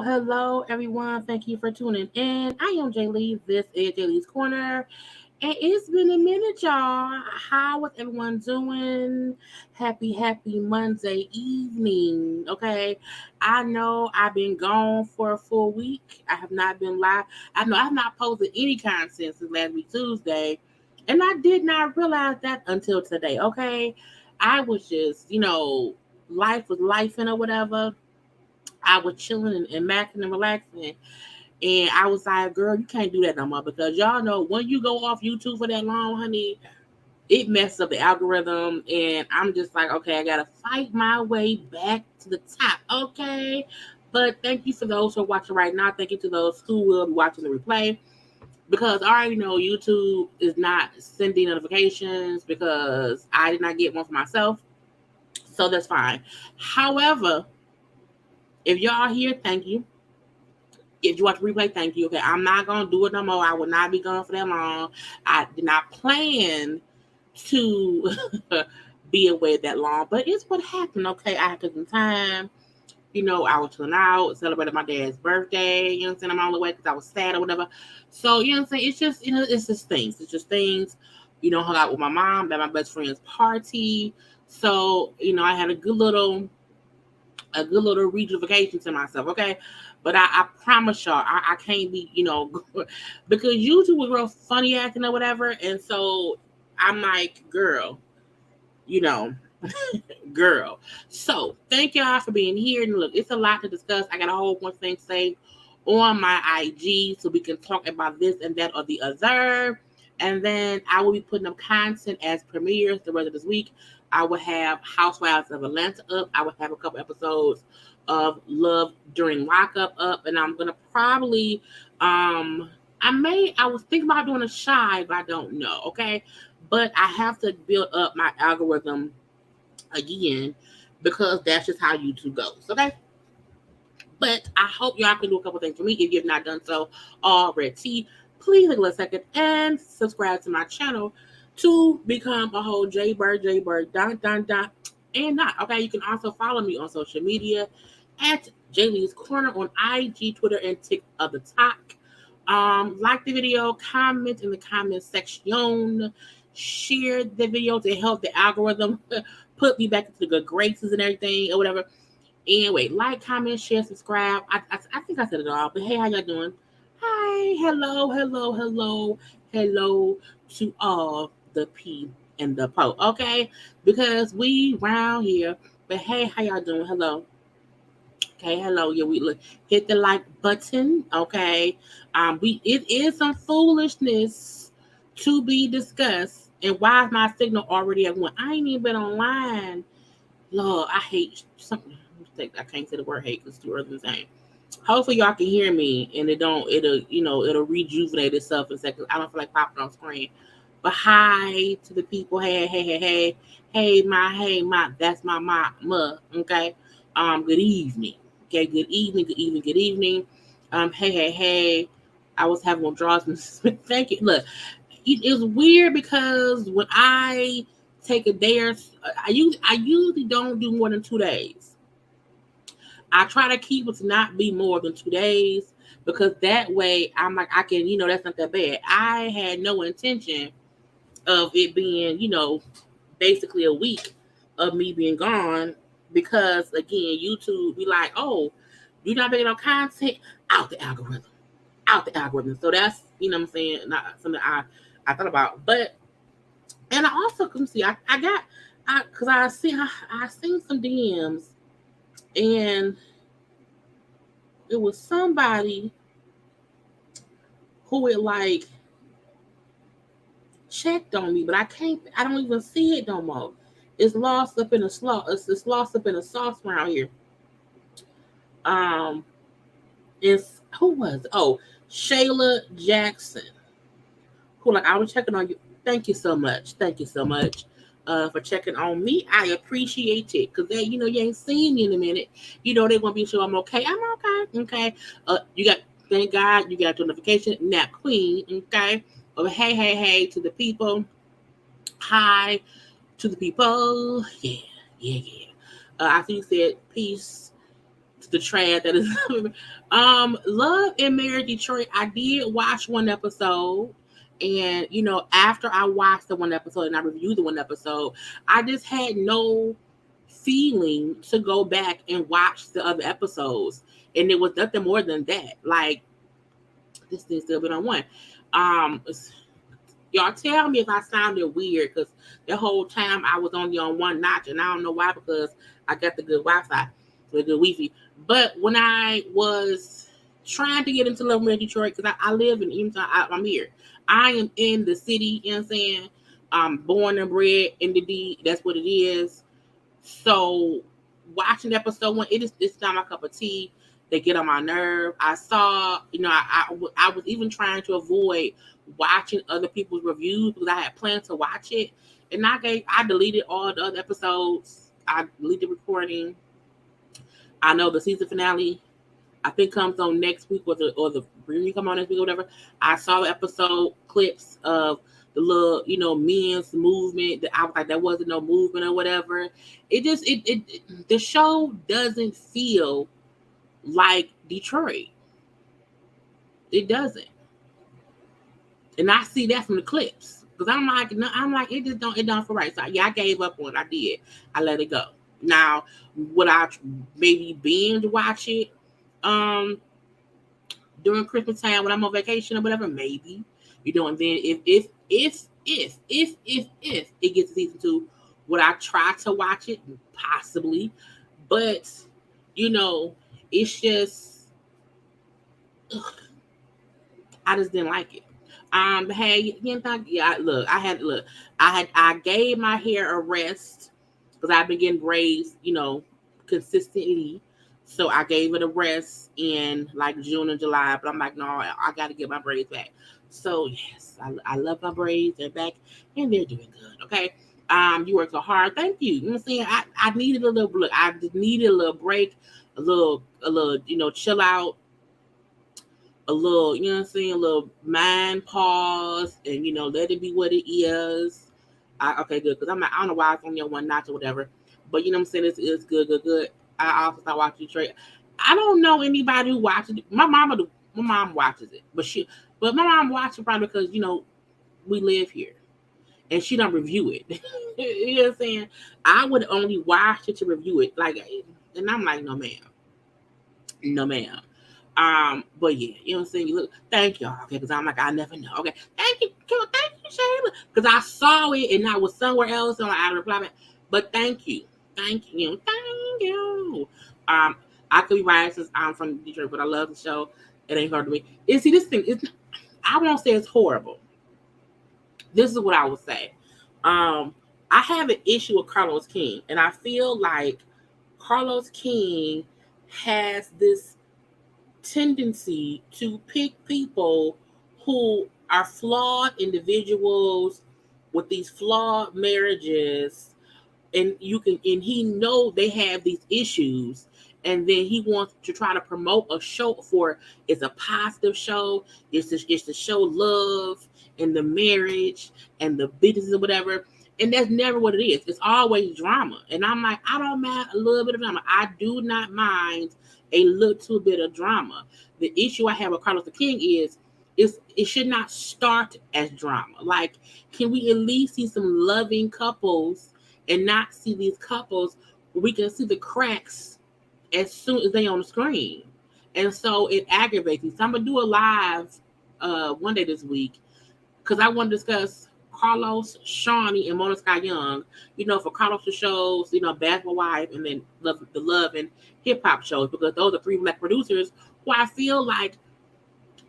Hello, everyone. Thank you for tuning in. I am Jaylee. This is JayLeesCorner. And it's been a minute, y'all. How is everyone doing? Happy Monday evening. Okay. I know I've been gone for a full week. I have not been live. I know I have not posted any content since last week, Tuesday. And I did not realize that until today. Okay. I was just, life was life or whatever. I was chilling and macking and relaxing. And I was like, girl, you can't do that no more because y'all know when you go off YouTube for that long, honey, it messes up the algorithm. And I'm just like, okay, I got to fight my way back to the top. Okay. But thank you for those who are watching right now. Thank you to those who will be watching the replay because I already know YouTube is not sending notifications because I did not get one for myself. So that's fine. However, if y'all here, thank you. If you watch the replay, thank you. Okay, I'm not going to do it no more. I will not be gone for that long. I did not plan to be away that long, but it's what happened. Okay, I took some time. I was chilling out, celebrated my dad's birthday. You know what I'm saying? I'm on the way because I was sad or whatever. So, you know what I'm saying? It's just, it's just things. It's just things. Hung out with my mom at my best friend's party. So, I had a good little rejuvenation to myself, okay? But I promise y'all, I can't be, because YouTube was real funny acting or whatever, and so I'm like, girl, girl. So thank y'all for being here. And look, it's a lot to discuss. I got a whole bunch of things saved on my IG, so we can talk about this and that or the other. And then I will be putting up content as premieres the rest of this week. I will have Housewives of Atlanta up. I will have a couple episodes of Love During Lockup up. And I'm going to probably, I was thinking about doing a Shy, but I don't know, okay? But I have to build up my algorithm again because that's just how YouTube goes, okay? But I hope y'all can do a couple things for me if you've not done so already. Please take a second and subscribe to my channel to become a whole JayBird, and not. Okay, you can also follow me on social media at JayLeesCorner on IG, Twitter, and TikTok. Like the video, comment in the comment section, share the video to help the algorithm put me back into the good graces and everything or whatever. Anyway, like, comment, share, subscribe. I think I said it all, but hey, how y'all doing? Hi, hello to all the P and the Po, okay? Because we round here, but hey, how y'all doing? Hello. Okay, hello. Yeah, we look, hit the like button. Okay. It is some foolishness to be discussed. And why is my signal already at one? I ain't even been online. Lord, I hate something. I can't say the word hate because it's too early to say. Hopefully y'all can hear me and it'll rejuvenate itself in a second. I don't feel like popping on screen. But hi to the people. Hey, my, that's my mama. Okay. Good evening. Okay, good evening. Hey. I was having withdrawals. Thank you. Look, it's weird because when I take a day or I usually don't do more than 2 days. I try to keep it to not be more than 2 days because that way I'm like I can, that's not that bad. I had no intention of it being, basically a week of me being gone because again, YouTube be like, oh, you're not making no content out the algorithm. So that's what I'm saying, not something I thought about, but and I also can see I got because I seen some DMs and it was somebody who had like checked on me, but I don't even see it no more. It's lost up in a it's lost up in a sauce around here. It's who was it? Oh, Shayla Jackson. Who like I was checking on you. Thank you so much. For checking on me. I appreciate it. Cause they, you ain't seen me in a minute. They want to be sure I'm okay. I'm okay. Okay. You got thank God you got your notification. Nap Queen. Okay. Oh, hey to the people. Hi to the people. Yeah. I think you said peace to the trash that is Love and Marriage Detroit. I did watch one episode. And after I watched the one episode and I reviewed the one episode, I just had no feeling to go back and watch the other episodes. And it was nothing more than that. Like this thing still been on one. Y'all tell me if I sounded weird because the whole time I was only on one notch, and I don't know why because I got the good Wi-Fi, the good Wi-Fi. But when I was trying to get into Love in Detroit, because I live in, even I'm here, I am in the city. You know what I'm saying? I'm born and bred in the D. That's what it is. So watching episode one, it's not my cup of tea. They get on my nerve. I saw, I was even trying to avoid watching other people's reviews because I had planned to watch it, and I deleted all the other episodes. I deleted the recording. I know the season finale, I think, comes on next week or the reunion come on next week or whatever. I saw the episode clips of the little, men's movement. That I was like, that wasn't no movement or whatever. The show doesn't feel like Detroit. It doesn't. And I see that from the clips. Because I'm like, it don't feel right. So yeah, I gave up on it. I did. I let it go. Now, would I maybe binge watch it during Christmas time when I'm on vacation or whatever? Maybe. And then if it gets to season 2, would I try to watch it? Possibly. But, it's just I just didn't like it. Hey, I gave my hair a rest because I've been getting braids, consistently. So I gave it a rest in like June and July, but I'm like, no, I got to get my braids back. So yes, I love my braids. They're back and they're doing good. Okay. You worked so hard. Thank you. You know what I'm saying? I needed a little look. I just needed a little break, a little, chill out. A little, a little mind pause and, let it be what it is. Okay, good. Because I don't know why it's only on one notch or whatever. But, what I'm saying? It's good. I also start watching Detroit. I don't know anybody who watches it. My mama do. my mom watches it, but my mom watches it probably because we live here, and she don't review it. You know what I'm saying? I would only watch it to review it, and I'm like, no, ma'am, no, ma'am. But yeah, you know what I'm saying? You look, thank y'all, okay, because I'm like, I never know. Okay, thank you, Shayla, because I saw it and I was somewhere else, and I replied back. But thank you. Thank you. I could be biased since I'm from Detroit, but I love the show. It ain't hard to me. And see, this thing is, I won't say it's horrible. This is what I would say. I have an issue with Carlos King, and I feel like Carlos King has this tendency to pick people who are flawed individuals with these flawed marriages, and he know they have these issues, and then he wants to try to promote a show for it's a positive show, it's to show love and the marriage and the business or whatever. And that's never what it is. It's always drama. And I'm like, I don't mind a little bit of drama. I do not mind a little bit of drama. The issue I have with Carlos the King is it should not start as drama. Like, can we at least see some loving couples and not see these couples where we can see the cracks as soon as they on the screen? And so it aggravates me. So I'm gonna do a live one day this week because I want to discuss Carlos, Shawnee, and Mona Sky Young. For Carlos the shows, Basketball Wife, and then the Love and Hip Hop shows, because those are 3 Black producers who I feel like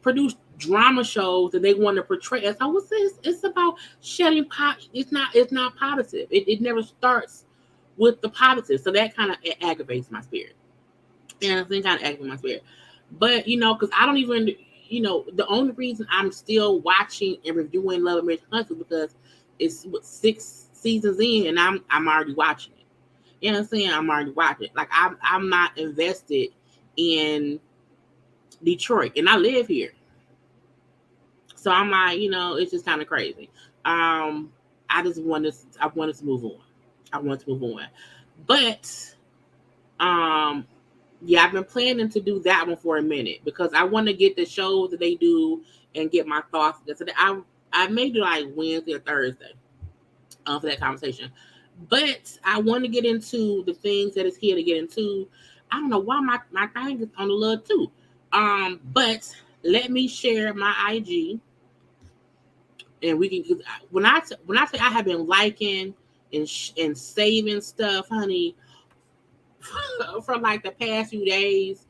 produce drama shows that they want to portray as, oh, what's this? It's about shedding pot. It's not positive. It never starts with the positive. So that kind of aggravates my spirit. And I think kind of aggravates my spirit. But, because I don't even, the only reason I'm still watching and reviewing Love and Marriage Hunts is because it's 6 seasons in and I'm already watching it. You know what I'm saying? I'm already watching it. Like, I'm not invested in Detroit, and I live here. So I'm like, it's just kind of crazy. I wanted to move on. But yeah, I've been planning to do that one for a minute because I want to get the shows that they do and get my thoughts. So I may do like Wednesday or Thursday for that conversation. But I want to get into the things that is here to get into. I don't know why my thing is on the little too. But let me share my IG, and we can. When I say I have been liking and saving stuff, honey, from like the past few days,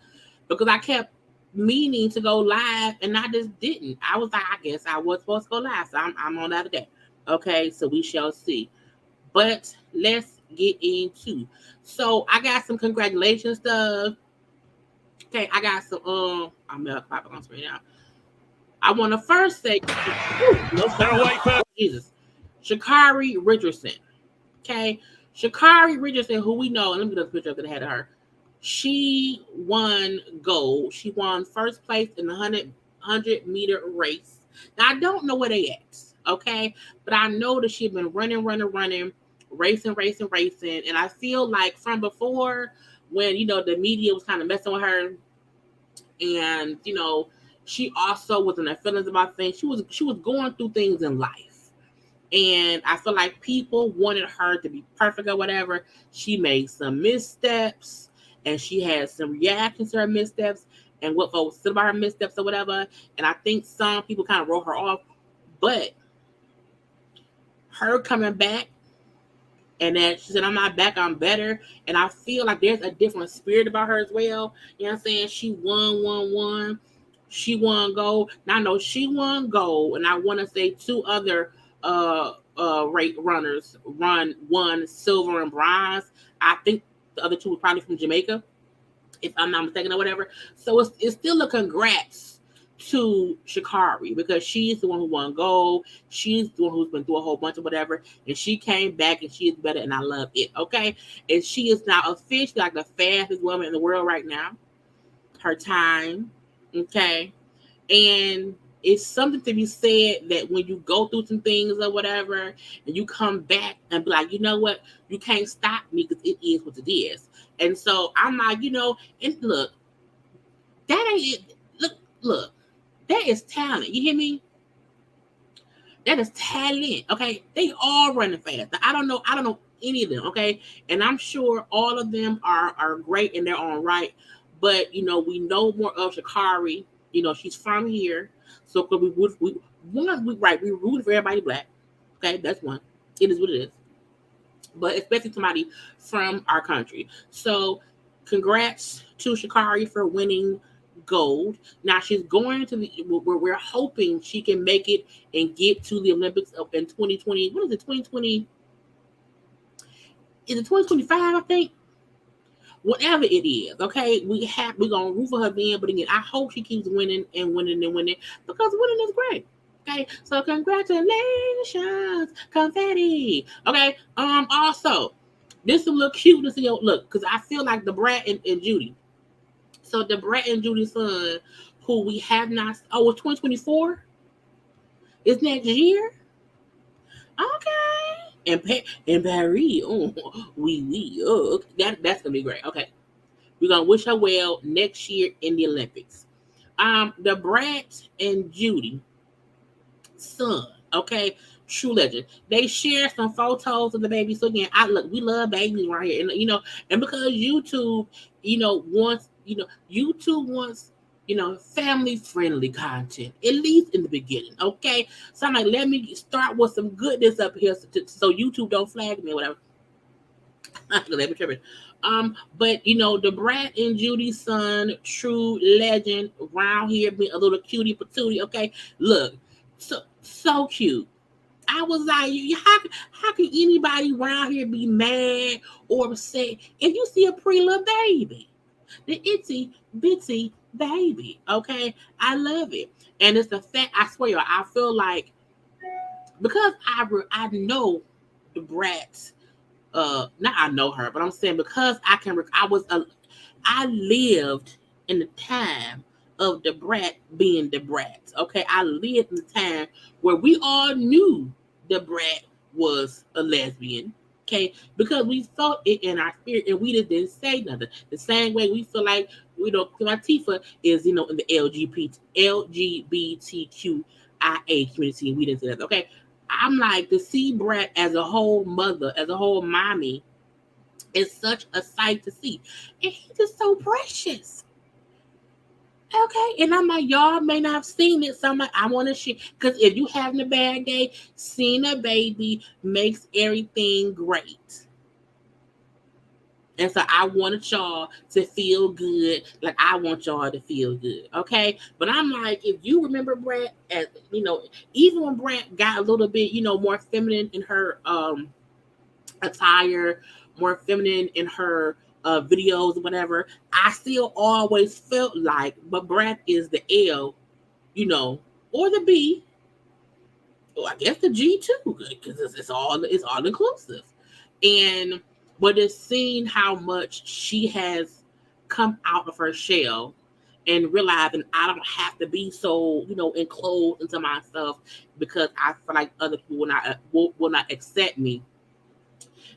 because I kept meaning to go live and I just didn't. I was like, I guess I was supposed to go live, so I'm on that today. Okay, so we shall see. But let's get into. So I got some congratulations stuff. Okay, I got some. I'm gonna pop it on screen now. I want to first say, Jesus, Sha'Carri Richardson. Okay, Sha'Carri Richardson, who we know, and let me get a picture of the head of her. She won gold. She won first place in the 100 meter race. Now, I don't know where they at, okay? But I know that she's been running, racing. And I feel like from before, when, the media was kind of messing with her, and, she also was in her feelings about things. She was going through things in life. And I feel like people wanted her to be perfect or whatever. She made some missteps, and she had some reactions to her missteps and what folks said about her missteps or whatever. And I think some people kind of wrote her off. But her coming back, and then she said, I'm not back, I'm better. And I feel like there's a different spirit about her as well. You know what I'm saying? She won. She won gold. Now I know she won gold, and I want to say 2 other runners won silver and bronze. I think the other 2 were probably from Jamaica, if I'm not mistaken or whatever. So it's still a congrats to Sha'Carri, because she's the one who won gold. She's the one who's been through a whole bunch of whatever, and she came back and she is better, and I love it. Okay, and she is now officially like the fastest woman in the world right now. Her time, okay, and it's something to be said that when you go through some things or whatever, and you come back and be like, you know what, you can't stop me because it is what it is. And so I'm like, and look, that ain't it. look, that is talent. You hear me? That is talent. Okay, they all running fast. I don't know any of them. Okay, and I'm sure all of them are great in their own right. But we know more of Sha'Carri. She's from here, so we root for everybody black. Okay, that's one. It is what it is. But especially somebody from our country. So, congrats to Sha'Carri for winning gold. Now she's going to we're hoping she can make it and get to the Olympics up in 2020. What is it? 2020? Is it 2025? I think. Whatever it is, okay, we're gonna root for her then. But again, I hope she keeps winning and winning and winning because winning is great. Okay, so congratulations, confetti. Okay, also, this is a little cute to see. Look, because I feel like the Brat and Judy. So the Brat and Judy's son, who we have not. Oh, it's 2024. It's next year. Okay. And Paris. Oh, we. Oh, that's gonna be great. Okay, we're gonna wish her well next year in the Olympics. The Brat and Judy son, okay, true legend. They share some photos of the baby. So again, we love babies right here, and because YouTube wants family friendly content, at least in the beginning, okay. So I'm like, let me start with some goodness up here, so YouTube don't flag me or whatever. Let me tripping. But the Brat and Judy's son, true legend around here, being a little cutie patootie. Okay, look, so cute. I was like, how can anybody around here be mad or upset if you see a pretty little baby, the itsy bitsy baby? Okay, I love it, and it's the fact. I swear, I feel like because I know the Brats. Not I know her, but I'm saying because I lived in the time of the Brat being the Brats. Okay, I lived in the time where we all knew the Brat was a lesbian. Okay, because we felt it in our spirit and we just didn't say nothing. The same way we feel like Latifah is in the LGBTQIA community, and we didn't say that. Okay, I'm like, to see Brat as a whole mother, as a whole mommy, is such a sight to see. And he's just so precious. Okay, and I'm like, y'all may not have seen it, so I'm like, I want to share. Because if you having a bad day, seeing a baby makes everything great. And so I wanted y'all to feel good, like I want y'all to feel good, okay? But I'm like, if you remember Brat, as even when Brat got a little bit, more feminine in her attire, more feminine in her videos, whatever, I still always felt like, but Brat is the L, or the B, or I guess the G too, because it's all inclusive, but it's seeing how much she has come out of her shell and realizing I don't have to be so, enclosed into myself because I feel like other people will not accept me.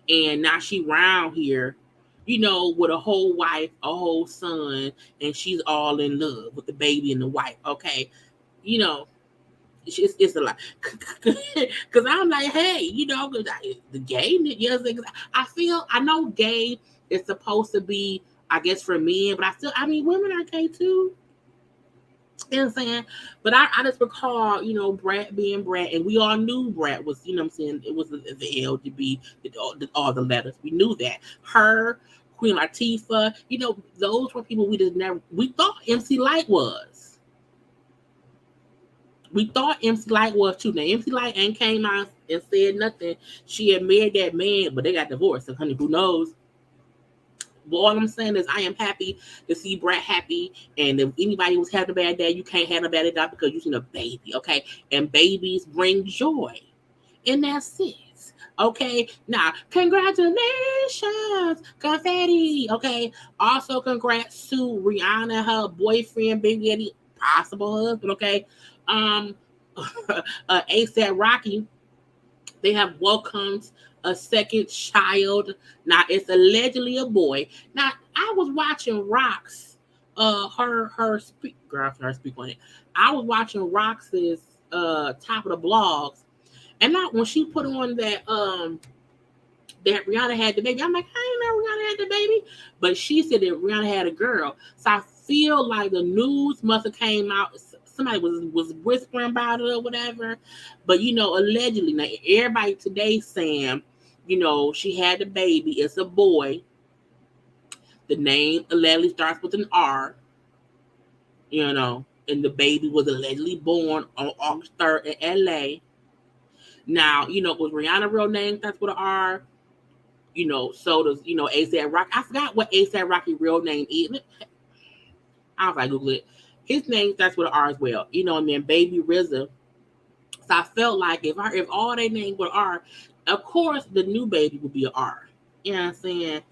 And now she round here, with a whole wife, a whole son, and she's all in love with the baby and the wife. Okay, it's a lot. Because I'm like, hey, the gay, yes, I know gay is supposed to be, I guess, for men, but women are gay too. You know what I'm saying? But I just recall, Brat being Brat, and we all knew Brat was, what I'm saying, it was the LGBT, all the letters. We knew that. Her, Queen Latifah, those were people we thought MC Lyte was. We thought MC Lyte was too. Now, MC Lyte ain't came out and said nothing. She had married that man, but they got divorced. So, honey, who knows? But all I'm saying is I am happy to see Brat happy. And if anybody was having a bad day, you can't have a bad day because you've seen a baby, okay? And babies bring joy in that sense, okay? Now, congratulations, confetti, okay? Also, congrats to Rihanna, her boyfriend, Big Daddy, possible husband, okay? ASAP Rocky, they have welcomed a second child. Now it's allegedly a boy. Now I was watching Rock's her speak girl her speak on it. I was watching Rox's top of the blogs, and not when she put on that Rihanna had the baby. I'm like, I didn't know Rihanna had the baby, but she said that Rihanna had a girl. So I feel like the news must have came out. Somebody was whispering about it or whatever, but allegedly, now everybody today saying, she had the baby. It's a boy. The name allegedly starts with an R. And the baby was allegedly born on August 3rd in LA. Now, was Rihanna's real name starts with an R? So does, ASAP Rocky. I forgot what ASAP Rocky's real name is. I don't know if I Google it. His name starts with an R as well. And then Baby RZA. So I felt like if all they names were R, of course the new baby would be an R. You know what I'm saying?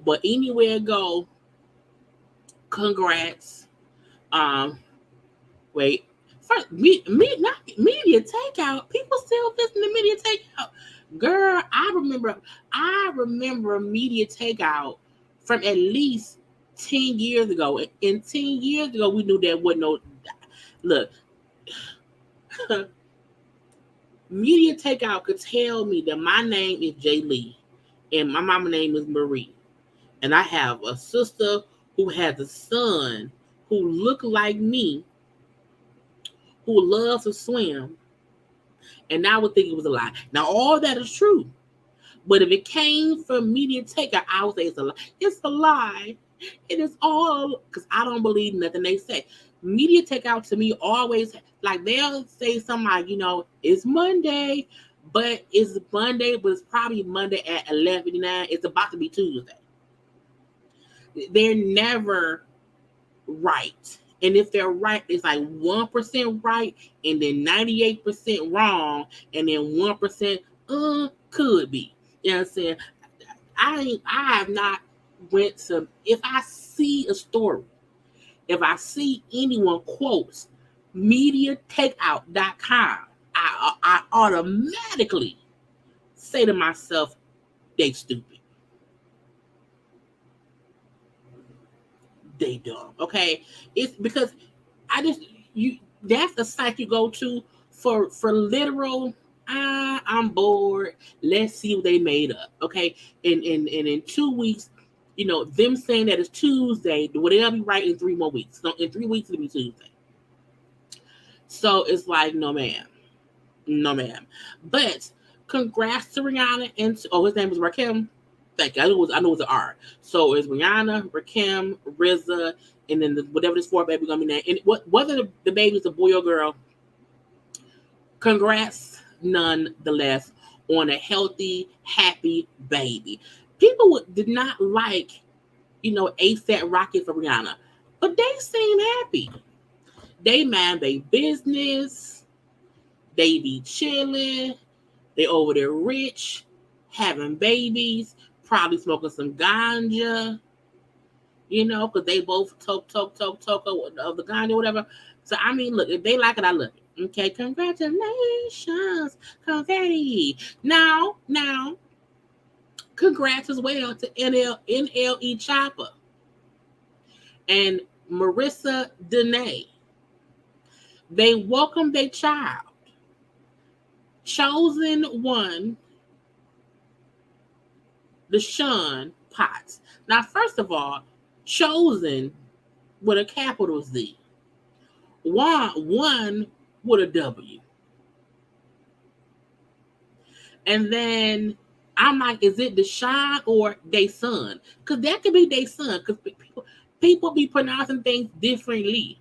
But anywhere it go, congrats. Wait. First, not media takeout. People still listen to media takeout. Girl, I remember media takeout from at least 10 years ago. And 10 years ago, we knew there wasn't no look. Media takeout could tell me that my name is Jaylee and my mama's name is Marie. And I have a sister who has a son who look like me, who loves to swim, and I would think it was a lie. Now, all that is true. But if it came from media takeout, I would say it's a lie. It's a lie. It is all, because I don't believe nothing they say. Media takeout to me always, like they'll say something like, it's Monday, but it's probably Monday at 11:59. It's about to be Tuesday. They're never right. And if they're right, it's like 1% right, and then 98% wrong, and then 1% could be. You know what I'm saying? I have not went to, if I see a story, if I see anyone quotes mediatakeout.com, I automatically say to myself, they stupid. They dumb. Okay? It's because that's the site you go to for literal, I'm bored. Let's see what they made up. Okay. And in 2 weeks, them saying that it's Tuesday, they'll be right in 3 more weeks. So in 3 weeks it'll be Tuesday. So it's like, no ma'am. No ma'am. But congrats to Rihanna and his name was Rakim. Thank you. I know it was an R. So it's Rihanna, Rakim, RZA, and then whatever this fourth baby gonna be named. And whether the baby's a boy or girl, congrats nonetheless on a healthy, happy baby. People did not like, ASAP Rocky for Rihanna, but they seem happy. They mind their business. They be chilling. They over there rich, having babies, probably smoking some ganja, because they both talk of the ganja or whatever. So, I mean, look, if they like it, I love it. Okay, congratulations, confetti. Now, congrats as well to NLE Chopper and Marissa Nene. They welcomed their child. Chosen one, Deshaun Potts. Now, first of all, chosen with a capital Z. One with a W. And then I'm like, is it Deshaun or they son? Because that could be their son. Because people be pronouncing things differently.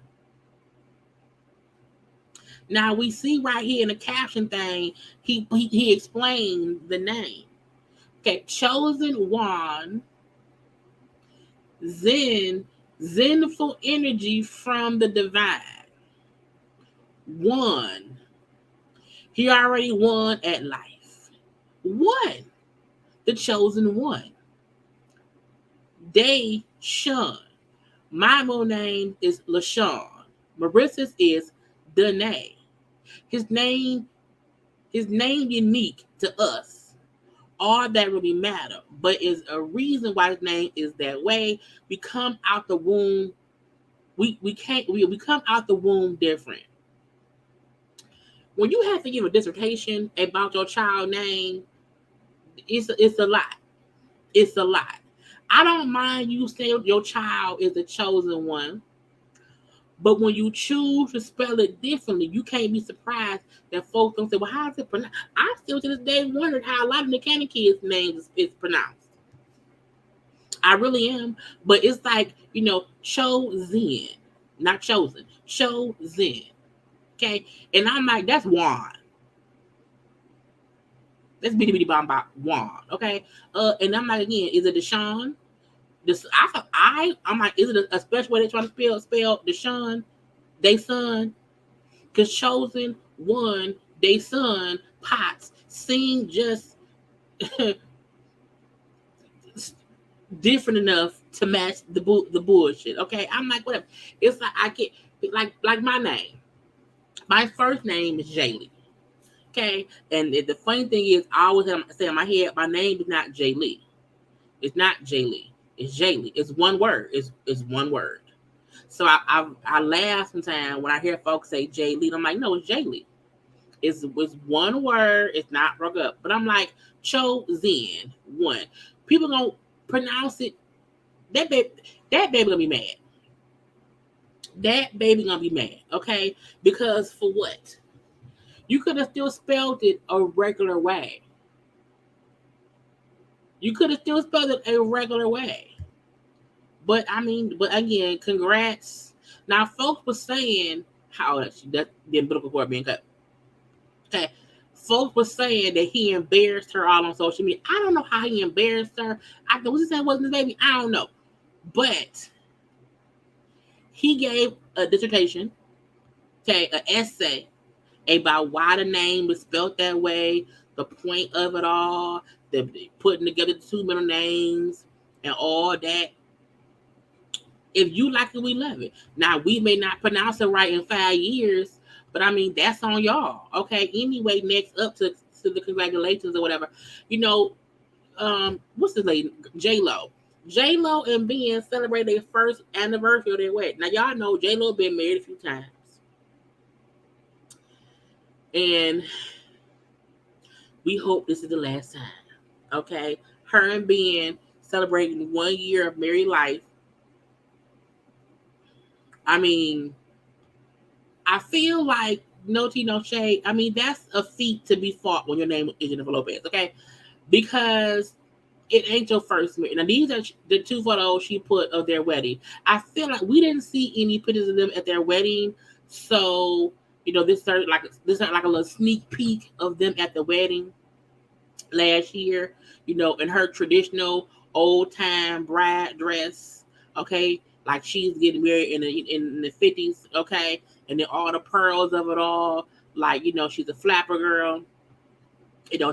Now we see right here in the caption thing, he explained the name. Okay, chosen one, zenful energy from the divine. One. He already won at life. One. The chosen one. Day Shun. My name is LaShawn. Marissa's is Danae. His name unique to us. all that really matter. But is a reason why his name is that way. We come out the womb. We come out the womb different. When you have to give a dissertation about your child name, it's a lot. It's a lot. I don't mind you saying your child is the chosen one, but when you choose to spell it differently, you can't be surprised that folks don't say, "Well, how is it pronounced?" I still to this day wondered how a lot of the Cannon kids' names is pronounced. I really am, but it's like chosen, not chosen, chosen. Okay, and I'm like, that's Juan. That's bitty bitty bomb bop Juan. Okay, and I'm like, again, is it Deshaun? This I'm like, is it a special way they trying to spell Deshaun? They son, cause chosen one, they son Potts seem just different enough to match the bullshit. Okay, I'm like, whatever. It's like I get like my name. My first name is Jaylee. Okay, and the funny thing is, I always say in my head, my name is not Jaylee. It's not Jaylee. It's Jaylee. It's one word. It's one word. So I laugh sometimes when I hear folks say Jaylee. I'm like, no, it's Jaylee. It's one word. It's not broke up. But I'm like, chosen one. People gonna pronounce it. That baby gonna be mad. That baby gonna be mad. Okay, because for what? You could have still spelled it a regular way. You could have still spelled it a regular way. But I mean, but again, congrats. Now, folks were saying how that the umbilical cord being cut. Okay, folks were saying that he embarrassed her all on social media. I don't know how he embarrassed her. I was he saying wasn't his baby? I don't know, but he gave a dissertation, okay, an essay about why the name was spelled that way, the point of it all, the putting together the two middle names and all that. If you like it, we love it. Now, we may not pronounce it right in 5 years, but I mean, that's on y'all. Okay. Anyway, next up to the congratulations or whatever. What's his name? J-Lo. J-Lo and Ben celebrated their first anniversary of their wedding. Now, y'all know J-Lo been married a few times. And we hope this is the last time. Okay. Her and Ben celebrating 1 year of married life. I mean, I feel like no tea, no shade. I mean, that's a feat to be fought when your name is Jennifer Lopez, okay? Because it ain't your first marriage. Now, these are the 2 photos she put of their wedding. I feel like we didn't see any pictures of them at their wedding, so this is like a little sneak peek of them at the wedding last year. In her traditional old time bride dress, okay, like she's getting married in the 50s, okay, and then all the pearls of it all, like she's a flapper girl.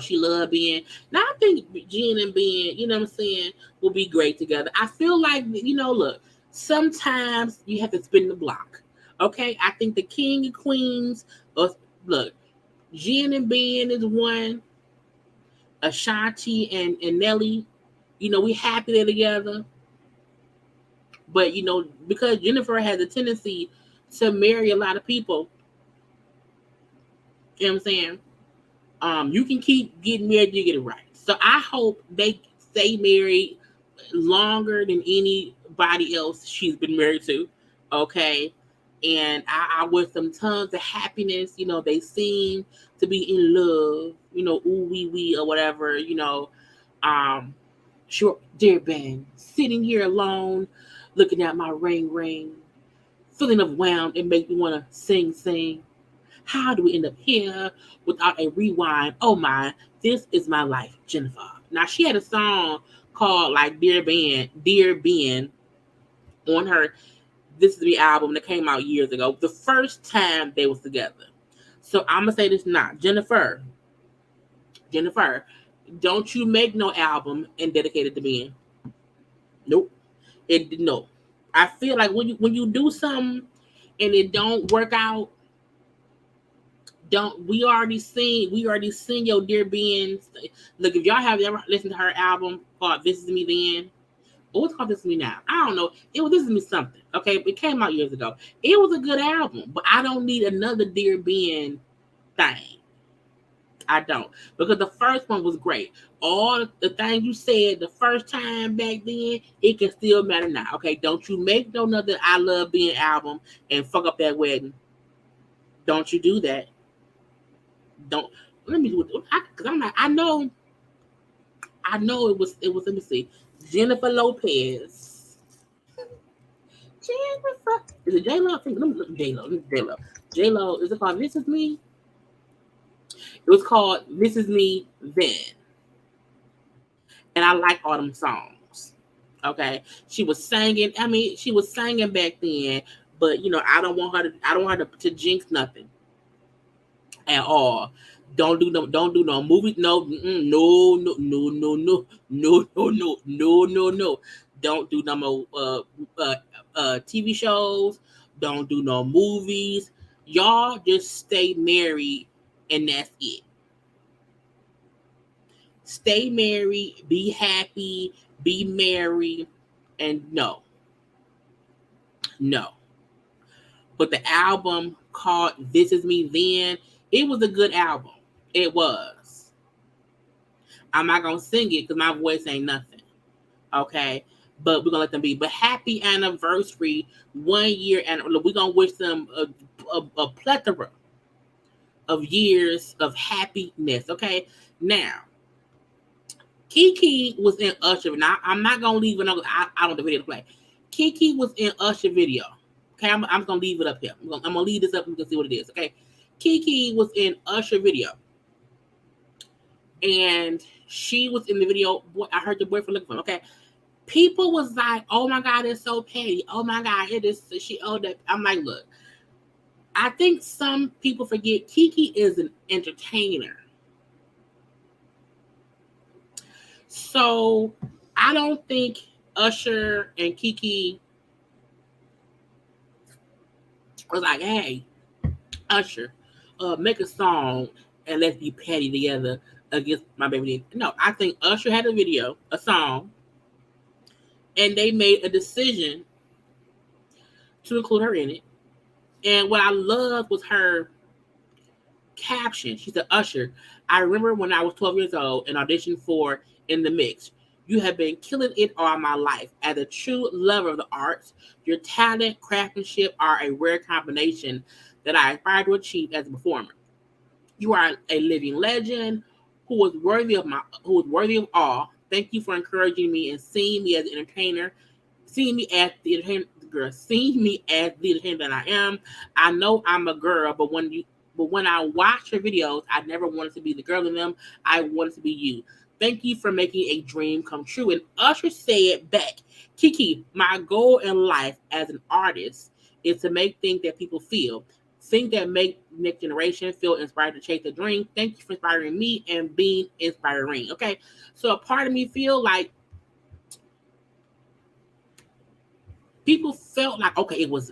She loved being. Now I think Jen and Ben, what I'm saying, will be great together. I feel like look, sometimes you have to spin the block, okay. I think the king and queens look, Jen and Ben is one. Ashanti and Nelly, we happy they're together. But because Jennifer has a tendency to marry a lot of people, you know what I'm saying? You can keep getting married, you get it right. So I hope they stay married longer than anybody else she's been married to. Okay. And I wish them tons of happiness. They seem to be in love, ooh wee wee or whatever, Sure, dear Ben, sitting here alone, looking at my ring, feeling overwhelmed and make me want to sing. How do we end up here without a rewind? Oh my, this is my life, Jennifer. Now she had a song called like Dear Ben on her This Is Me album that came out years ago. The first time they was together. So I'm gonna say this now. Jennifer, don't you make no album and dedicate it to Ben. Nope. No. I feel like when you do something and it don't work out, Don't we already seen your dear beings. Look, if y'all have ever listened to her album called This Is Me Then, or what's called This Is Me Now, I don't know. It was This Is Me something. Okay, it came out years ago. It was a good album, but I don't need another dear being thing. I don't, because the first one was great. All the things you said the first time back then, it can still matter now. Okay, don't you make no another I Love Being album and fuck up that wedding. Don't you do that. Don't let me do it because I'm like I know it was let me see, Jennifer Lopez. Jennifer, is it J Lo? Let me look at J Lo. J Lo, is it called This Is Me? It was called This Is Me Then, and I like all them songs. Okay, she was singing. I mean, she was singing back then, but I don't want her to jinx nothing at all. Don't do no movies. No, no, no, no, no, no, no, no, no, no, no, no. Don't do no more TV shows. Don't do no movies. Y'all just stay married and that's it. Stay married, be happy, be married, and no. But the album called This Is Me Then, it was a good album. It was. I'm not gonna sing it because my voice ain't nothing. Okay. But we're gonna let them be. But happy anniversary, 1 year, and we're gonna wish them a plethora of years of happiness. Okay. Now, Keke was in Usher. Now, I'm not gonna leave it. I want the video to play. Keke was in Usher video. Okay, I'm gonna leave it up here. I'm gonna leave this up and you can see what it is. Okay, Keke was in Usher video, and she was in the video. Boy, I heard your boyfriend looking for him. Okay, people was like, "Oh my God, it's so petty. Oh my God, it is." She owed that. I'm like, look, I think some people forget Keke is an entertainer. So I don't think Usher and Keke was like, hey, Usher, make a song and let's be petty together against my baby. No, I think Usher had a video, a song, and they made a decision to include her in it. And what I loved was her caption. She said, Usher, I remember when I was 12 years old and auditioned for In the Mix. You have been killing it all my life. As a true lover of the arts, your talent, craftsmanship are a rare combination that I aspire to achieve as a performer. You are a living legend who is worthy of all. Thank you for encouraging me and seeing me as an entertainer, seeing me as the entertainer that I am. I know I'm a girl, but when I watch your videos, I never wanted to be the girl in them. I wanted to be you. Thank you for making a dream come true. And Usher said back, Keke, my goal in life as an artist is to make things that people feel. Things that make next generation feel inspired to chase a dream. Thank you for inspiring me and being inspiring. Okay. So a part of me feel like people felt like, okay, it was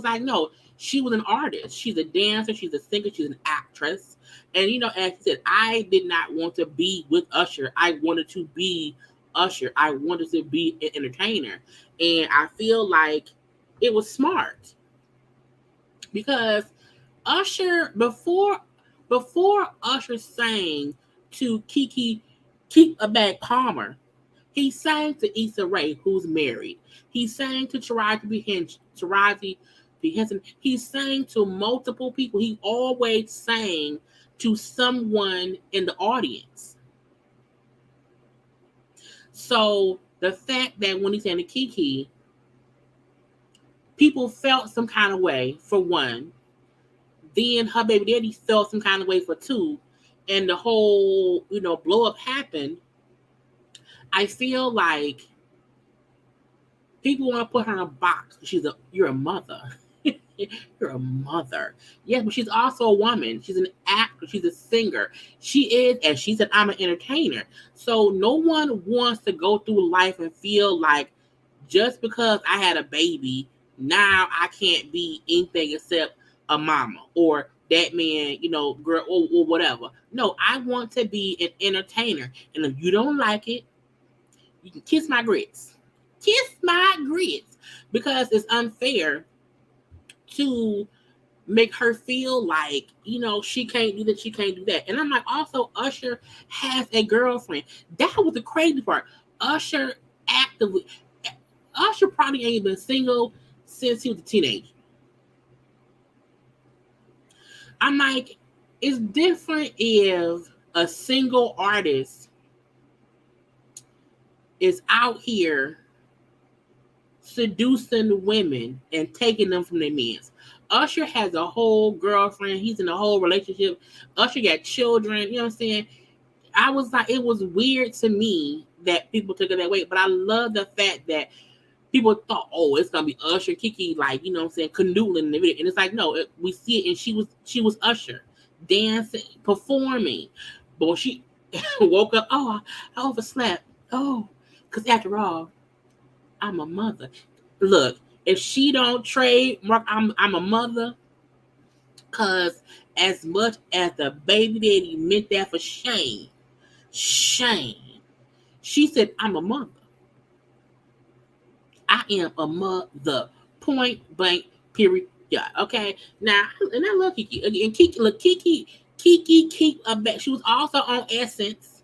like, no, she was an artist. She's a dancer, she's a singer, she's an actress. And as I said, I did not want to be with Usher. I wanted to be Usher. I wanted to be an entertainer. And I feel like it was smart because Usher, before Usher sang to Keke, Keep a Bag Palmer, he sang to Issa Rae, who's married. He sang to Taraji B. Henson. He sang to multiple people. He always sang to someone in the audience. So the fact that when he sang to Keke, people felt some kind of way for one. Then her baby daddy felt some kind of way for two. And the whole, blow up happened. I feel like people want to put her in a box. You're a mother. You're a mother. Yes, but she's also a woman. She's an actor. She's a singer. She is, as she said, I'm an entertainer. So no one wants to go through life and feel like just because I had a baby, now I can't be anything except a mama. Or that man, girl, or whatever. No, I want to be an entertainer. And if you don't like it, you can kiss my grits. Kiss my grits. Because it's unfair to make her feel like, she can't do that, she can't do that. And I'm like, also, Usher has a girlfriend. That was the crazy part. Usher probably ain't been single since he was a teenager. I'm like, it's different if a single artist is out here seducing women and taking them from their men. Usher has a whole girlfriend. He's in a whole relationship. Usher got children. You know what I'm saying? I was like, it was weird to me that people took it that way. But I love the fact that people thought, oh, it's gonna be Usher, Keke, like, you know what I'm saying, canoodling in the video. And it's like, no, we see it, and she was Usher, dancing, performing. But when she woke up, oh, I overslept. Oh, because after all, I'm a mother. Look, if she don't trademark, I'm a mother, because as much as the baby daddy meant that for shame, she said, I'm a mother. I am a mother. Point blank, period. Yeah, okay. Now, and I love Keke. Again, Keke keep up back. She was also on Essence,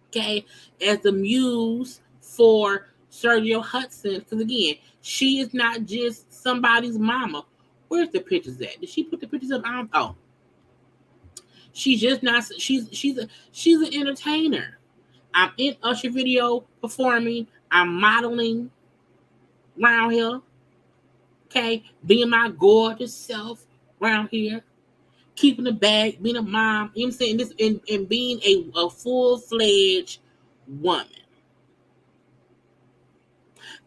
okay, as the muse for Sergio Hudson. Because again, she is not just somebody's mama. Where's the pictures at? Did she put the pictures up? Oh, she's just not. She's an entertainer. I'm in Usher video performing. I'm modeling around here. Okay, being my gorgeous self around here, keeping the bag, being a mom, you know what I'm saying? This and being a full-fledged woman.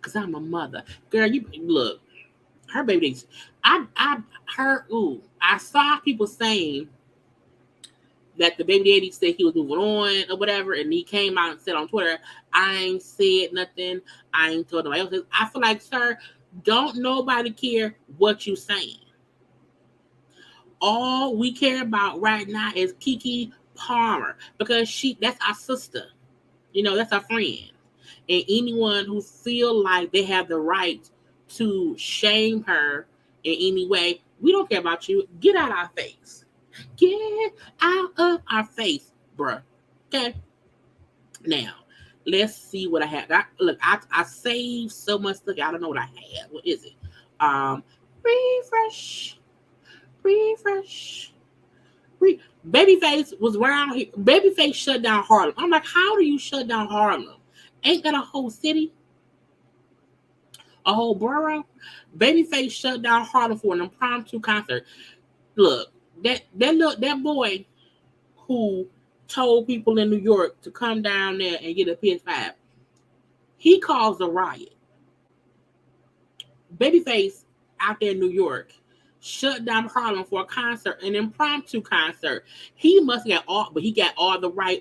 Cause I'm a mother. Girl, you look, her baby days. I saw people saying that the baby daddy said he was moving on or whatever, and he came out and said on Twitter, I ain't said nothing, I ain't told nobody else. I feel like, sir, don't nobody care what you saying. All we care about right now is Keke Palmer, because that's our sister. That's our friend. And anyone who feel like they have the right to shame her in any way, we don't care about you. Get out of our face. Get out of our face, bruh. Okay? Now, let's see what I have. I saved so much stuff. I don't know what I had. What is it? Refresh. Babyface was around here. Babyface shut down Harlem. I'm like, how do you shut down Harlem? Ain't that a whole city? A whole borough? Babyface shut down Harlem for an impromptu concert. Look, that boy who told people in New York to come down there and get a PS5, he caused a riot. Babyface out there in New York shut down Harlem for a concert, an impromptu concert. He must get all, but he got all the right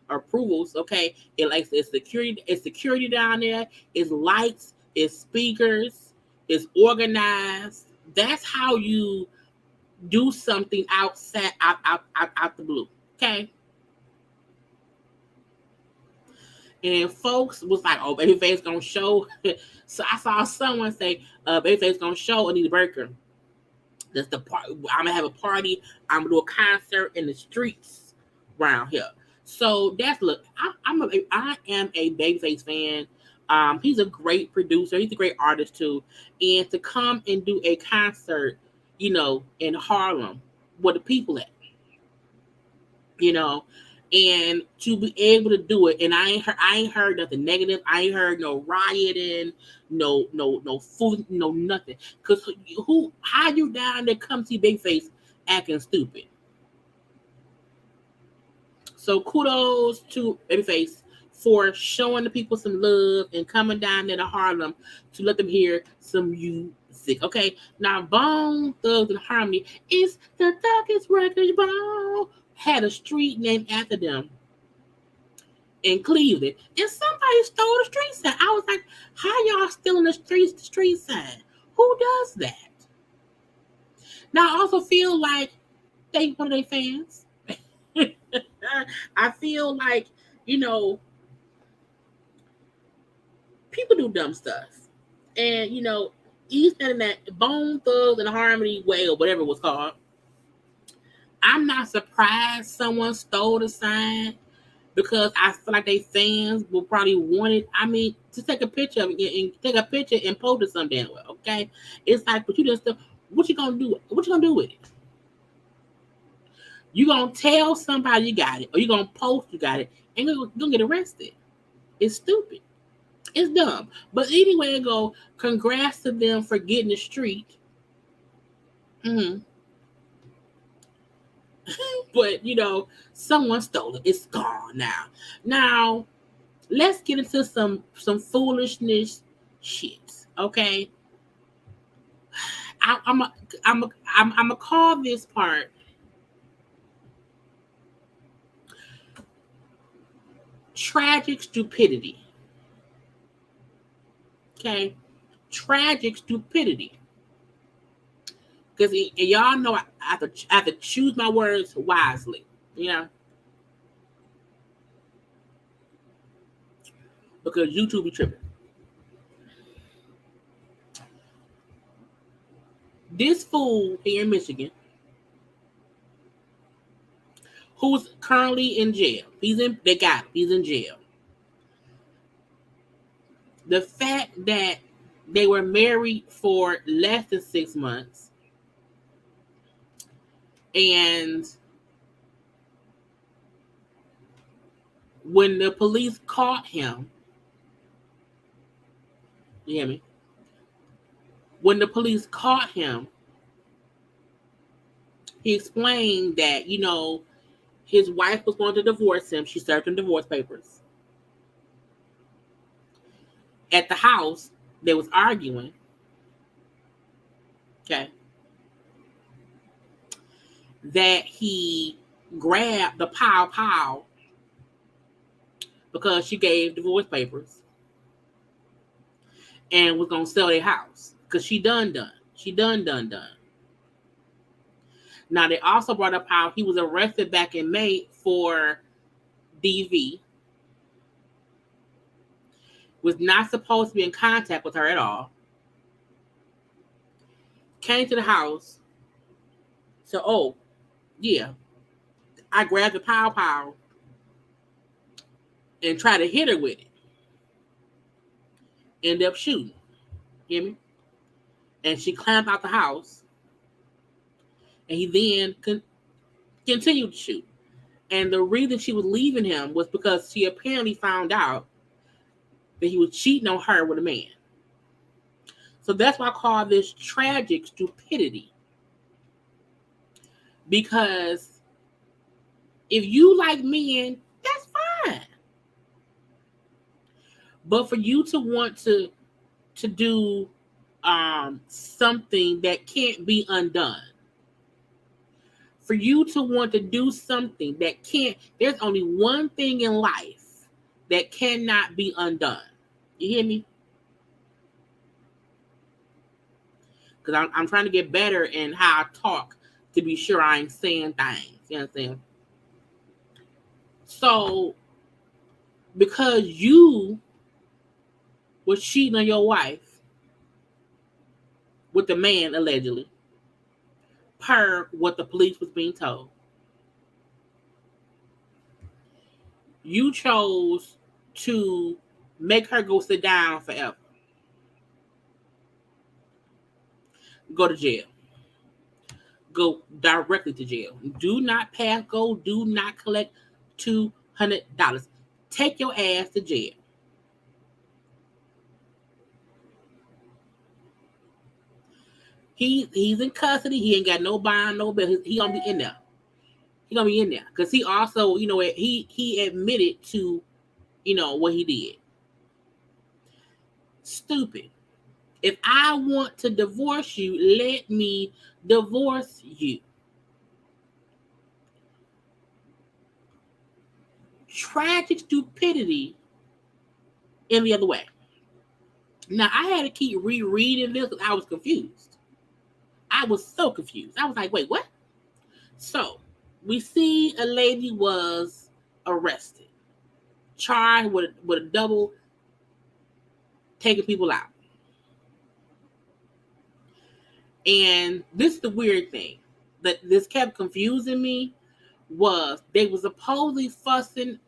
approvals. Okay, it's security down there. It's lights. It's speakers. It's organized. That's how you do something out the blue. Okay. And folks was like, oh, Babyface gonna show. So I saw someone say, Babyface gonna show Anita Baker. That's the part. I'm gonna have a party. I'm gonna do a concert in the streets around here. So look. I am a Babyface fan. He's a great producer. He's a great artist too. And to come and do a concert, in Harlem, where the people at, and to be able to do it, and I ain't heard nothing negative. I ain't heard no rioting, no food, no nothing. Cause how you down there come see Babyface acting stupid? So kudos to Babyface for showing the people some love and coming down there to Harlem to let them hear some music. Okay, now Bone Thugs and Harmony is the darkest record. Bone had a street named after them in Cleveland, and somebody stole the street sign. I was like, how y'all stealing the street sign? Who does that? Now I also feel like they one of their fans. I feel like, you know, people do dumb stuff. And, you know, even in that Bone Thugs and Harmony way or whatever it was called, I'm not surprised someone stole the sign because I feel like they fans will probably want it. I mean, to take a picture of it and take a picture and post it some damn well, okay? It's like, but you just, what you gonna do? What you gonna do with it? You gonna tell somebody you got it, or you gonna post you got it, and you're gonna get arrested. It's stupid. It's dumb. But anyway, go. Congrats to them for getting the street. Mm-hmm. But you know, someone stole it. It's gone now. Now, let's get into some foolishness shit. Okay, I'm gonna call this part tragic stupidity. Okay, tragic stupidity. Because y'all know I have to choose my words wisely. You know, because YouTube be tripping. This fool here in Michigan, who's currently in jail. They got him. He's in jail. The fact that they were married for less than 6 months and when the police caught him, you hear me? When the police caught him, he explained that, you know, his wife was going to divorce him. She served him divorce papers. At the house, they was arguing. Okay. That he grabbed the pow because she gave divorce papers and was going to sell their house because she done. She done. Now, they also brought up how he was arrested back in May for DV, was not supposed to be in contact with her at all, came to the house, so, oh, yeah, I grabbed the pow and tried to hit her with it. Ended up shooting. Hear me? And she climbed out the house, and he then continued to shoot. And the reason she was leaving him was because she apparently found out that he was cheating on her with a man. So that's why I call this tragic stupidity. Because if you like men, that's fine. But for you to want to do something that can't be undone, for you to want to do something that can't, there's only one thing in life that cannot be undone. You hear me? Because I'm trying to get better in how I talk to be sure I ain't saying things. You understand? So, because you was cheating on your wife with the man, allegedly, per what the police was being told, you chose to make her go sit down forever. Go to jail. Go directly to jail. Do not pass go. Do not collect $200. Take your ass to jail. He's in custody. He ain't got no bond, no bill. He gonna be in there. He gonna be in there because he also, you know, he admitted to, you know, what he did. Stupid. If I want to divorce you, let me divorce you. Tragic stupidity in the other way. Now, I had to keep rereading this because I was confused. I was so confused. I was like, wait, what? So we see a lady was arrested, charged with a double taking people out. And this is the weird thing that this kept confusing me was they were supposedly fussing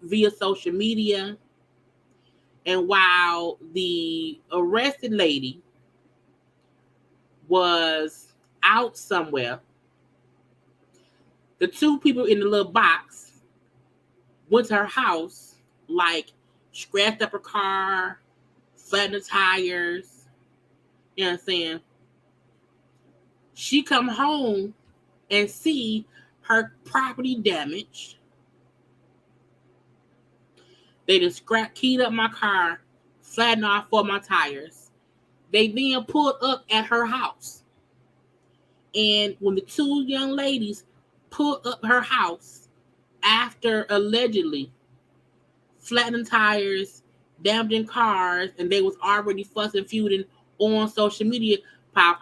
via social media. And while the arrested lady was out somewhere, the two people in the little box went to her house, like scratched up her car, flattened the tires. You know what I'm saying? She come home and see her property damaged. They just keyed up my car, flattened off all my tires. They then pulled up at her house. And when the two young ladies pulled up her house after allegedly flattening tires, damaging cars, and they was already fussing, feuding on social media, pow.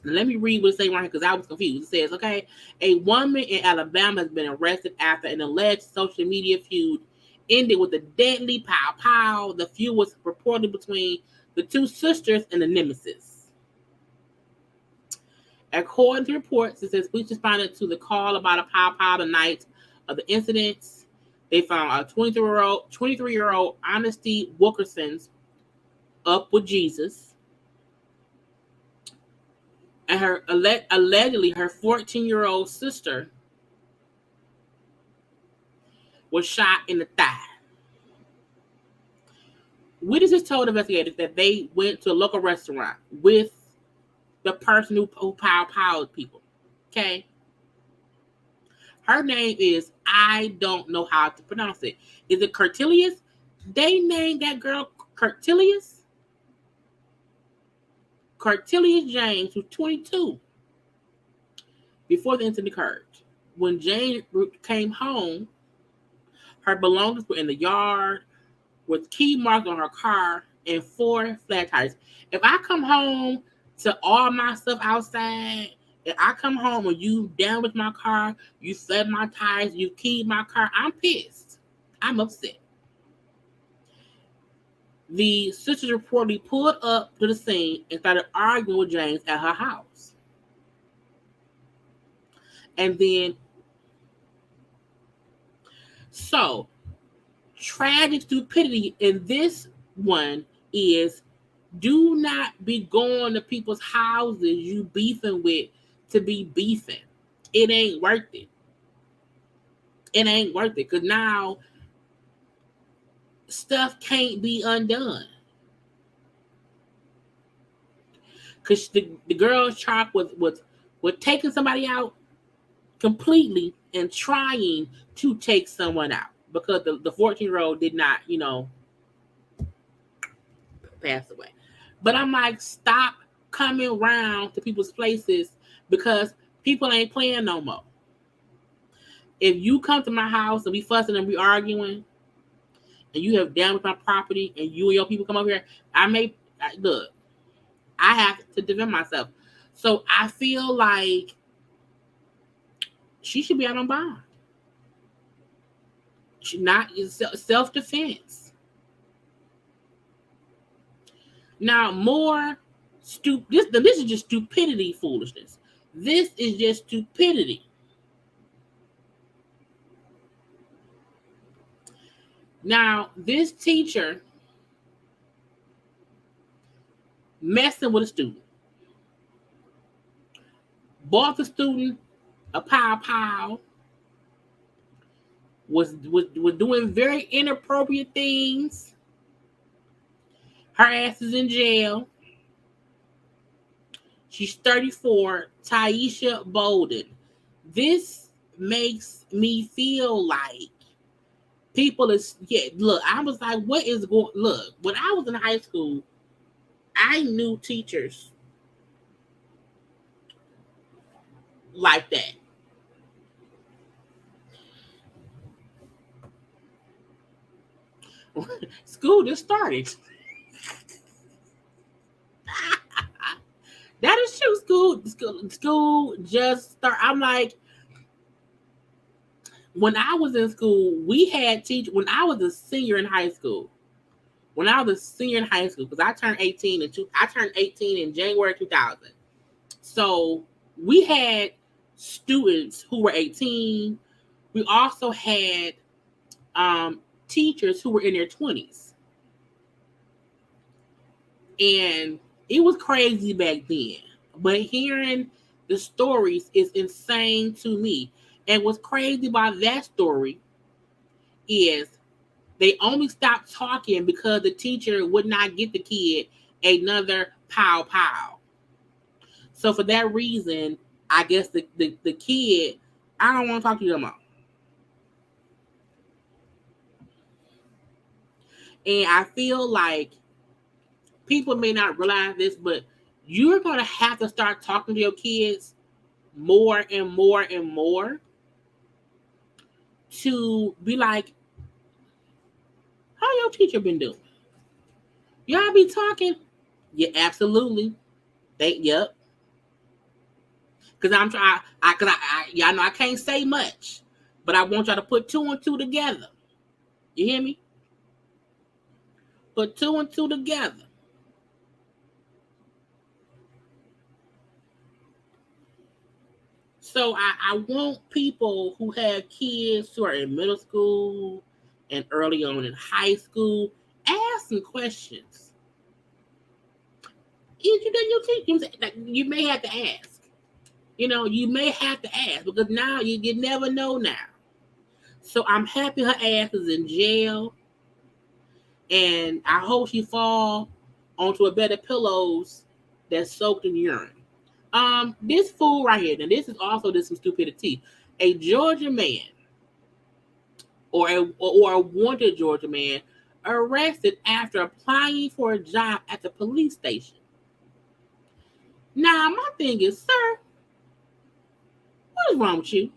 Now, let me read what it says right here because I was confused. It says, okay, a woman in Alabama has been arrested after an alleged social media feud ended with a deadly pow. The feud was reported between the two sisters and the nemesis. According to reports, it says police responded to the call about a pow the night of the incidents. They found a 23-year-old Honesty Wilkerson's up with Jesus. And her allegedly her 14-year-old sister was shot in the thigh. Witnesses told investigators that they went to a local restaurant with the person who powed people. Okay. Her name is, I don't know how to pronounce it. Is it Curtilius? They named that girl Curtilius. Curtilius James, who's 22, before the incident occurred. When Jane came home, her belongings were in the yard with key marks on her car and 4 flat tires. If I come home to all my stuff outside, if I come home and you damaged my car, you flat my tires, you keyed my car, I'm pissed. I'm upset. The sisters reportedly pulled up to the scene and started arguing with James at her house. And then, so, tragic stupidity in this one is do not be going to people's houses you beefing with to be beefing. It ain't worth it. It ain't worth it because now stuff can't be undone. Because the girl's charged with taking somebody out completely and trying to take someone out because the 14-year-old did not, pass away. But I'm like, stop coming around to people's places because people ain't playing no more. If you come to my house and we fussing and we arguing and you have damaged my property and you and your people come up here, I have to defend myself. So I feel like she should be out on bond. She not self-defense. Now, more this is just stupidity foolishness. This is just stupidity. Now, this teacher messing with a student. Bought the student a pow. Was doing very inappropriate things. Her ass is in jail. She's 34, Taisha Bolden. This makes me feel like people is, look, I was like, what is going, look, when I was in high school, I knew teachers like that. School just started. school just start. I'm like, when I was in school, we had when I was a senior in high school. When I was a senior in high school, because I turned 18 in January 2000. So we had students who were 18. We also had teachers who were in their 20s. And it was crazy back then. But hearing the stories is insane to me. And what's crazy about that story is they only stopped talking because the teacher would not get the kid another pow pow. So for that reason, I guess the kid, I don't want to talk to you no more. And I feel like people may not realize this, but you're going to have to start talking to your kids more and more and more to be like, how your teacher been doing? Y'all be talking? Yeah, absolutely. Yep. Because y'all know I can't say much, but I want y'all to put 2 and 2 together. You hear me? Put 2 and 2 together. So I want people who have kids who are in middle school and early on in high school, ask some questions. You may have to ask. You may have to ask because now you never know now. So I'm happy her ass is in jail, and I hope she fall onto a bed of pillows that's soaked in urine. This fool right here, and this is also just some stupidity. A Georgia man or a wanted Georgia man arrested after applying for a job at the police station. Now, my thing is, sir, what is wrong with you?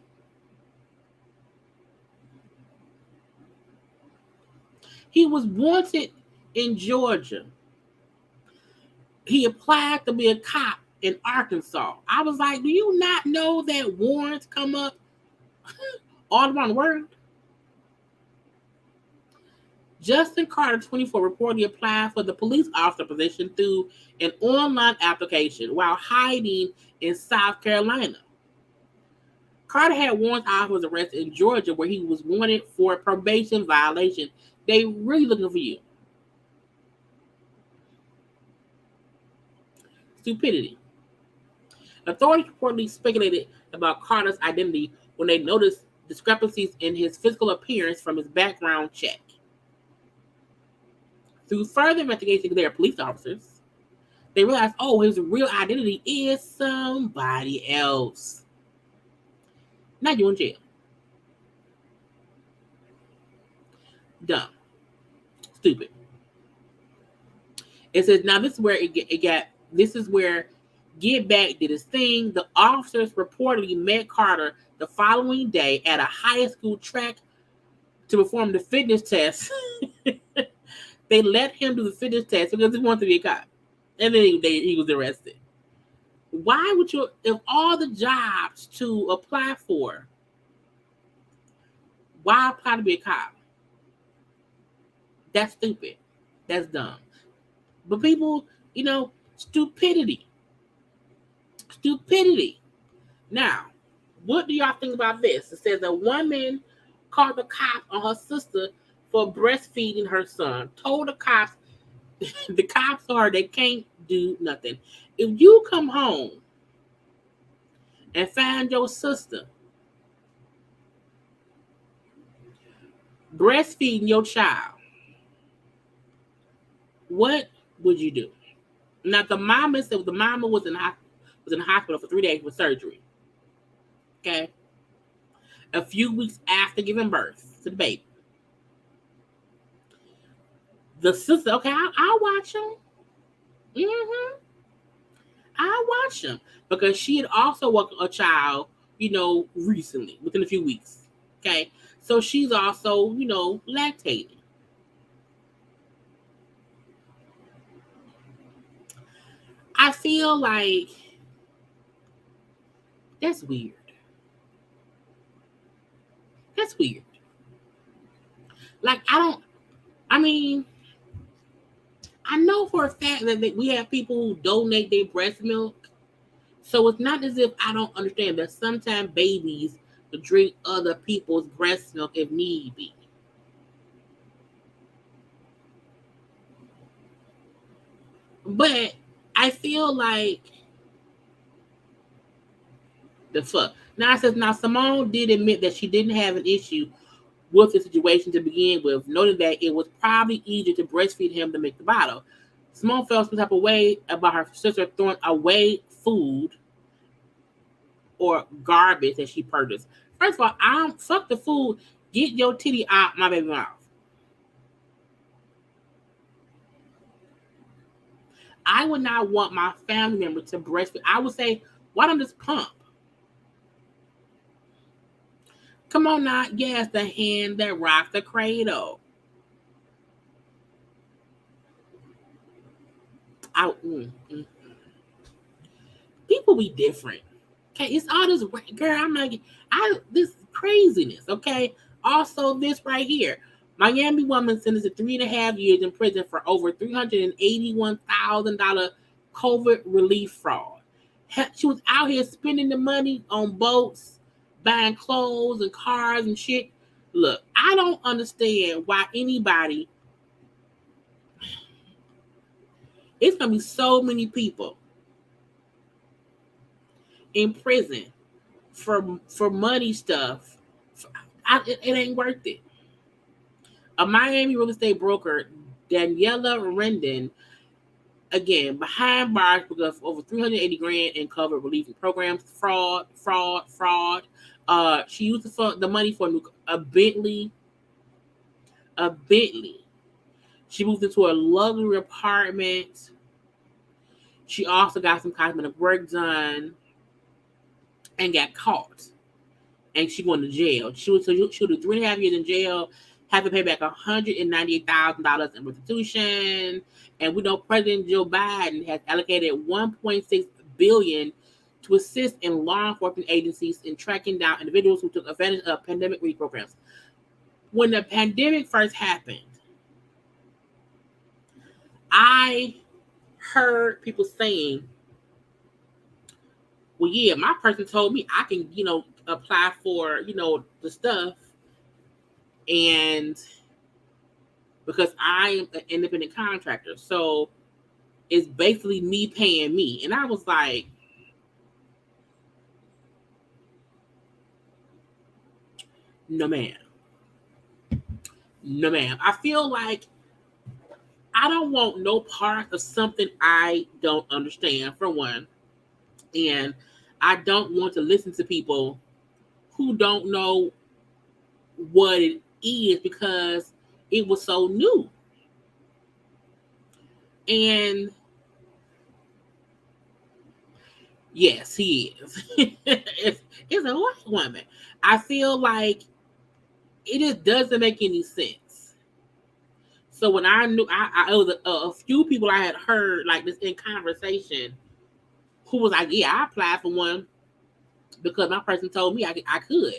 He was wanted in Georgia. He applied to be a cop in Arkansas. I was like, do you not know that warrants come up all around the world? Justin Carter, 24, reportedly applied for the police officer position through an online application while hiding in South Carolina. Carter had warrants out his arrest in Georgia where he was wanted for a probation violation. They really looking for you. Stupidity. Authorities reportedly speculated about Carter's identity when they noticed discrepancies in his physical appearance from his background check. Through further investigation of their police officers, they realized, his real identity is somebody else. Now you're in jail. Dumb. Stupid. It says, now this is where this is where Get Back did his thing. The officers reportedly met Carter the following day at a high school track to perform the fitness test. They let him do the fitness test because he wanted to be a cop. And then he was arrested. Why would you, if all the jobs to apply for, why apply to be a cop? That's stupid. That's dumb. But people, stupidity. Stupidity. Now, what do y'all think about this? It says a woman called the cops on her sister for breastfeeding her son. Told the cops they can't do nothing. If you come home and find your sister breastfeeding your child, what would you do? Now the mama said the mama was in the hospital for 3 days for surgery. Okay. A few weeks after giving birth to the baby. The sister, okay, I'll watch him. I'll watch him. Because she had also welcomed a child, recently, within a few weeks. Okay. So she's also, lactating. I feel like That's weird. That's weird. Like, I mean, I know for a fact that we have people who donate their breast milk. So it's not as if I don't understand that sometimes babies drink other people's breast milk if need be. But I feel like the fuck. Now it says now Simone did admit that she didn't have an issue with the situation to begin with, noting that it was probably easier to breastfeed him than make the bottle. Simone felt some type of way about her sister throwing away food or garbage that she purchased. First of all, I don't fuck the food. Get your titty out my baby mouth. I would not want my family member to breastfeed. I would say, why don't just pump? Come on now, yes, the hand that rocked the cradle. I, mm, mm. People be different. Okay, it's all this girl. I'm like, this craziness. Okay. Also, this right here, Miami woman sentenced to 3.5 years in prison for over $381,000 COVID relief fraud. She was out here spending the money on boats, buying clothes and cars and shit. Look, I don't understand why anybody. It's gonna be so many people in prison for money stuff. It ain't worth it. A Miami real estate broker, Daniela Rendon, again behind bars because of over 380 grand in COVID relief programs. Fraud. She used the money for a Bentley. A Bentley. She moved into a luxury apartment. She also got some cosmetic work done and got caught. And she went to jail. She would do 3.5 years in jail, have to pay back $198,000 in restitution. And we know President Joe Biden has allocated $1.6 billion to assist in law enforcement agencies in tracking down individuals who took advantage of pandemic relief programs. When the pandemic first happened, I heard people saying, well, yeah, my person told me I can, apply for, the stuff. And because I'm an independent contractor. So it's basically me paying me. And I was like, no, ma'am. No, ma'am. I feel like I don't want no part of something I don't understand, for one. And I don't want to listen to people who don't know what it is because it was so new. And yes, he is. it's a white woman. I feel like it just doesn't make any sense. So when I knew, it was a few people I had heard like this in conversation who was like, yeah, I applied for one because my person told me I could.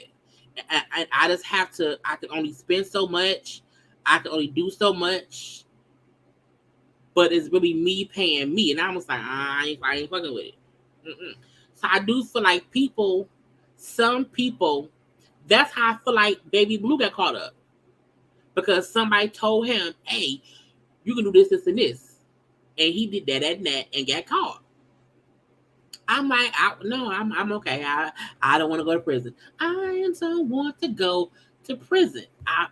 I just have to, I can only spend so much. I can only do so much. But it's really me paying me. And I was like, I ain't fucking with it. Mm-mm. So I do feel like some people, that's how I feel like Baby Blue got caught up. Because somebody told him, hey, you can do this, this, and this. And he did that and that and got caught. I'm like, no, I'm okay. I don't want to go to prison. I don't want to go to prison.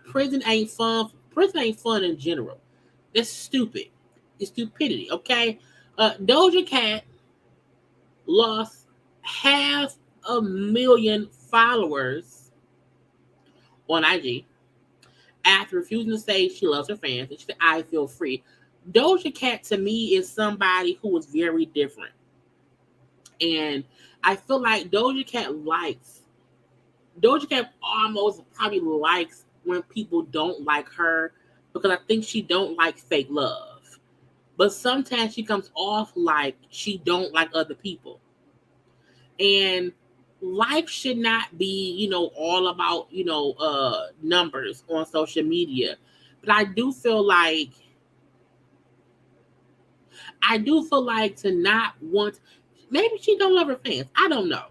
Prison ain't fun. Prison ain't fun in general. That's stupid. It's stupidity, okay? Doja Cat lost 500,000 followers on IG after refusing to say she loves her fans. And she said, I feel free. Doja Cat, to me, is somebody who is very different. And I feel like Doja Cat almost probably likes when people don't like her because I think she don't like fake love. But sometimes she comes off like she don't like other people. And life should not be, all about, numbers on social media. But I do feel like to not want, maybe she don't love her fans. I don't know.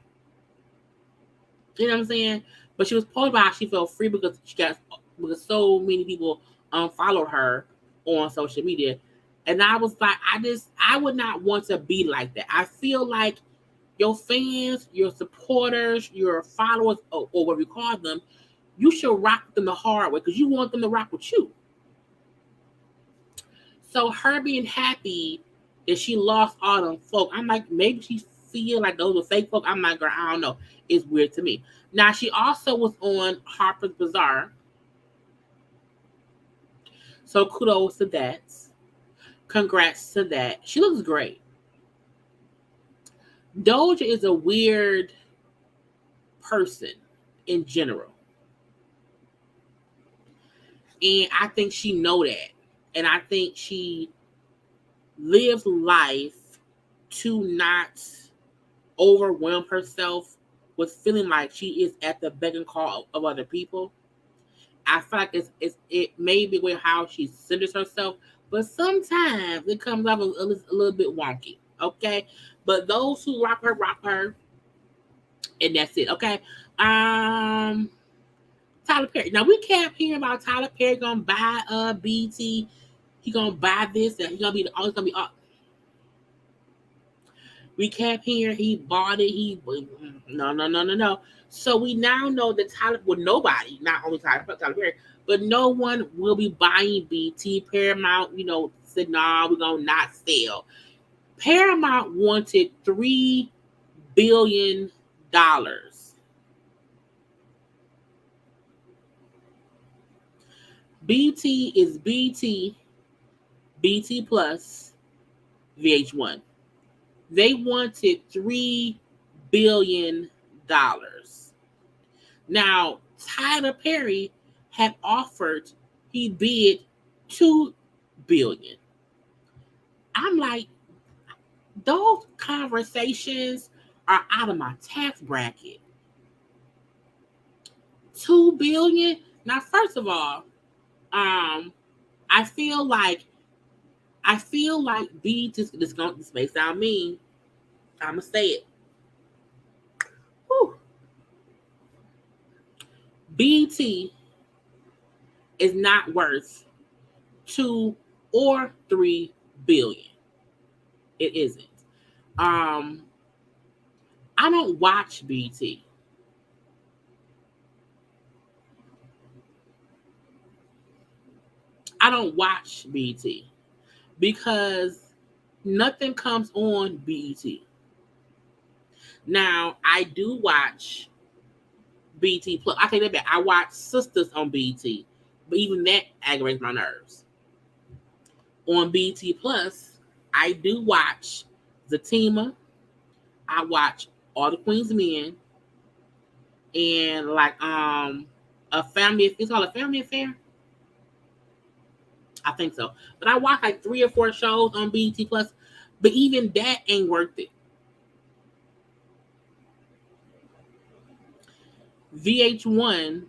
You know what I'm saying? But she was posting about how she felt free because because so many people unfollowed her on social media. And I was like, I would not want to be like that. I feel like your fans, your supporters, your followers, or what we call them, you should rock them the hard way because you want them to rock with you. So her being happy that she lost all them folk, I'm like, maybe she feel like those were fake folk. I'm like, girl, I don't know. It's weird to me. Now, she also was on Harper's Bazaar. So kudos to that. Congrats to that. She looks great. Doja is a weird person in general. And I think she know that. And I think she lives life to not overwhelm herself with feeling like she is at the beck and call of other people. I feel like it may be with how she centers herself, but sometimes it comes off a little bit wonky. Okay, but those who rock her, and that's it. Okay, Tyler Perry. Now we kept hearing about Tyler Perry gonna buy BT. He gonna buy this and he gonna be always gonna be up. We kept hearing he bought it. No. So we now know that nobody, not only Tyler Perry, but no one will be buying BT. Paramount, said, nah, we're going to not sell. Paramount wanted $3 billion. BT is BT Plus, VH1. They wanted $3 billion. Now, Tyler Perry had offered, he bid $2 billion. I'm like, those conversations are out of my tax bracket. $2 billion. Now, first of all, I feel like this may sound mean. I'm gonna say it. Whew. BT is not worth 2 or 3 billion. It isn't. I don't watch BT. I don't watch BT because nothing comes on BT. Now, I do watch BT Plus. I take that back. I watch Sisters on BT, but even that aggravates my nerves. On BT Plus, I do watch Zatima. I watch All the Queen's Men, and like a family. It's called A Family Affair. I think so. But I watch like 3 or 4 shows on BT Plus, but even that ain't worth it. VH1,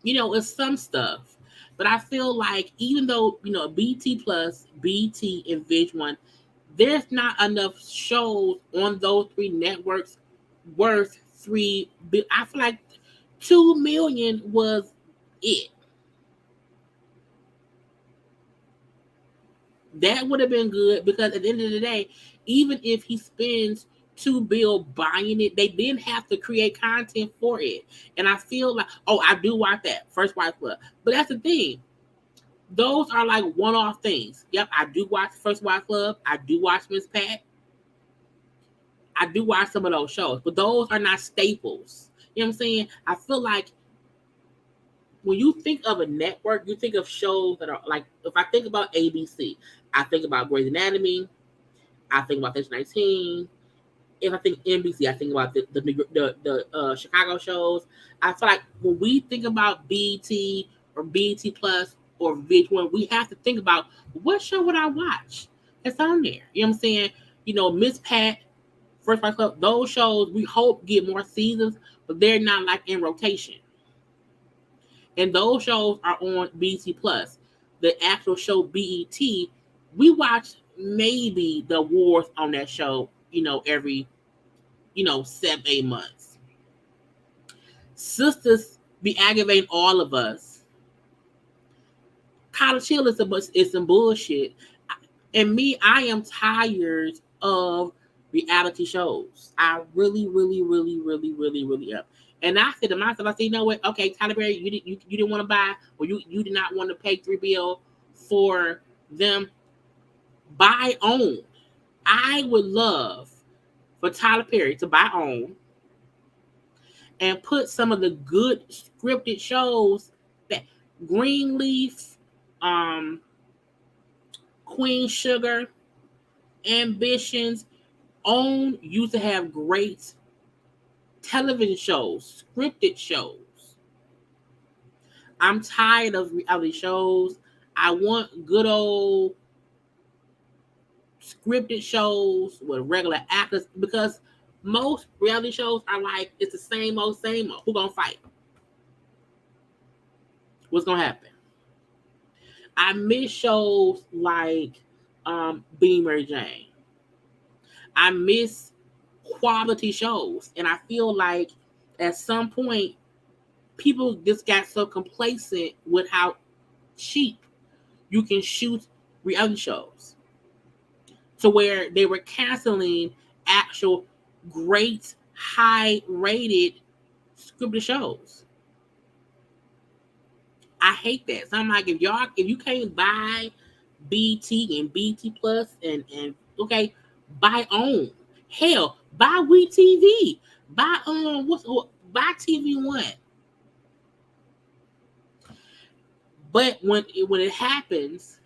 it's some stuff. But I feel like even though, BT Plus, BT, and VH1, there's not enough shows on those 3 networks worth 3 billion. I feel like 2 million was it. That would have been good because at the end of the day, even if he spends $2 billion buying it, they didn't have to create content for it. And I feel like, I do watch that First Wife Club, but that's the thing. Those are like one-off things. Yep, I do watch First Wife Club. I do watch Miss Pat. I do watch some of those shows, but those are not staples. You know what I'm saying? I feel like when you think of a network, you think of shows that are like, if I think about ABC, I think about Grey's Anatomy. I think about Section 19. If I think NBC, I think about the Chicago shows. I feel like when we think about BT or BT Plus or VH1, we have to think about what show would I watch that's on there. You know what I'm saying? Miss Pat, First Wife Club, those shows we hope get more seasons, but they're not like in rotation. And those shows are on BET Plus. The actual show BET, we watch maybe the awards on that show, every, 7-8 months. Sisters be aggravating all of us. College Hill is some bullshit. And me, I am tired of reality shows. I really, really, really, really, really, really am. And I said to myself, I said, you know what? Okay, Tyler Perry, you didn't want to buy, or you did not want to pay $3 billion for them. Buy OWN. I would love for Tyler Perry to buy OWN and put some of the good scripted shows that Greenleaf, Queen Sugar, Ambitions, OWN used to have great television shows, scripted shows. I'm tired of reality shows. I want good old scripted shows with regular actors, because most reality shows are like, it's the same old. Who gonna fight? What's gonna happen? I miss shows like Being Mary Jane. I miss quality shows. And I feel like at some point, people just got so complacent with how cheap you can shoot reality shows, to where they were canceling actual great, high-rated scripted shows. I hate that. So I'm like, if you can't buy BT and BT Plus and okay, buy OWN. Hell, buy WeTV. Buy buy TV One. But when it happens,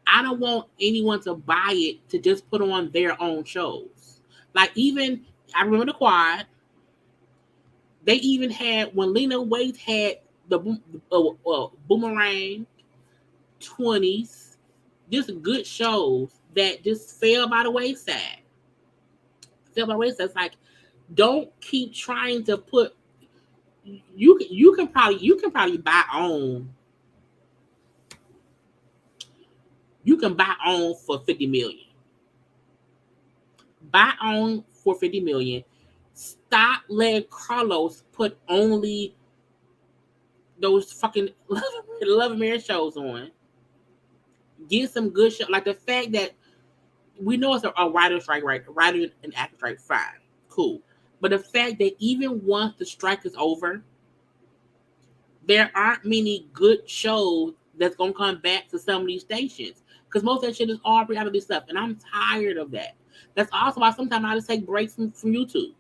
I don't want anyone to buy it to just put on their own shows. Like, even I remember the Quad. They even had, when Lena Waithe had the Boomerang, 20s, just good shows that just fell by the wayside. It's like, don't keep trying to put. You can probably buy OWN. You can buy OWN for $50 million. Buy OWN for $50 million. Stop letting Carlos put only those fucking Love and Marriage shows on. Get some good show. Like the fact that we know it's a writer's strike, right? Writer and actor strike, fine, cool. But the fact that even once the strike is over, there aren't many good shows that's gonna come back to some of these stations, because most of that shit is all reality stuff, and I'm tired of that. That's also why sometimes I just take breaks from YouTube,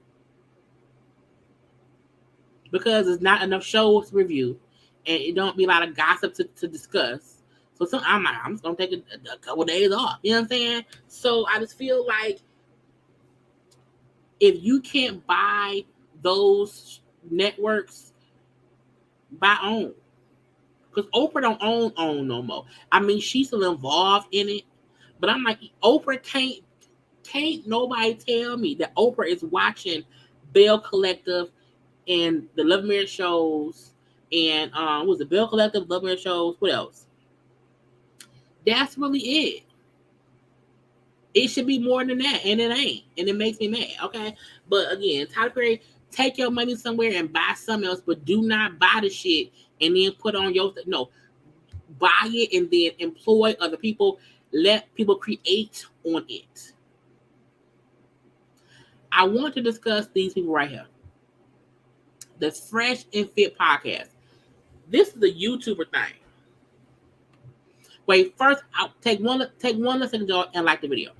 because there's not enough shows to review, and it don't be a lot of gossip to discuss. So I'm just gonna take a couple of days off. You know what I'm saying? So I just feel like if you can't buy those networks, buy OWN. Because Oprah don't own OWN no more. I mean, she's still involved in it, but I'm like, Oprah can't nobody tell me that Oprah is watching Bell Collective and the Love and Marriage shows, and was it Bell Collective, Love and Marriage shows? What else? That's really it. It should be more than that, and it ain't, and it makes me mad. Okay, but again, Tyler Perry, take your money somewhere and buy something else, but do not buy the shit and then put on your no. Buy it and then employ other people. Let people create on it. I want to discuss these people right here. The Fresh and Fit podcast. This is a YouTuber thing. Wait, first I'll take one listen to and like the video.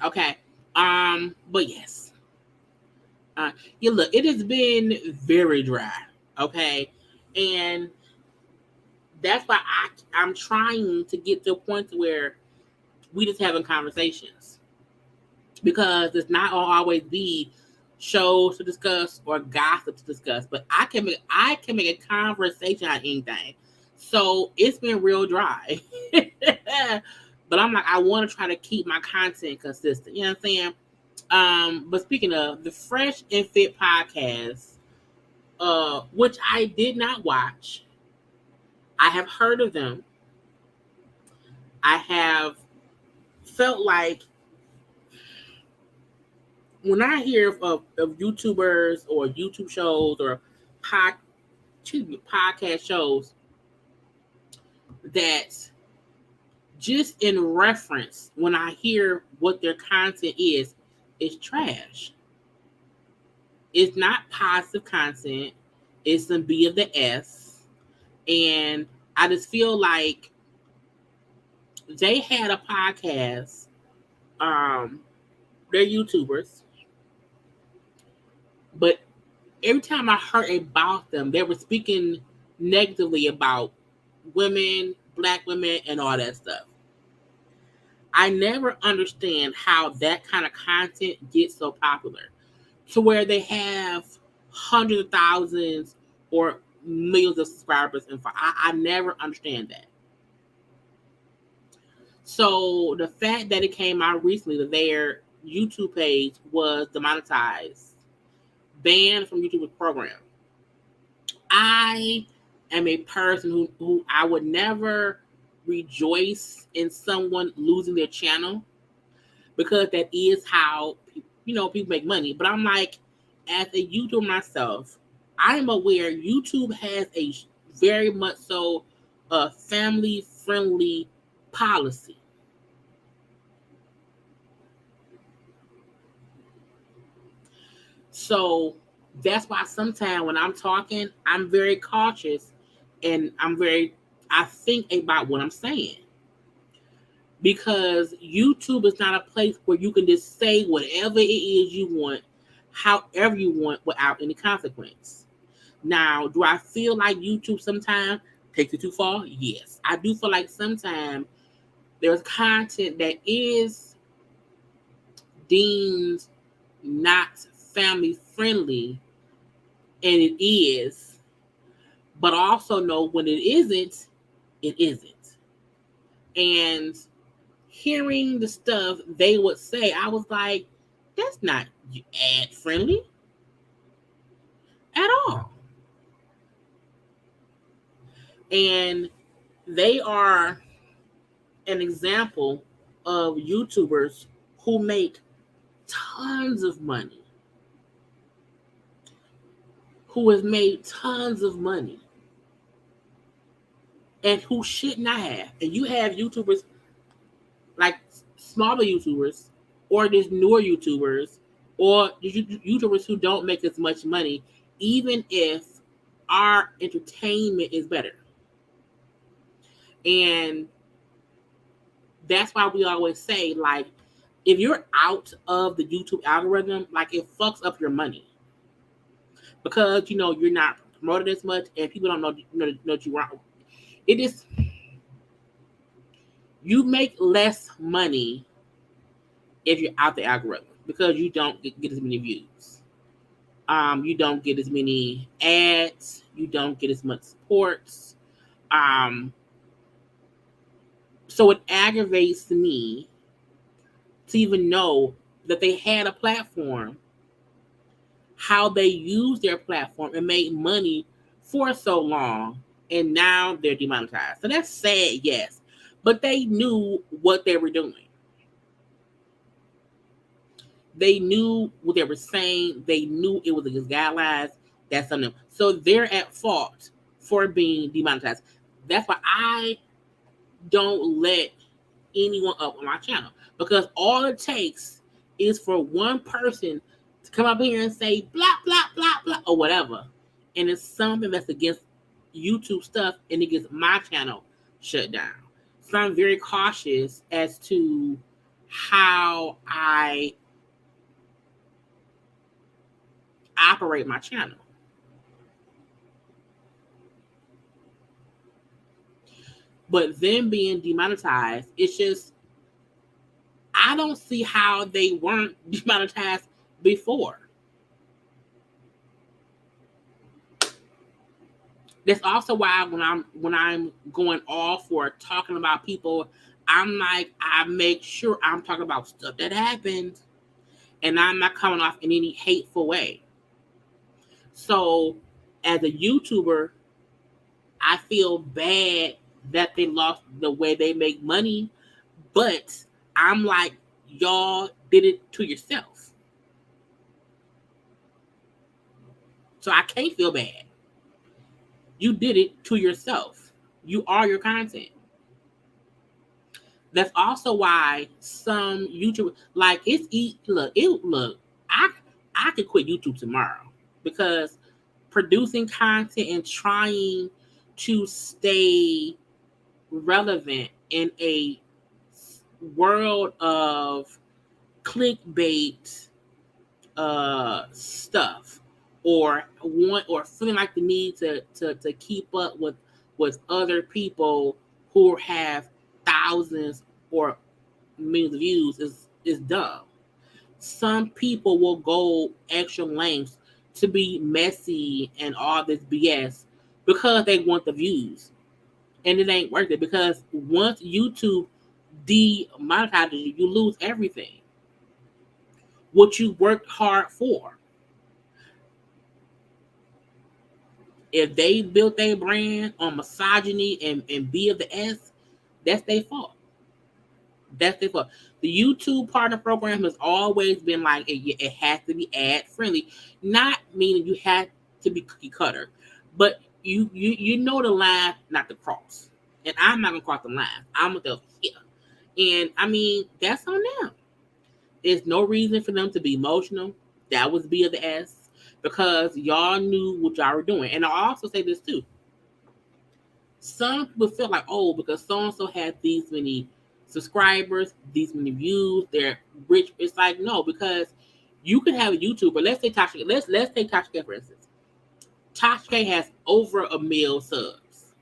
Okay. But yes. Yeah, look, it has been very dry. Okay. And that's why I'm trying to get to a point where we just having conversations. Because it's not always be shows to discuss or gossip to discuss, but I can make a conversation out of anything. So it's been real dry. But I'm like, I want to try to keep my content consistent. You know what I'm saying? But speaking of the Fresh and Fit podcast, which I did not watch, I have heard of them. I have felt like when I hear of YouTubers or YouTube shows or podcast shows, that just in reference, when I hear what their content is, it's trash. It's not positive content. It's some B of the S. And I just feel like they had a podcast. They're YouTubers. But every time I heard about them, they were speaking negatively about women, black women, and all that stuff. I never understand how that kind of content gets so popular to where they have hundreds of thousands or millions of subscribers. And I never understand that. So the fact that it came out recently that their YouTube page was demonetized, banned from YouTube's program. I am a person who I would never rejoice in someone losing their channel, because that is how people make money. But I'm like, as a YouTuber myself, I am aware YouTube has a very much so a family friendly policy. So that's why sometimes when I'm talking, I'm very cautious and I think about what I'm saying. Because YouTube is not a place where you can just say whatever it is you want, however you want, without any consequence. Now, do I feel like YouTube sometimes takes it too far? Yes. I do feel like sometimes there's content that is deemed not family friendly, and it is, but also know when it isn't, it isn't. And hearing the stuff they would say, I was like, that's not ad friendly at all. And they are an example of YouTubers who make tons of money, who has made tons of money, and who should not have. And you have YouTubers like smaller YouTubers, or there's newer YouTubers, or YouTubers who don't make as much money, even if our entertainment is better. And that's why we always say, like, if you're out of the YouTube algorithm, like, it fucks up your money. Because, you're not promoted as much and people don't know that you aren't. It is, you make less money if you're out the algorithm because you don't get as many views. You don't get as many ads. You don't get as much supports. So it aggravates me to even know that they had a platform, how they used their platform and made money for so long, and now they're demonetized. So that's sad, yes. But they knew what they were doing. They knew what they were saying. They knew it was against guidelines. That's on them. So they're at fault for being demonetized. That's why I don't let anyone up on my channel, because all it takes is for one person to come up here and say blah blah blah blah or whatever, and it's something that's against YouTube stuff, and it gets my channel shut down. So I'm very cautious as to how I operate my channel. But them being demonetized, it's just, I don't see how they weren't demonetized before. That's also why when I'm going off or talking about people, I'm like, I make sure I'm talking about stuff that happened, and I'm not coming off in any hateful way. So, as a YouTuber, I feel bad that they lost the way they make money, but I'm like, y'all did it to yourself. So I can't feel bad. You did it to yourself. You are your content. That's also why some YouTubers, like, I could quit YouTube tomorrow, because producing content and trying to stay relevant in a world of clickbait stuff, or feeling like the need to keep up with other people who have thousands or millions of views is dumb. Some people will go extra lengths to be messy and all this BS because they want the views, and it ain't worth it, because once YouTube demonetizes you, you lose everything what you worked hard for. If they built their brand on misogyny and B of the S, that's their fault. That's their fault. The YouTube partner program has always been like, it has to be ad friendly, not meaning you have to be cookie cutter, but you know the line not to cross. And I'm not gonna cross the line. I'm gonna go here. And I mean, that's on them. There's no reason for them to be emotional. That was B of the S, because y'all knew what y'all were doing. And I also say this too. Some people feel like, oh, because so-and-so had these many subscribers, these many views, they're rich. It's like, no, because you can have a YouTuber. Let's say Tasha. Let's take Tasha for instance. Tasha has over 1 million subs.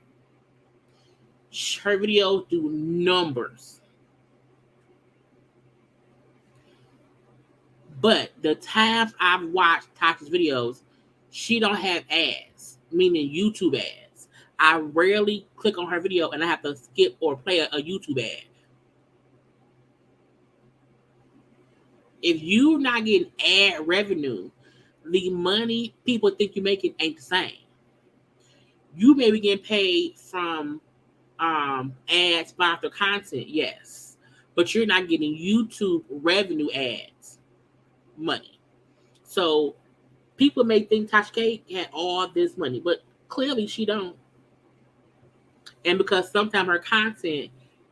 Her videos do numbers. But the times I've watched Tasha's videos, she don't have ads, meaning YouTube ads. I rarely click on her video and I have to skip or play a YouTube ad. If you're not getting ad revenue, the money people think you're making ain't the same. You may be getting paid from ad sponsored content, yes, but you're not getting YouTube revenue ads money. So people may think Tasha K had all this money, but clearly she don't. And because sometimes her content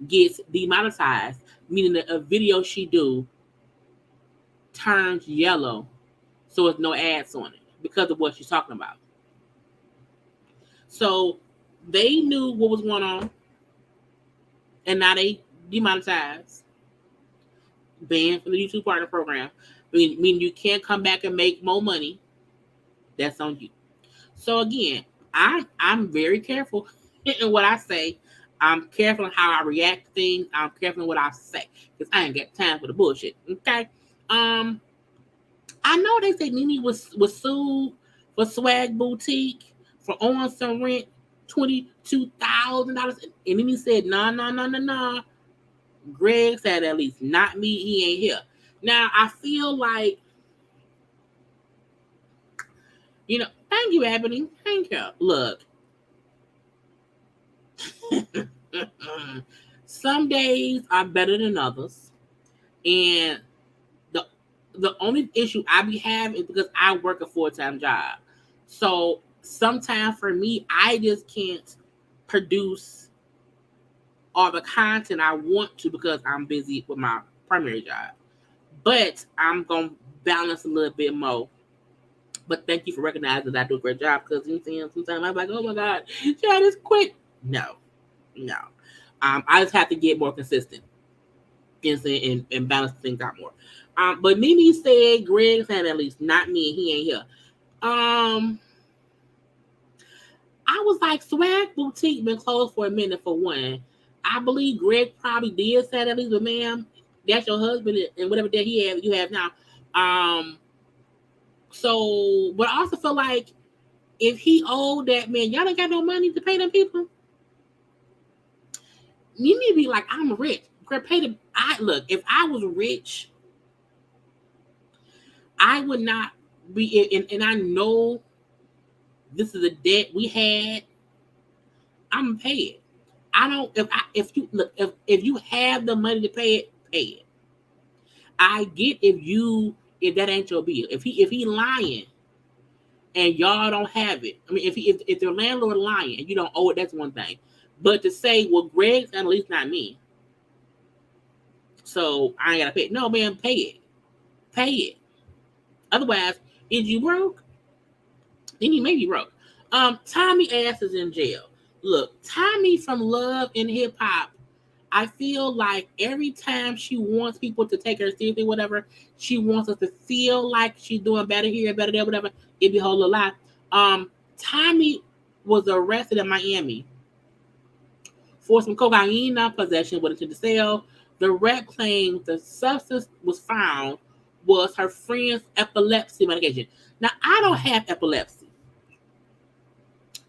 gets demonetized, meaning that a video she do turns yellow, so it's no ads on it because of what she's talking about. So they knew what was going on, and now they demonetized, banned from the YouTube partner program. Meaning you can't come back and make more money. That's on you. So again, I'm very careful in what I say. I'm careful in how I react to things. I'm careful in what I say, because I ain't got time for the bullshit. Okay. I know they say Nene was sued for Swag Boutique for owing some rent, $22,000, and Nene said, no. Greg said, at least not me. He ain't here. Now I feel like, thank you, Ebony. Thank you. Look. Some days are better than others. And the only issue I be having is because I work a full-time job. So sometimes for me, I just can't produce all the content I want to because I'm busy with my primary job. But I'm going to balance a little bit more. But thank you for recognizing that I do a great job, because sometimes I'm like, oh my God, just quit. No. I just have to get more consistent. and balance things out more. But Nene said Greg said at least, not me. He ain't here. I was like, Swag Boutique been closed for a minute for one. I believe Greg probably did say at least, but ma'am, that's your husband and whatever that you have now. So, but I also feel like if he owed that man, y'all ain't got no money to pay them people. You need to be like, I'm rich. Pay them. Look, if I was rich, I would not be. And I know this is a debt we had. I'm gonna pay it. I don't. If you have the money to pay it, pay it. I get if that ain't your bill. If he lying and y'all don't have it. I mean, if your landlord lying and you don't owe it, that's one thing. But to say, well, Greg's at least not me, so I ain't gotta pay it. No, man, pay it. Pay it. Otherwise, if you broke, then you may be broke. Tommie ass is in jail. Look, Tommie from Love and Hip Hop, I feel like every time she wants people to take her seriously, whatever, she wants us to feel like she's doing better here, better there, whatever. It be a whole lot. Tommie was arrested in Miami for some cocaine possession with intent to sell. The rep claims the substance was found was her friend's epilepsy medication. Now, I don't have epilepsy.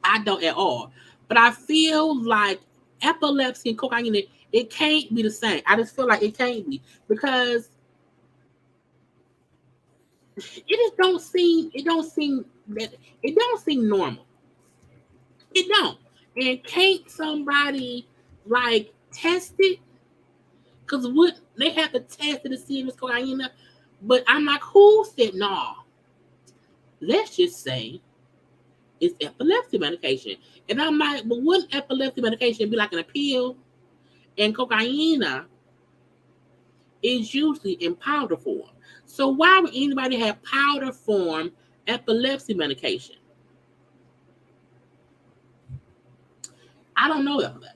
I don't at all. But I feel like epilepsy and cocaine, it can't be the same. I just feel like it can't be because it don't seem normal. It don't. And can't somebody like test it? Because what they have to test it to see if it's cocaine. But I'm like, who said no? Let's just say it's epilepsy medication. And I'm like, but wouldn't epilepsy medication be like an pill? And cocaine is usually in powder form. So why would anybody have powder form epilepsy medication? I don't know that.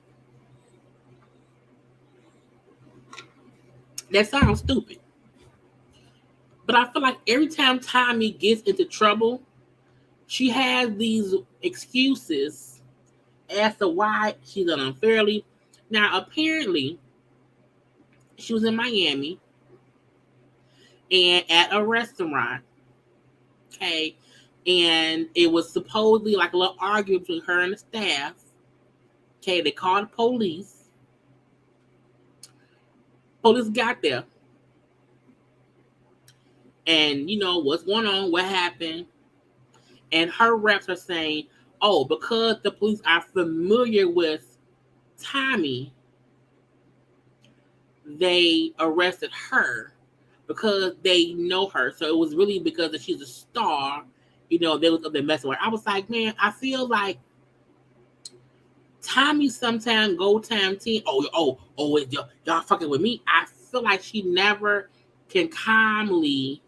That sounds stupid. But I feel like every time Tommie gets into trouble, she has these excuses as to why she's done unfairly. Now, apparently, she was in Miami and at a restaurant, okay, and it was supposedly like a little argument between her and the staff. Okay, they called the police. Police got there. And, what's going on, what happened. And her reps are saying, oh, because the police are familiar with Tommie, they arrested her because they know her. So it was really because she's a star, they was up there messing with her. I was like, man, I feel like Tommie sometimes go time 10. Y'all fucking with me. I feel like she never can calmly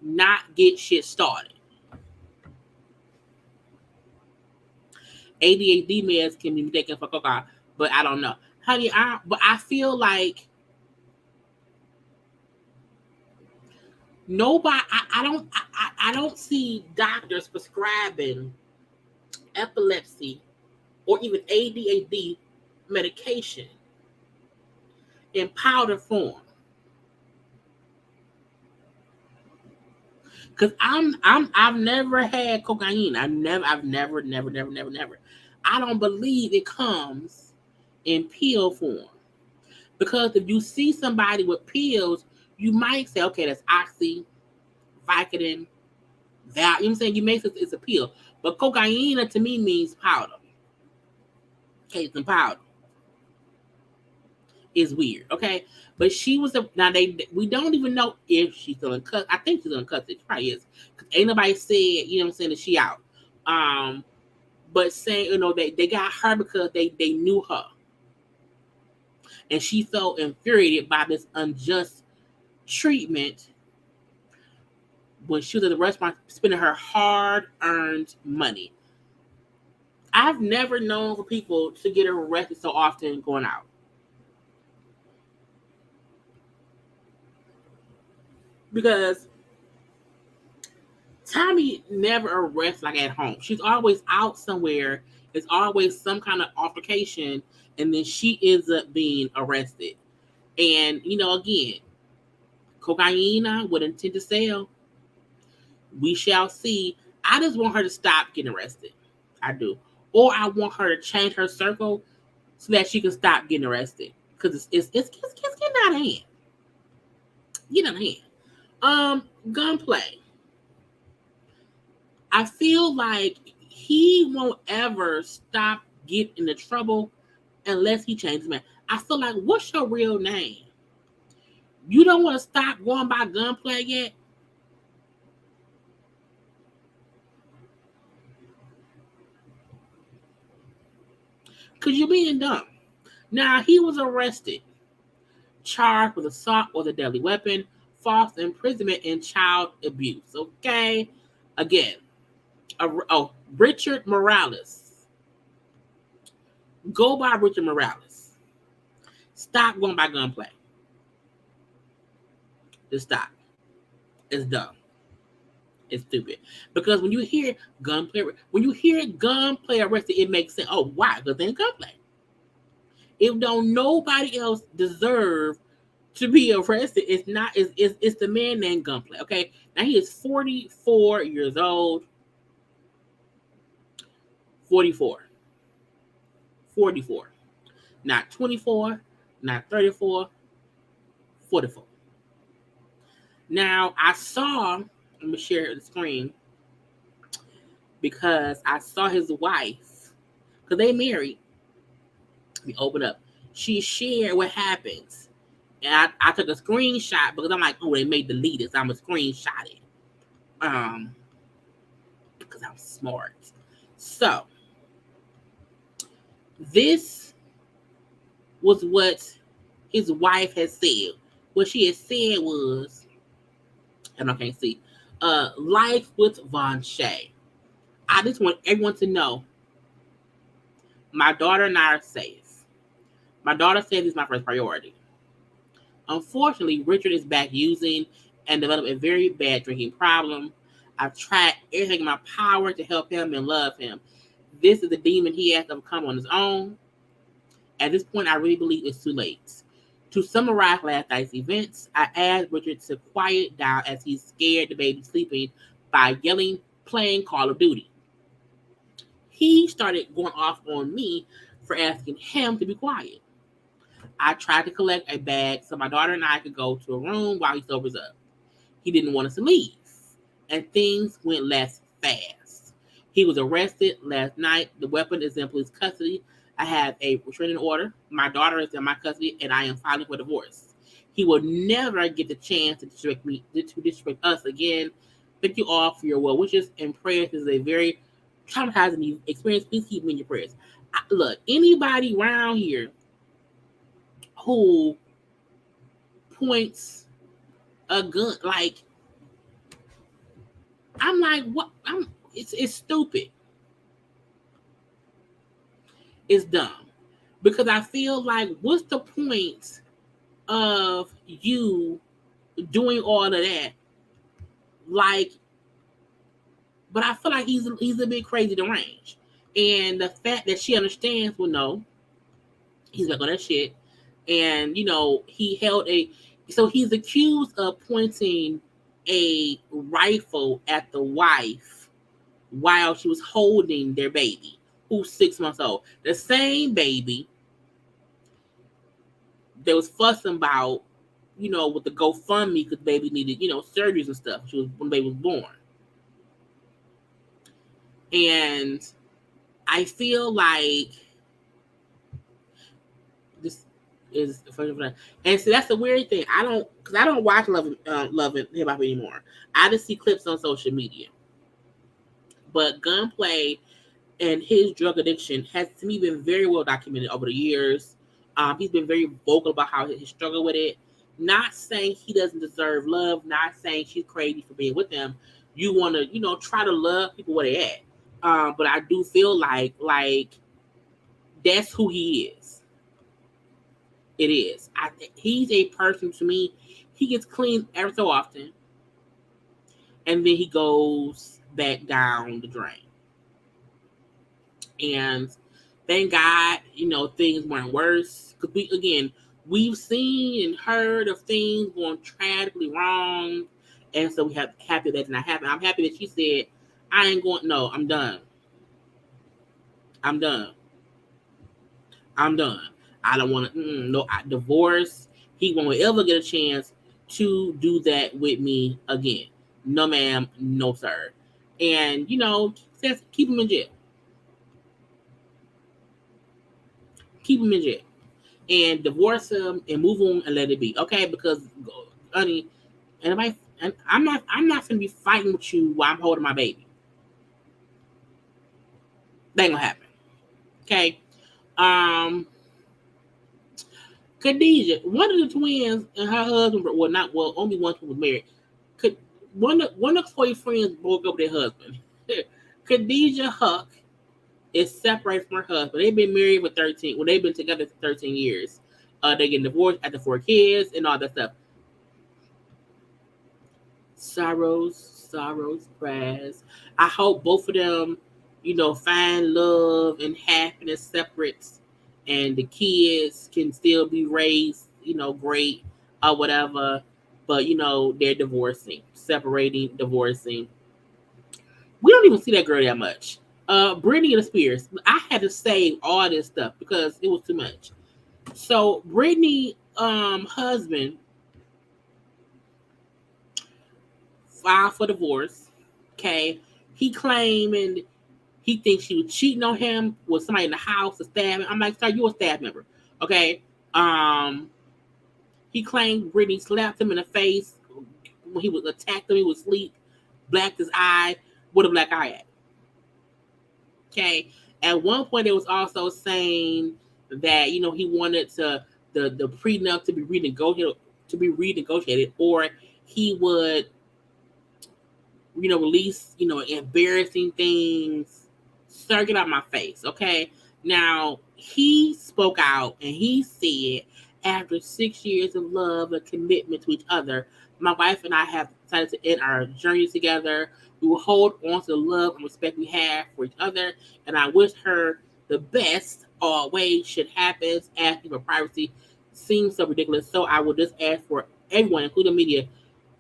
not get shit started. ADHD meds can be taken for cocaine, but I don't know. Honey, I feel like nobody, I don't see doctors prescribing epilepsy or even ADHD medication in powder form. Cause I've never had cocaine. I've never. I don't believe it comes in pill form. Because if you see somebody with pills, you might say, okay, that's Oxy, Vicodin, Val. You know what I'm saying? You may say it's a pill. But cocaine to me means powder. Okay, some powder. Is weird, okay? But she was we don't even know if she's still in custody. I think she's in custody. She probably is. Because ain't nobody said, that she out. But saying, they got her because they knew her. And she felt infuriated by this unjust treatment when she was at the restaurant spending her hard-earned money. I've never known for people to get arrested so often going out. because Tommie never arrests like at home. She's always out somewhere. It's always some kind of altercation, and then she ends up being arrested. And again, cocaine with intent to sell. We shall see. I just want her to stop getting arrested. I do, or I want her to change her circle so that she can stop getting arrested because it's getting out of hand. Get out of hand. Gunplay. I feel like he won't ever stop getting into trouble unless he changes man. I feel like, what's your real name? You don't want to stop going by Gunplay yet? Because you're being dumb. Now, he was arrested, charged with assault with a deadly weapon, false imprisonment, and child abuse. Okay? Again, Richard Morales. Go by Richard Morales. Stop going by Gunplay. Just stop. It's dumb. It's stupid. Because when you hear Gunplay arrested, it makes sense. Oh, why? Because they're Gunplay. If don't nobody else deserve to be arrested, it's the man named Gunplay. Okay? Now he is 44 years old. 44. Not 24, not 34, 44. Now, let me share the screen, because I saw his wife, because they married. Let me open up. She shared what happens. And I took a screenshot because I'm like, oh, they may delete it, so I'm going to screenshot it. Because I'm smart. So, this was what his wife had said. What she had said was, and I can't see, life with Von Shay. I just want everyone to know my daughter and I are safe. My daughter says he's my first priority. Unfortunately, Richard is back using and developed a very bad drinking problem. I've tried everything in my power to help him and love him. This is a demon he has to overcome on his own. At this point, I really believe it's too late. To summarize last night's events, I asked Richard to quiet down as he scared the baby sleeping by yelling, playing Call of Duty. He started going off on me for asking him to be quiet. I tried to collect a bag so my daughter and I could go to a room while he sobers up. He didn't want us to leave, and things went less fast. He was arrested last night. The weapon is in police custody. I have a restraining order. My daughter is in my custody, and I am filing for divorce. He will never get the chance to disrespect us again. Thank you all for your well wishes and prayers. This is a very traumatizing experience. Please keep me in your prayers. Look, anybody around here who points a gun, like, I'm like, what? It's stupid. It's dumb. Because I feel like, what's the point of you doing all of that? Like, but I feel like he's a bit crazy to range. And the fact that she understands, well, no, he's not gonna shit. And, so he's accused of pointing a rifle at the wife while she was holding their baby, who's 6 months old. The same baby they was fussing about, with the GoFundMe because baby needed, surgeries and stuff. When baby was born. And I feel like this is, and so that's the weird thing. I don't watch Love and Hip Hop anymore. I just see clips on social media. But Gunplay and his drug addiction has, to me, been very well documented over the years. He's been very vocal about how he struggled with it. Not saying he doesn't deserve love. Not saying she's crazy for being with him. You want to, try to love people where they at. But I do feel like that's who he is. It is. He's a person, to me, he gets clean every so often. and then he goes back down the drain. And thank God, things weren't worse. Because we've seen and heard of things going tragically wrong. And so we have happy that not happen. I'm happy that she said, I ain't going, no, I'm done. I'm done. I'm done. I don't want to, divorce. He won't ever get a chance to do that with me again. No, ma'am. No, sir. And, says keep him in jail. Keep him in jail. And divorce him and move on and let it be. Okay? Because, honey, and I'm not going to be fighting with you while I'm holding my baby. That ain't going to happen. Okay? Khadijah, one of the twins and her husband, only one who was married. One of Chloe's friends broke up with their husband. Khadijah Huck is separated from her husband. They've been married for 13. Well, they've been together for 13 years. They get divorced after 4 kids and all that stuff. Sorrows, prayers. I hope both of them, find love and happiness separate, and the kids can still be raised, great or whatever. But they're separating, divorcing. We don't even see that girl that much. Brittany and the Spears. I had to save all this stuff because it was too much. So Brittany, husband filed for divorce. Okay, he claimed and he thinks she was cheating on him with somebody in the house, a staff. I'm like, sorry, you a staff member. Okay. He claimed Brittany slapped him in the face when he was attacked him. He was asleep, blacked his eye with a black eye at. Okay. At one point, it was also saying that he wanted the prenup to be renegotiated, or he would release embarrassing things. Sir, get out my face. Okay. Now he spoke out and he said, after 6 years of love and commitment to each other, my wife and I have decided to end our journey together. We will hold on to the love and respect we have for each other, and I wish her the best always. Should happens, asking for privacy seems so ridiculous. So I will just ask for everyone, including media,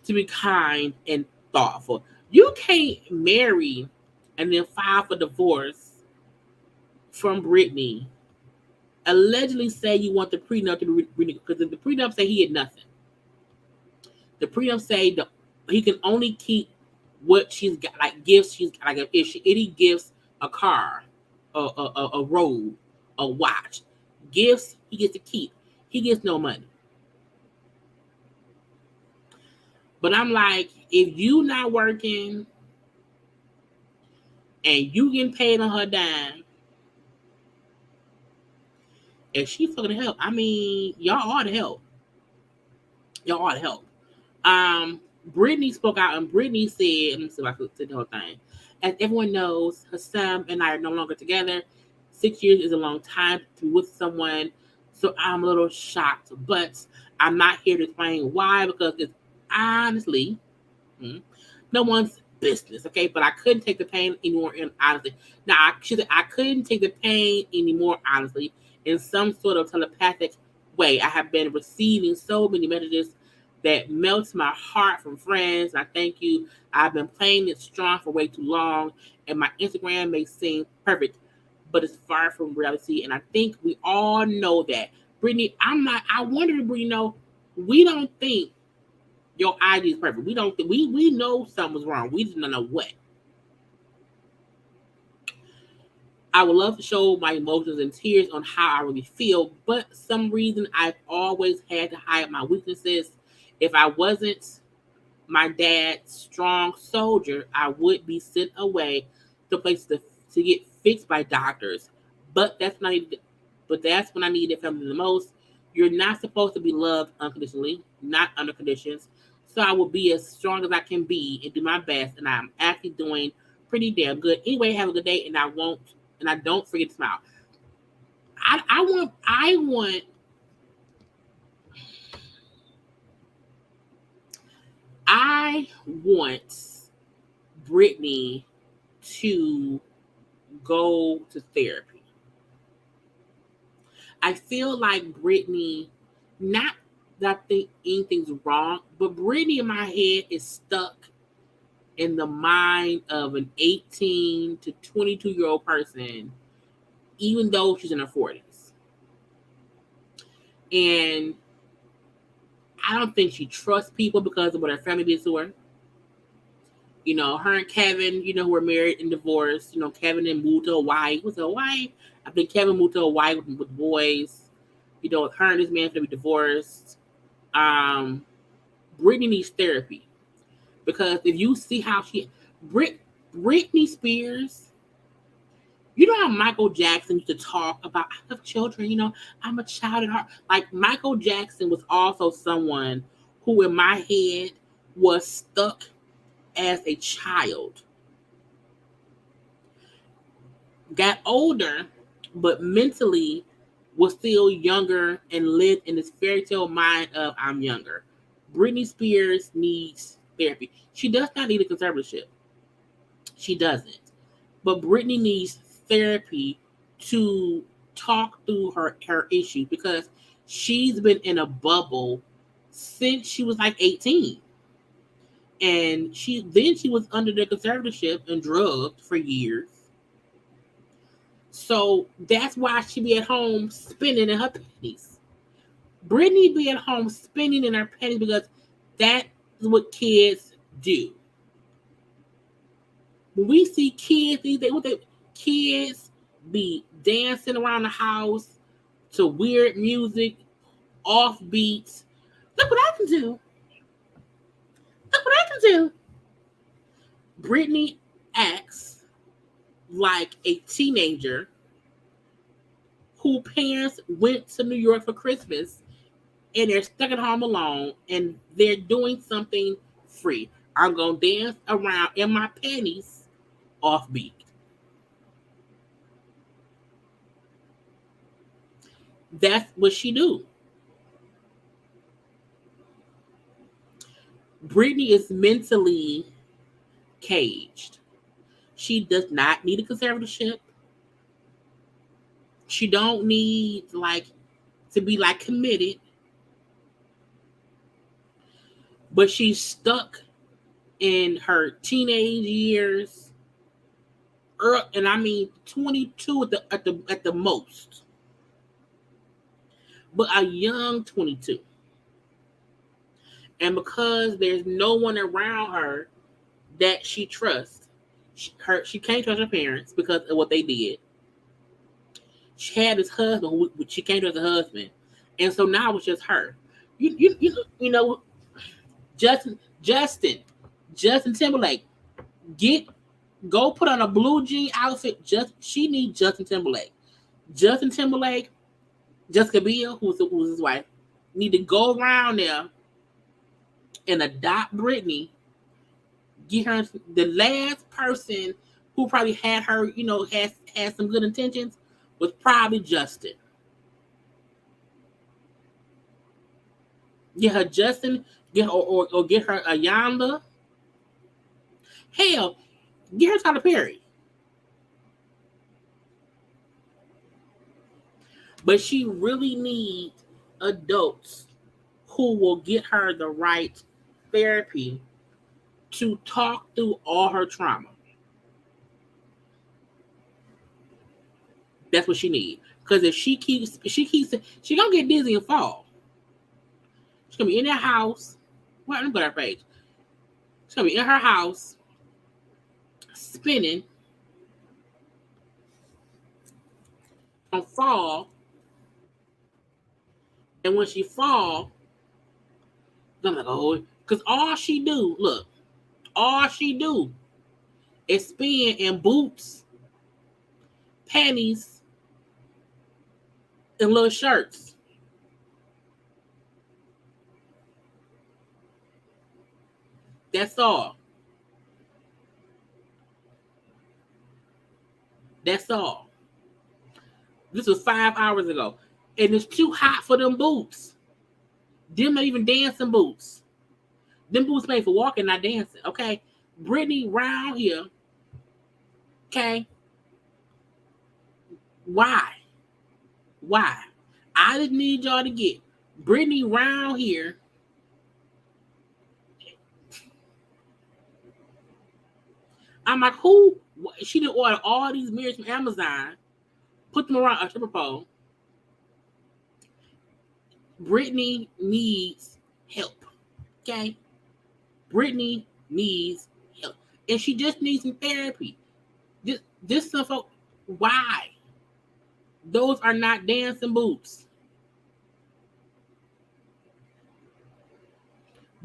to be kind and thoughtful. You can't marry and then file for divorce from Brittany, allegedly say you want the prenup to be reneged, because the prenup say he had nothing. The prenup say he can only keep what she's got, like gifts. She's like, if he gives a car, a robe, a watch, gifts he gets to keep. He gets no money. But I'm like, if you not working and you getting paid on her dime, if she fucking help, I mean, y'all ought to help. Y'all ought to help. Brittany spoke out, and Brittany said, let me see if I could say the whole thing. As everyone knows, her son and I are no longer together. 6 years is a long time to be with someone, so I'm a little shocked. But I'm not here to explain why, because it's honestly no one's business, okay? But I couldn't take the pain anymore, honestly. Now, she said I couldn't take the pain anymore, honestly, in some sort of telepathic way. I have been receiving so many messages that melts my heart from friends. I thank you. I've been playing it strong for way too long, and my Instagram may seem perfect, but it's far from reality. And I think we all know that. Brittany, I wonder if we know, we don't think your ID is perfect. We don't. We know something's wrong. We just don't know what. I would love to show my emotions and tears on how I really feel, but some reason I've always had to hide my weaknesses. If I wasn't my dad's strong soldier, I would be sent away to places to get fixed by doctors. But that's when I needed. But that's when I needed family the most. You're not supposed to be loved unconditionally, not under conditions. So I will be as strong as I can be and do my best, and I'm actually doing pretty damn good. Anyway, have a good day, and I don't forget to smile. I want Brittany to go to therapy. I feel like Brittany, not that I think anything's wrong, but Brittany in my head is stuck in the mind of an 18 to 22-year-old person, even though she's in her 40s. And I don't think she trusts people because of what her family did to her. You know, her and Kevin, you know, who were married and divorced. You know, Kevin and moved to Hawaii. Was it Hawaii? I think Kevin moved to Hawaii with boys. You know, her and this man's gonna be divorced. Brittany needs therapy because if you see how Britney Spears, you know how Michael Jackson used to talk about, I have children, you know, I'm a child at heart. Like Michael Jackson was also someone who in my head was stuck as a child. Got older, but mentally was still younger and lived in this fairy tale mind of I'm younger. Britney Spears needs therapy. She does not need a conservatorship. She doesn't. But Brittany needs therapy to talk through her issues because she's been in a bubble since she was like 18. And she was under the conservatorship and drugged for years. So that's why she be at home spending in her pennies. Brittany be at home spending in her pennies because that's what kids do. When we see kids these days, kids be dancing around the house to weird music, off beats. Look what I can do. Look what I can do. Brittany acts like a teenager whose parents went to New York for Christmas and they're stuck at home alone and they're doing something free. I'm going to dance around in my panties offbeat. That's what she do. Brittany is mentally caged. She does not need a conservatorship. She don't need to be committed. But she's stuck in her teenage years, and I mean 22 at the most, but a young 22. And because there's no one around her that she trusts, she can't trust her parents because of what they did. She had this husband who she can't trust her husband, and so now it's just her. You know. Justin Timberlake, go put on a blue jean outfit. She needs Justin Timberlake. Justin Timberlake, Jessica Biel, who's his wife, need to go around there and adopt Brittany. Get her the last person who probably had her, had some good intentions was probably Justin. Get her Justin. Or get her a Yonda. Hell, get her Tyler Perry. But she really needs adults who will get her the right therapy to talk through all her trauma. That's what she needs. Because if she keeps, she gonna get dizzy and fall. She's gonna be in that house. Well, let me go to her page. She's gonna be in her house, spinning, gonna fall, and when she fall, I'm like, oh, because all she do is spin in boots, panties, and little shirts. That's all. That's all. This was 5 hours ago. And it's too hot for them boots. Them not even dancing boots. Them boots made for walking, not dancing. Okay? Brittany round here. Okay. Why? Why? I just need y'all to get Brittany round here. I'm like, who? She didn't order all these mirrors from Amazon, put them around a triple pole. Brittany needs help. Okay? Brittany needs help. And she just needs some therapy. This stuff, why? Those are not dancing boots.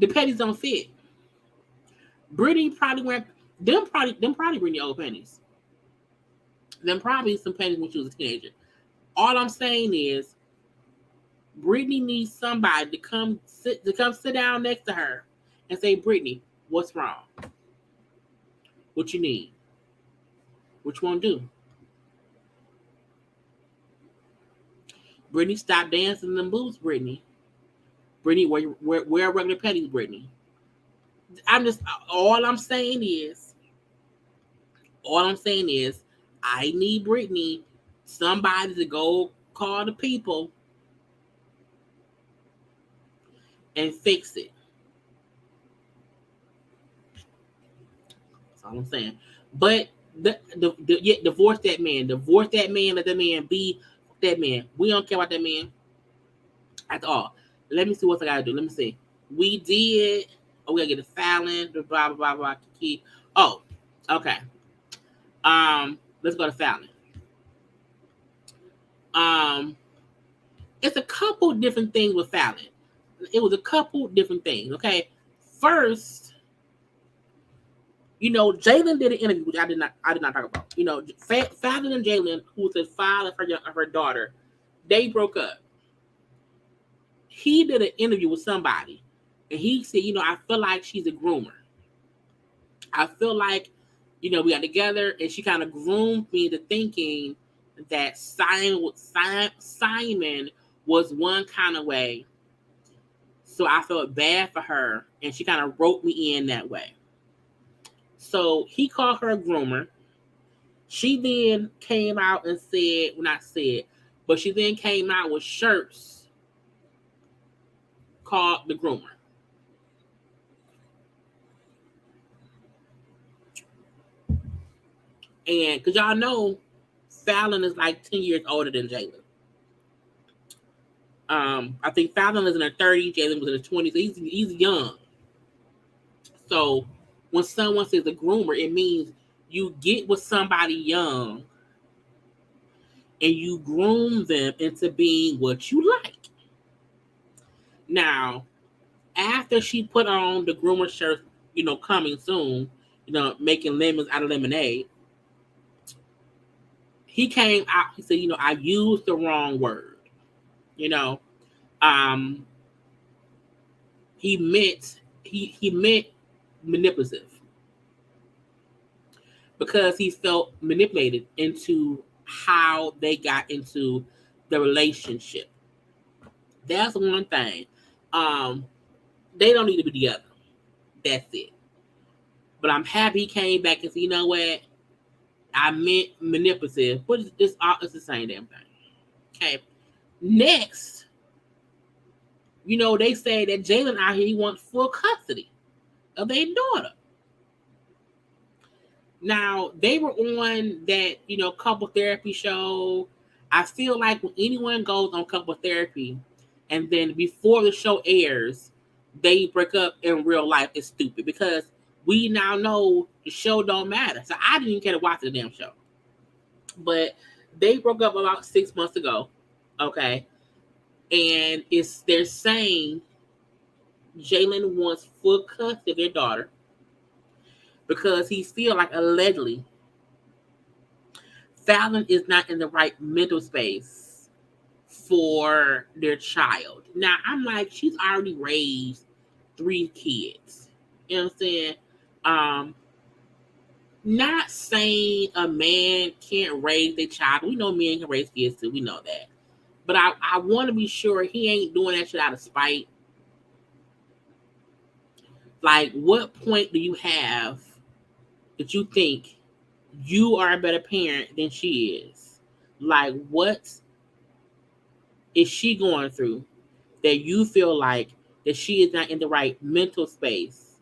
The panties don't fit. Brittany probably went them probably Brittany old panties. Them probably some panties when she was a teenager. All I'm saying is Brittany needs somebody to come sit down next to her and say, Brittany, what's wrong? What you need? What you want to do? Brittany, stop dancing in them boots, Brittany. Brittany, wear regular panties, Brittany. All I'm saying is, I need Brittany, somebody to go call the people and fix it. That's all I'm saying. But divorce that man. Divorce that man. Let that man be that man. We don't care about that man at all. Let me see what I gotta do. Let me see. We did. Oh, we gotta get a Falynn. Blah blah blah blah. Keke. Oh, okay. Let's go to Falynn. It's a couple different things with Falynn. It was a couple different things. Okay, first, Jalen did an interview, which I did not talk about. Falynn and Jalen, who was the father of her daughter, they broke up. He did an interview with somebody, and he said, I feel like she's a groomer. I feel like, we got together, and she kind of groomed me into thinking that Simon was one kind of way. So I felt bad for her, and she kind of wrote me in that way. So he called her a groomer. She then came out and said, well, not said, but she then came out with shirts called the groomer. And because y'all know, Falynn is like 10 years older than Jalen. I think Falynn is in her 30s, Jalen was in her 20s. So he's young. So when someone says a groomer, it means you get with somebody young and you groom them into being what you like. Now, after she put on the groomer shirt, coming soon, making lemons out of lemonade, he came out, he said, I used the wrong word. He meant manipulative, because he felt manipulated into how they got into the relationship. That's one thing. They don't need to be together. That's it. But I'm happy he came back and said, you know what? I meant manipulative, but it's the same damn thing. Okay. Next, they say that Jalen out here, he wants full custody of their daughter. Now, they were on that, couple therapy show. I feel like when anyone goes on couple therapy and then before the show airs, they break up in real life, it's stupid, because we now know the show don't matter. So I didn't even care to watch the damn show. But they broke up about 6 months ago. Okay. And they're saying Jalen wants full custody of their daughter because he feels like allegedly Falynn is not in the right mental space for their child. Now, I'm like, she's already raised 3 kids. You know what I'm saying? Not saying a man can't raise their child. We know men can raise kids too. We know that. But I want to be sure he ain't doing that shit out of spite. Like, what point do you have that you think you are a better parent than she is. Like, what is she going through that you feel like that she is not in the right mental space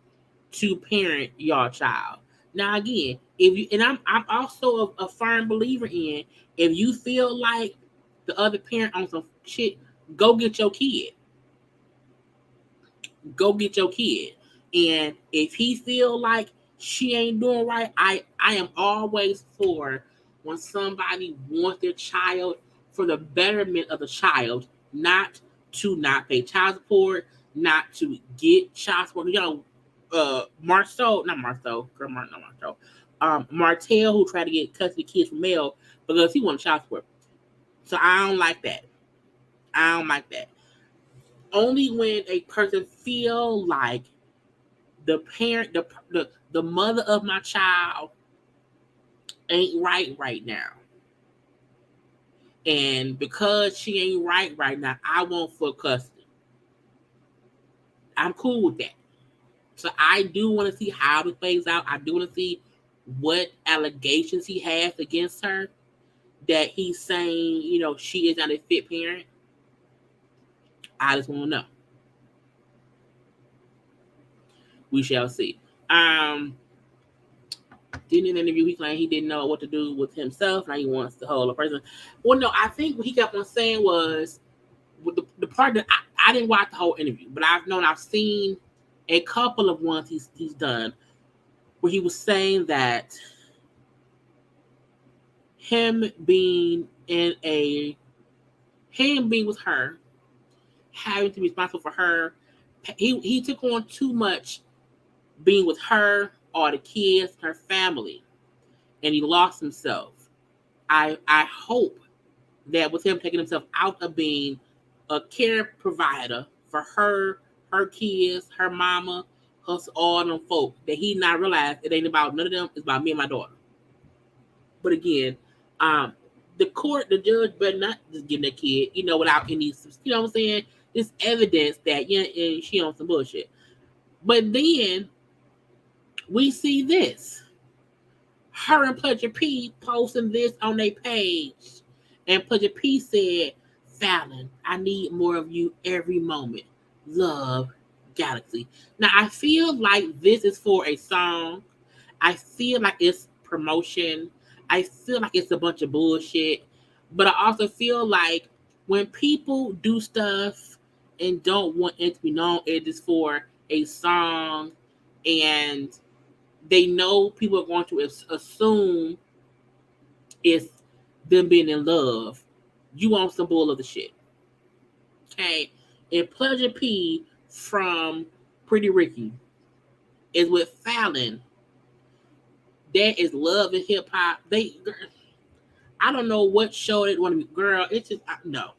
to parent your child? Now, again, if you and I'm also a firm believer in, if you feel like the other parent on some shit, go get your kid. Go get your kid. And if he feel like she ain't doing right, I am always for when somebody wants their child for the betterment of the child, not to not pay child support, not to get child support. You know, Martell, who tried to get custody of kids from Mel because he wanted child support. So I don't like that. I don't like that. Only when a person feel like the parent, the mother of my child ain't right now. And because she ain't right now, I want full custody. I'm cool with that. So I do want to see how this plays out. I do want to see what allegations he has against her that he's saying, you know, she is not a fit parent. I just want to know. We shall see. Didn't in an interview he claimed he didn't know what to do with himself. Now he wants to hold a person. Well, no, I think what he kept on saying was with the part that I didn't watch the whole interview, but I've seen a couple of ones he's done where he was saying that him being with her, having to be responsible for her, he took on too much being with her or the kids, her family, and he lost himself. I hope that with him taking himself out of being a care provider for her kids, her mama, us all them folk, that he not realized it ain't about none of them, it's about me and my daughter. But again, the judge better not just give that kid, you know, without any, you know what I'm saying? It's evidence that she on some bullshit. But then we see this. Her and Pleasure P posting this on their page. And Pleasure P said, Falynn, I need more of you every moment. Love, Galaxy. Now, I feel like this is for a song. I feel like it's promotion. I feel like it's a bunch of bullshit. But I also feel like when people do stuff and don't want it to be known, it is for a song and they know people are going to assume it's them being in love. You want some bull of the shit. Okay? And Pleasure P from Pretty Ricky is with Falynn. That is love and hip hop. I don't know what show they want to be. Girl, it's just, no.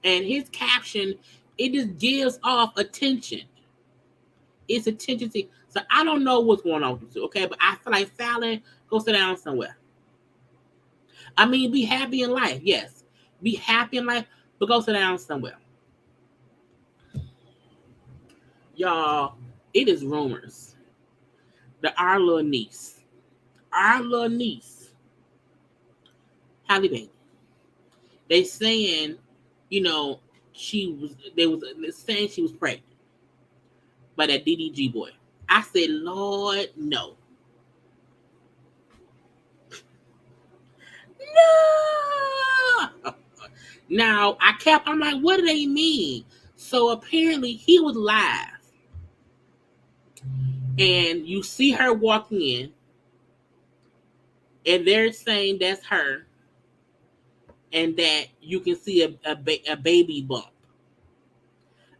And his caption, it just gives off attention. It's attention seeking. So I don't know what's going on with you, okay? But I feel like Falynn, go sit down somewhere. I mean, be happy in life, yes. Be happy in life, but go sit down somewhere. Y'all, it is rumors that our little niece, Halle baby, they saying, you know, they was saying she was pregnant by that DDG boy. I said, Lord, no. No. Now I'm like, what do they mean? So apparently he was live. And you see her walking in, and they're saying that's her, and that you can see a baby bump.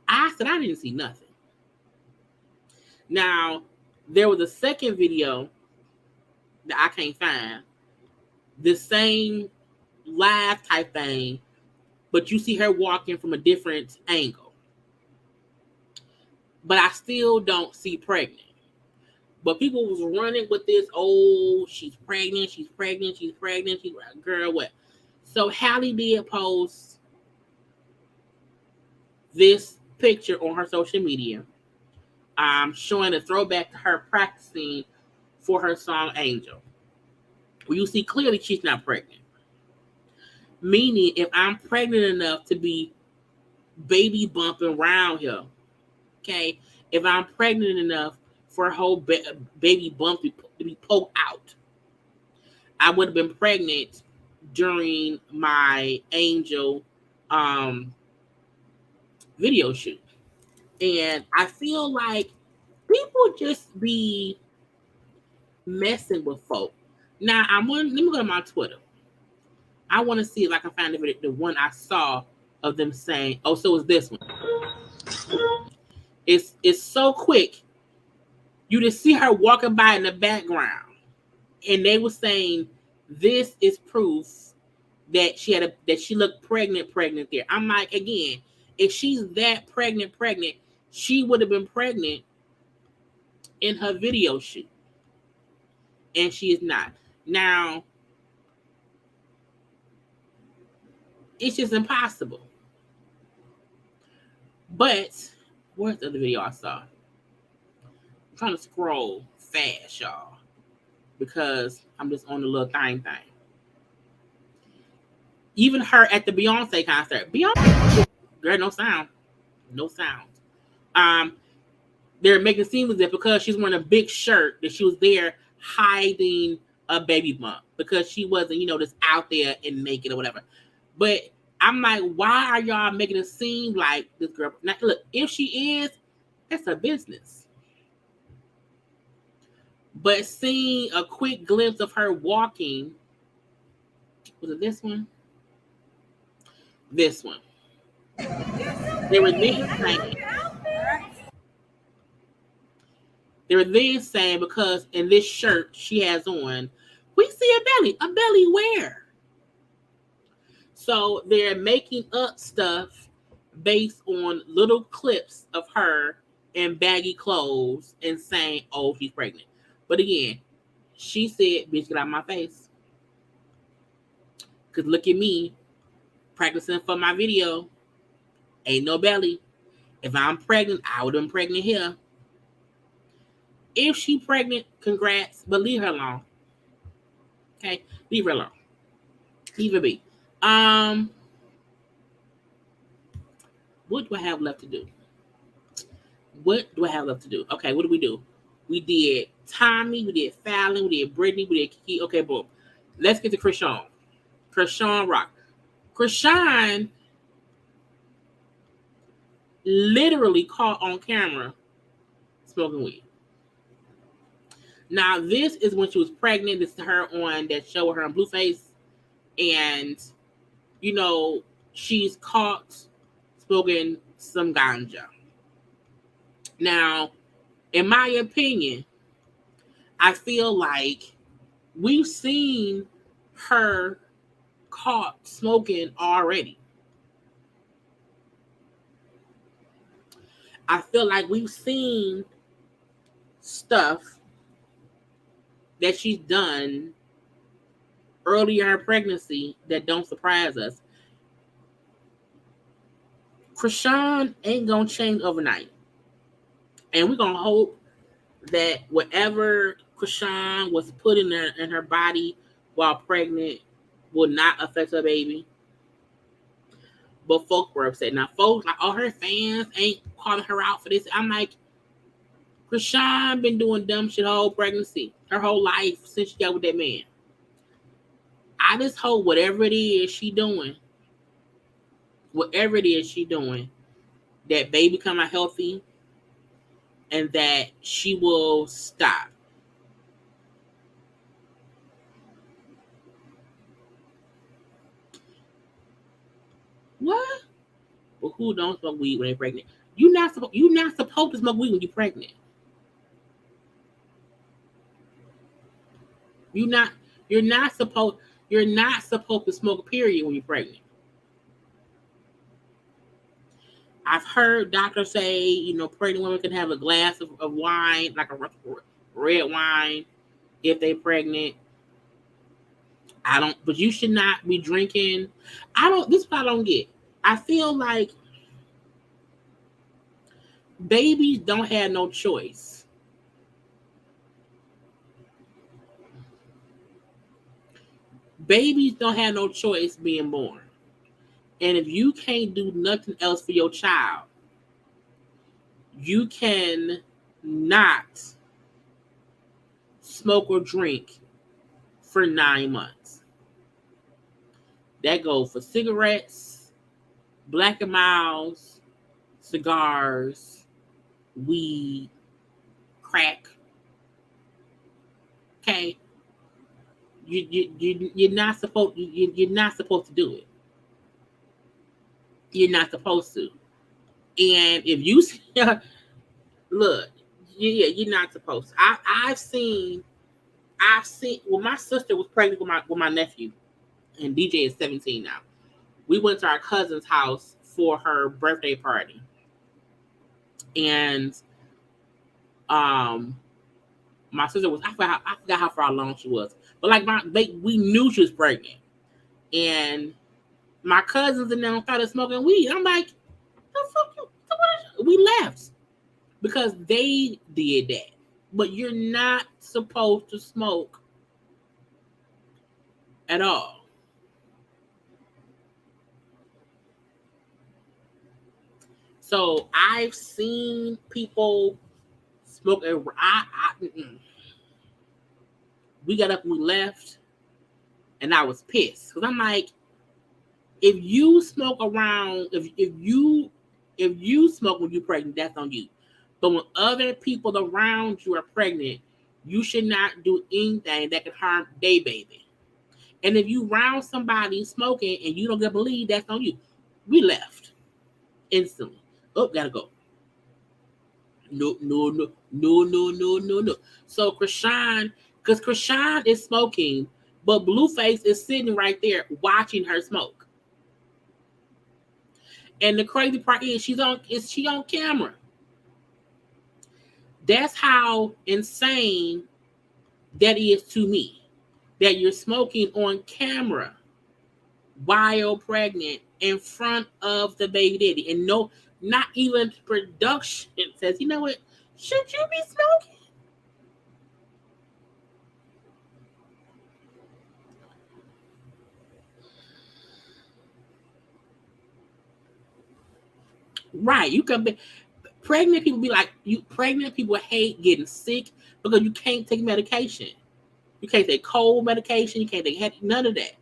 I said, I didn't see nothing. Now, there was a second video that I can't find. The same live type thing, but you see her walking from a different angle. But I still don't see pregnant. But people was running with this, she's pregnant, girl, what? So Halle did post this picture on her social media. showing a throwback to her practicing for her song Angel. Well, you see clearly she's not pregnant. Meaning, if I'm pregnant enough to be baby bumping around here, okay, if I'm pregnant enough for a whole baby bump to be poked out, I would have been pregnant during my Angel video shoot. And I feel like people just be messing with folk. Now, let me go to my Twitter. I want to see if I can find the one I saw of them saying, oh, so it's this one. It's so quick. You just see her walking by in the background. And they were saying, this is proof that she looked pregnant there. I'm like, again, if she's that pregnant, she would have been pregnant in her video shoot. And she is not. Now, it's just impossible. But where's the other video I saw? I'm trying to scroll fast, y'all, because I'm just on the little thing. Even her at the Beyonce concert. Beyonce, girl, no sound. They're making it seem as if because she's wearing a big shirt that she was there hiding a baby bump because she wasn't, just out there and naked or whatever. But I'm like, why are y'all making it seem like this girl? Now, look, if she is, that's her business. But seeing a quick glimpse of her walking, was it this one? This one. They were then saying because in this shirt she has on, we see a belly where? So they're making up stuff based on little clips of her in baggy clothes and saying, oh, she's pregnant. But again, she said, bitch, get out of my face. Because look at me practicing for my video. Ain't no belly. If I'm pregnant, I would have been pregnant here. If she pregnant, congrats, but leave her alone. Okay? Leave her alone. Leave her be. What do I have left to do? Okay, what do we do? We did Tommie, we did Falynn, we did Brittany, we did Keke. Okay, boom. Let's get to Chrisean. Chrisean Rock. Chrisean literally caught on camera smoking weed. Now, this is when she was pregnant. This is her on that show with her on Blueface. And, she's caught smoking some ganja. Now, in my opinion, I feel like we've seen her caught smoking already. I feel like we've seen stuff that she's done earlier in her pregnancy that don't surprise us. Chrisean ain't gonna change overnight. And we're gonna hope that whatever Chrisean was put in her body while pregnant will not affect her baby. But folks were upset. Now, folks, like all her fans ain't calling her out for this. I'm like, Chrisean been doing dumb shit her whole pregnancy, her whole life since she got with that man. I just hope whatever it is she doing, that baby come out healthy and that she will stop. What? Well, who don't smoke weed when they're pregnant? You're not supposed to smoke weed when you're pregnant. You're not supposed to smoke, period, when you're pregnant. I've heard doctors say, pregnant women can have a glass of wine, like a red wine, if they're pregnant. But you should not be drinking. This is what I don't get. I feel like Babies don't have no choice. Babies don't have no choice being born. And if you can't do nothing else for your child, you can not smoke or drink for 9 months. That goes for cigarettes, Black and Milds, cigars, weed, crack. Okay, you're not supposed you're not supposed to do it. You're not supposed to. And if you look, yeah, you're not supposed to. I've seen. Well, my sister was pregnant with my nephew, and DJ is 17 now. We went to our cousin's house for her birthday party, and um, my sister was I forgot how far along she was, but like we knew she was pregnant, and my cousins and them started smoking weed. I'm like, the fuck you? We left because they did that. But you're not supposed to smoke at all. So I've seen people smoke. We got up and we left, and I was pissed because I'm like, if you smoke around, if you smoke when you're pregnant, that's on you. But when other people around you are pregnant, you should not do anything that can harm their baby. And if you round somebody smoking and you don't get believe, that's on you. We left instantly. Oh, gotta go. No, no, no, no, no, no, no, no. So Chrisean, because Chrisean is smoking, but Blueface is sitting right there watching her smoke. And the crazy part is she on camera. That's how insane that is to me. That you're smoking on camera while pregnant in front of the baby daddy. And no, not even production says, you know what? Should you be smoking? Right. You can be pregnant people be like you pregnant people hate getting sick because you can't take medication. You can't take cold medication, you can't take none of that.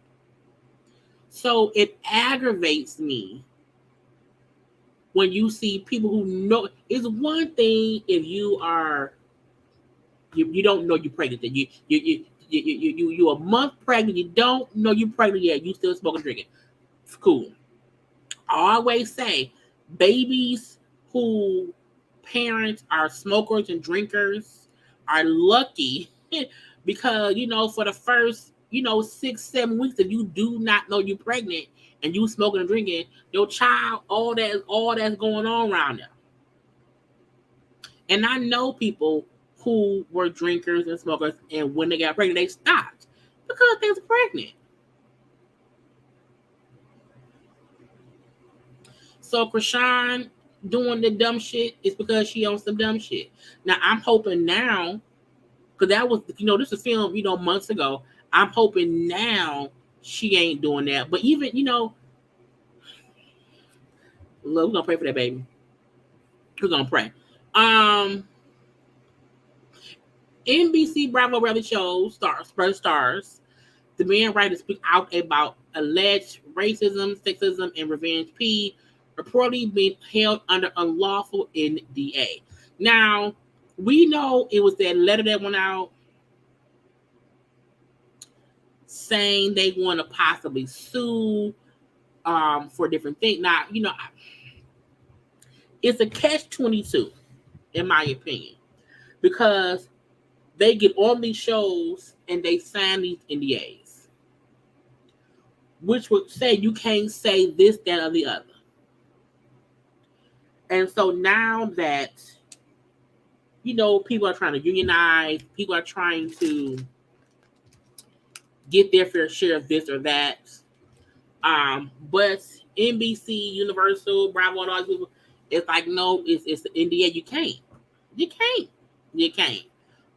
So it aggravates me when you see people who know. It's one thing if you don't know you're pregnant. That you a month pregnant. You don't know you're pregnant yet. You still smoking, drinking. It's cool. I always say, babies who parents are smokers and drinkers are lucky because for the first 6-7 weeks, if you do not know you're pregnant and you smoking and drinking, your child all that's going on around them. And I know people who were drinkers and smokers, and when they got pregnant, they stopped because they was pregnant. So Chrisean doing the dumb shit is because she on some dumb shit. Now I'm hoping now, because that was this was filmed months ago. I'm hoping now she ain't doing that. But even look, we're gonna pray for that baby. We're gonna pray. NBC Bravo reality show stars demand writers speak out about alleged racism, sexism, and revenge P reportedly being held under unlawful NDA. Now, we know it was that letter that went out saying they want to possibly sue for different things. Now, it's a catch-22, in my opinion, because they get on these shows and they sign these NDAs, which would say you can't say this, that, or the other. And so now that, people are trying to unionize, people are trying to get their fair share of this or that. But NBC, Universal, Bravo, and all these people, It's like, no, it's the NDA. You can't, you can't.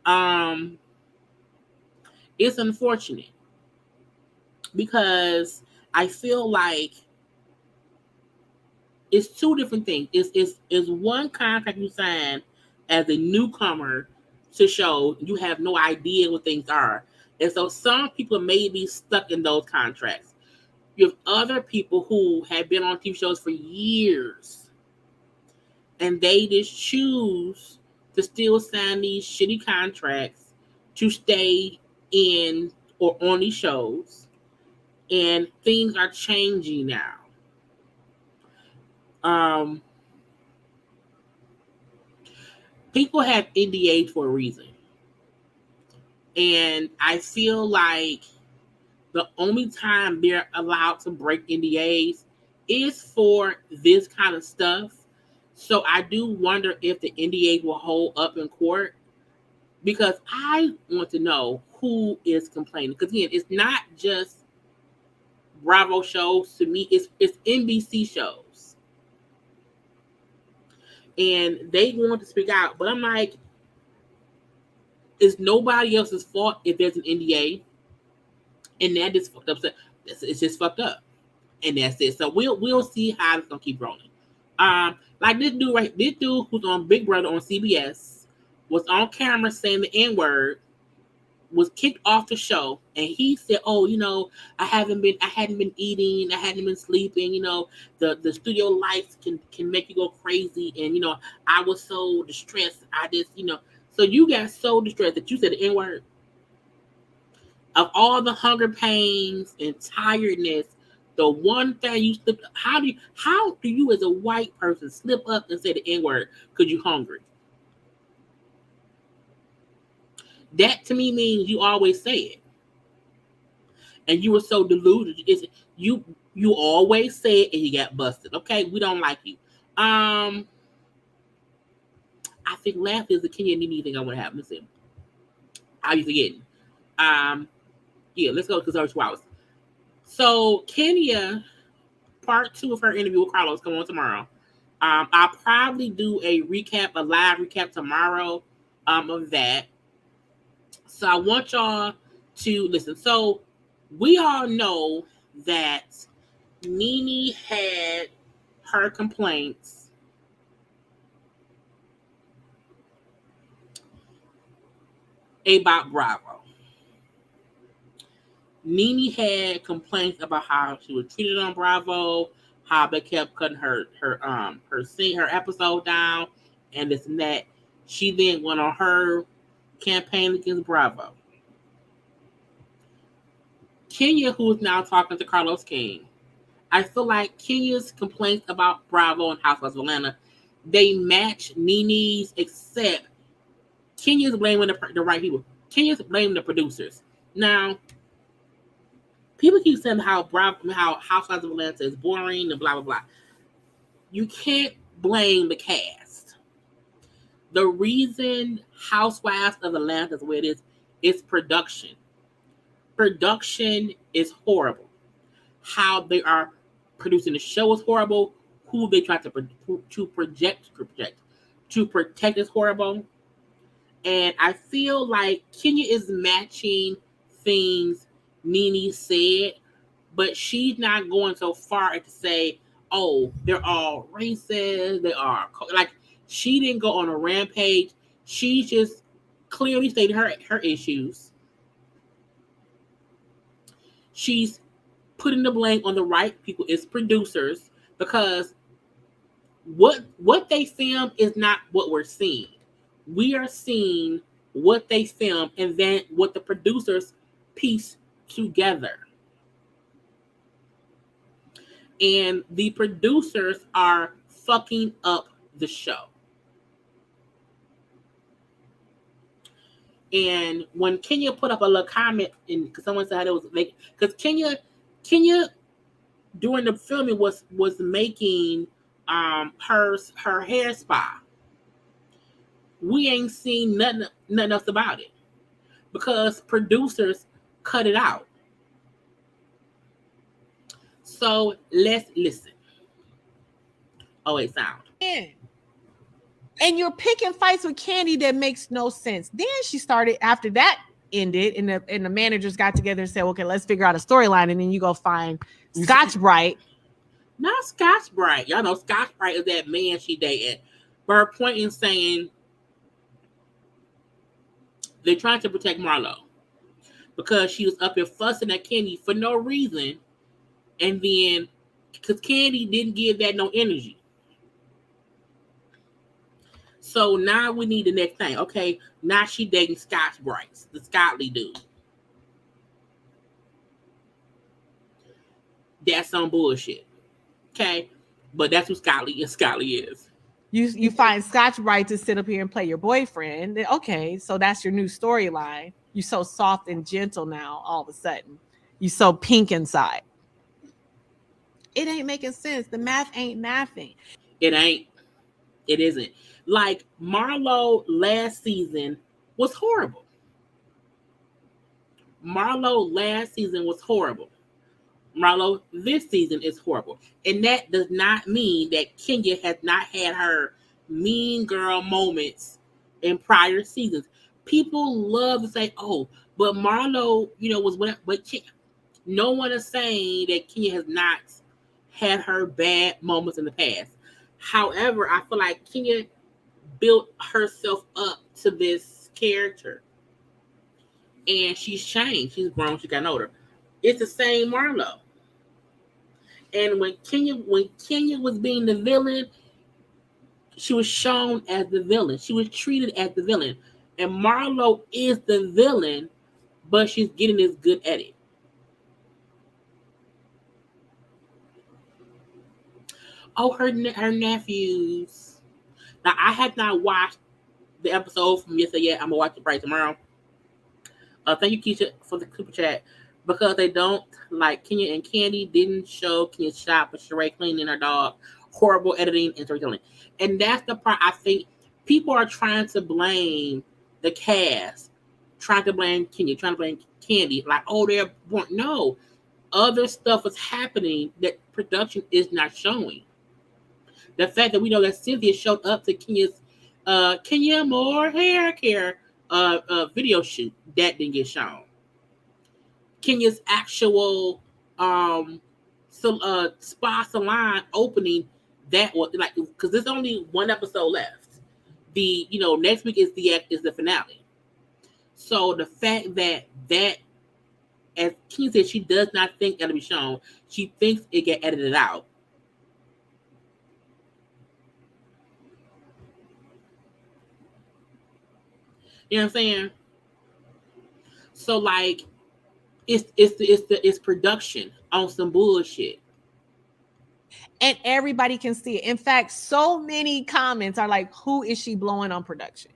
Um, it's unfortunate because I feel like it's two different things. It's one contract you sign as a newcomer to show you have no idea what things are. And so some people may be stuck in those contracts. You have other people who have been on TV shows for years and they just choose to still sign these shitty contracts to stay in or on these shows. And things are changing now. Um, People have NDAs for a reason. And I feel like the only time they're allowed to break NDAs is for this kind of stuff. So I do wonder if the NDAs will hold up in court because I want to know who is complaining. Because again, it's not just Bravo shows. To me, it's NBC shows. And they want to speak out. But I'm like, it's nobody else's fault if there's an NDA. And that is fucked up. It's just fucked up. And that's it. So we'll see how it's gonna keep rolling. Like this dude who's on Big Brother on CBS was on camera saying the N-word, was kicked off the show, and he said, "Oh, I hadn't been eating, I hadn't been sleeping. The studio lights can make you go crazy, and I was so distressed. I just, so you got so distressed that you said the N-word. Of all the hunger pains and tiredness, the one thing you slip. How do you as a white person slip up and say the N-word because you're hungry? That to me means you always say it, and you were so deluded. You always say it and you got busted. Okay, we don't like you. I think last is the Kenya and Nene thing I want to have. Listen, how you forgetting? Yeah, let's go because there's 2 hours. So Kenya, part 2 of her interview with Carlos come on tomorrow. I'll probably do a live recap tomorrow of that. So I want y'all to listen. So we all know that Nene had her complaints about Bravo. Nene had complaints about how she was treated on Bravo, how they kept cutting her episode down, and this and that. She then went on her campaign against Bravo. Kenya, who is now talking to Carlos King, I feel like Kenya's complaints about Bravo and Housewives of Atlanta, they match Nene's, except Kenya's blaming the right people. Kenya's blaming the producers. Now, people keep saying how Housewives of Atlanta is boring and blah, blah, blah. You can't blame the cast. The reason Housewives of Atlanta is where it is production. Production is horrible. How they are producing the show is horrible. Who they try to protect is horrible. And I feel like Kenya is matching things Nene said, but she's not going so far as to say, "Oh, they're all racist. They are like." She didn't go on a rampage. She just clearly stated her issues. She's putting the blame on the right people, it's producers, because what they film is not what we're seeing. We are seeing what they film and then what the producers piece together. And the producers are fucking up the show. And when Kenya put up a little comment, because someone said it was like, because Kenya during the filming was making her hair spa. We ain't seen nothing else about it because producers cut it out. So let's listen. Oh wait, sound. in. And you're picking fights with Candy that makes no sense. Then she started, after that ended, and the managers got together and said, okay, let's figure out a storyline. And then you go find Scotch Bright. Not Scotch Bright. Y'all know Scotch Bright is that man she dated. But her point in saying they're trying to protect Marlo because she was up here fussing at Candy for no reason. And then, because Candy didn't give that no energy. So now we need the next thing. Okay, now she dating Scotch Bright, the Scotty dude. That's some bullshit. Okay, but that's who Scotty is. You find Scotch Bright to sit up here and play your boyfriend. Okay, so that's your new storyline. You're so soft and gentle now. All of a sudden, you so pink inside. It ain't making sense. The math ain't mathing. It ain't. It isn't. Like Marlo last season was horrible. Marlo this season is horrible. And that does not mean that Kenya has not had her mean girl moments in prior seasons. People love to say, oh, but Marlo, was whatever. But no one is saying that Kenya has not had her bad moments in the past. However, I feel like Kenya built herself up to this character. And she's changed. She's grown. She got older. It's the same Marlo. And when Kenya was being the villain, she was shown as the villain. She was treated as the villain. And Marlo is the villain, but she's getting as good at it. Oh, her nephews. Now, I have not watched the episode from yesterday yet. I'm going to watch it right tomorrow. Thank you, Keisha, for the super chat. Because they don't, like Kenya and Candy didn't show Kenya's shop, but Sheree cleaning her dog. Horrible editing and storytelling. And that's the part I think people are trying to blame the cast. Trying to blame Kenya, trying to blame Candy. Like, oh, they're born. No. Other stuff is happening that production is not showing. The fact that we know that Cynthia showed up to Kenya's Kenya More hair care video shoot, that didn't get shown. Kenya's actual spa salon opening, that was like, because there's only one episode left. The next week is the finale. So the fact that as Kenya said, she does not think that'll be shown. She thinks it get edited out. You know what I'm saying? So like, it's production on some bullshit. And everybody can see it. In fact, so many comments are like, who is she blowing on production?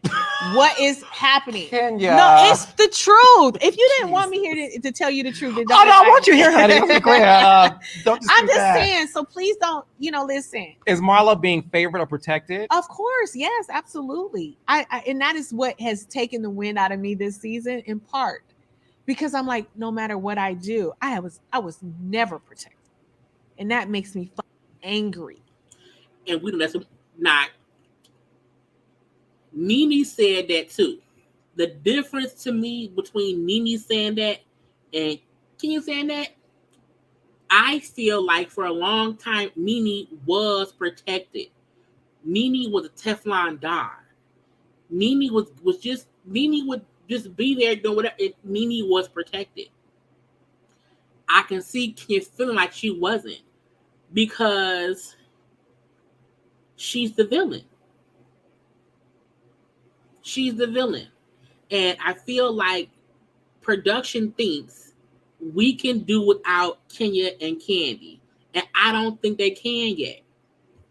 What is happening? Kenya. No, it's the truth. If you didn't want me here to tell you the truth, then don't. Oh, no, I want you here, honey. Okay, go ahead. Don't I'm just saying, so please don't, listen. Is Marlo being favored or protected? Of course, yes, absolutely. And that is what has taken the wind out of me this season, in part. Because I'm like, no matter what I do, I was never protected. And that makes me angry. And we don't, that's not. Nene said that too. The difference to me between Nene saying that and Kenya saying that, I feel like for a long time Nene was protected. Nene was a Teflon Don. Nene would just be there doing whatever. Nene was protected. I can see Kenya feeling like she wasn't, because she's the villain. She's the villain. And I feel like production thinks we can do without Kenya and Candy. And I don't think they can yet.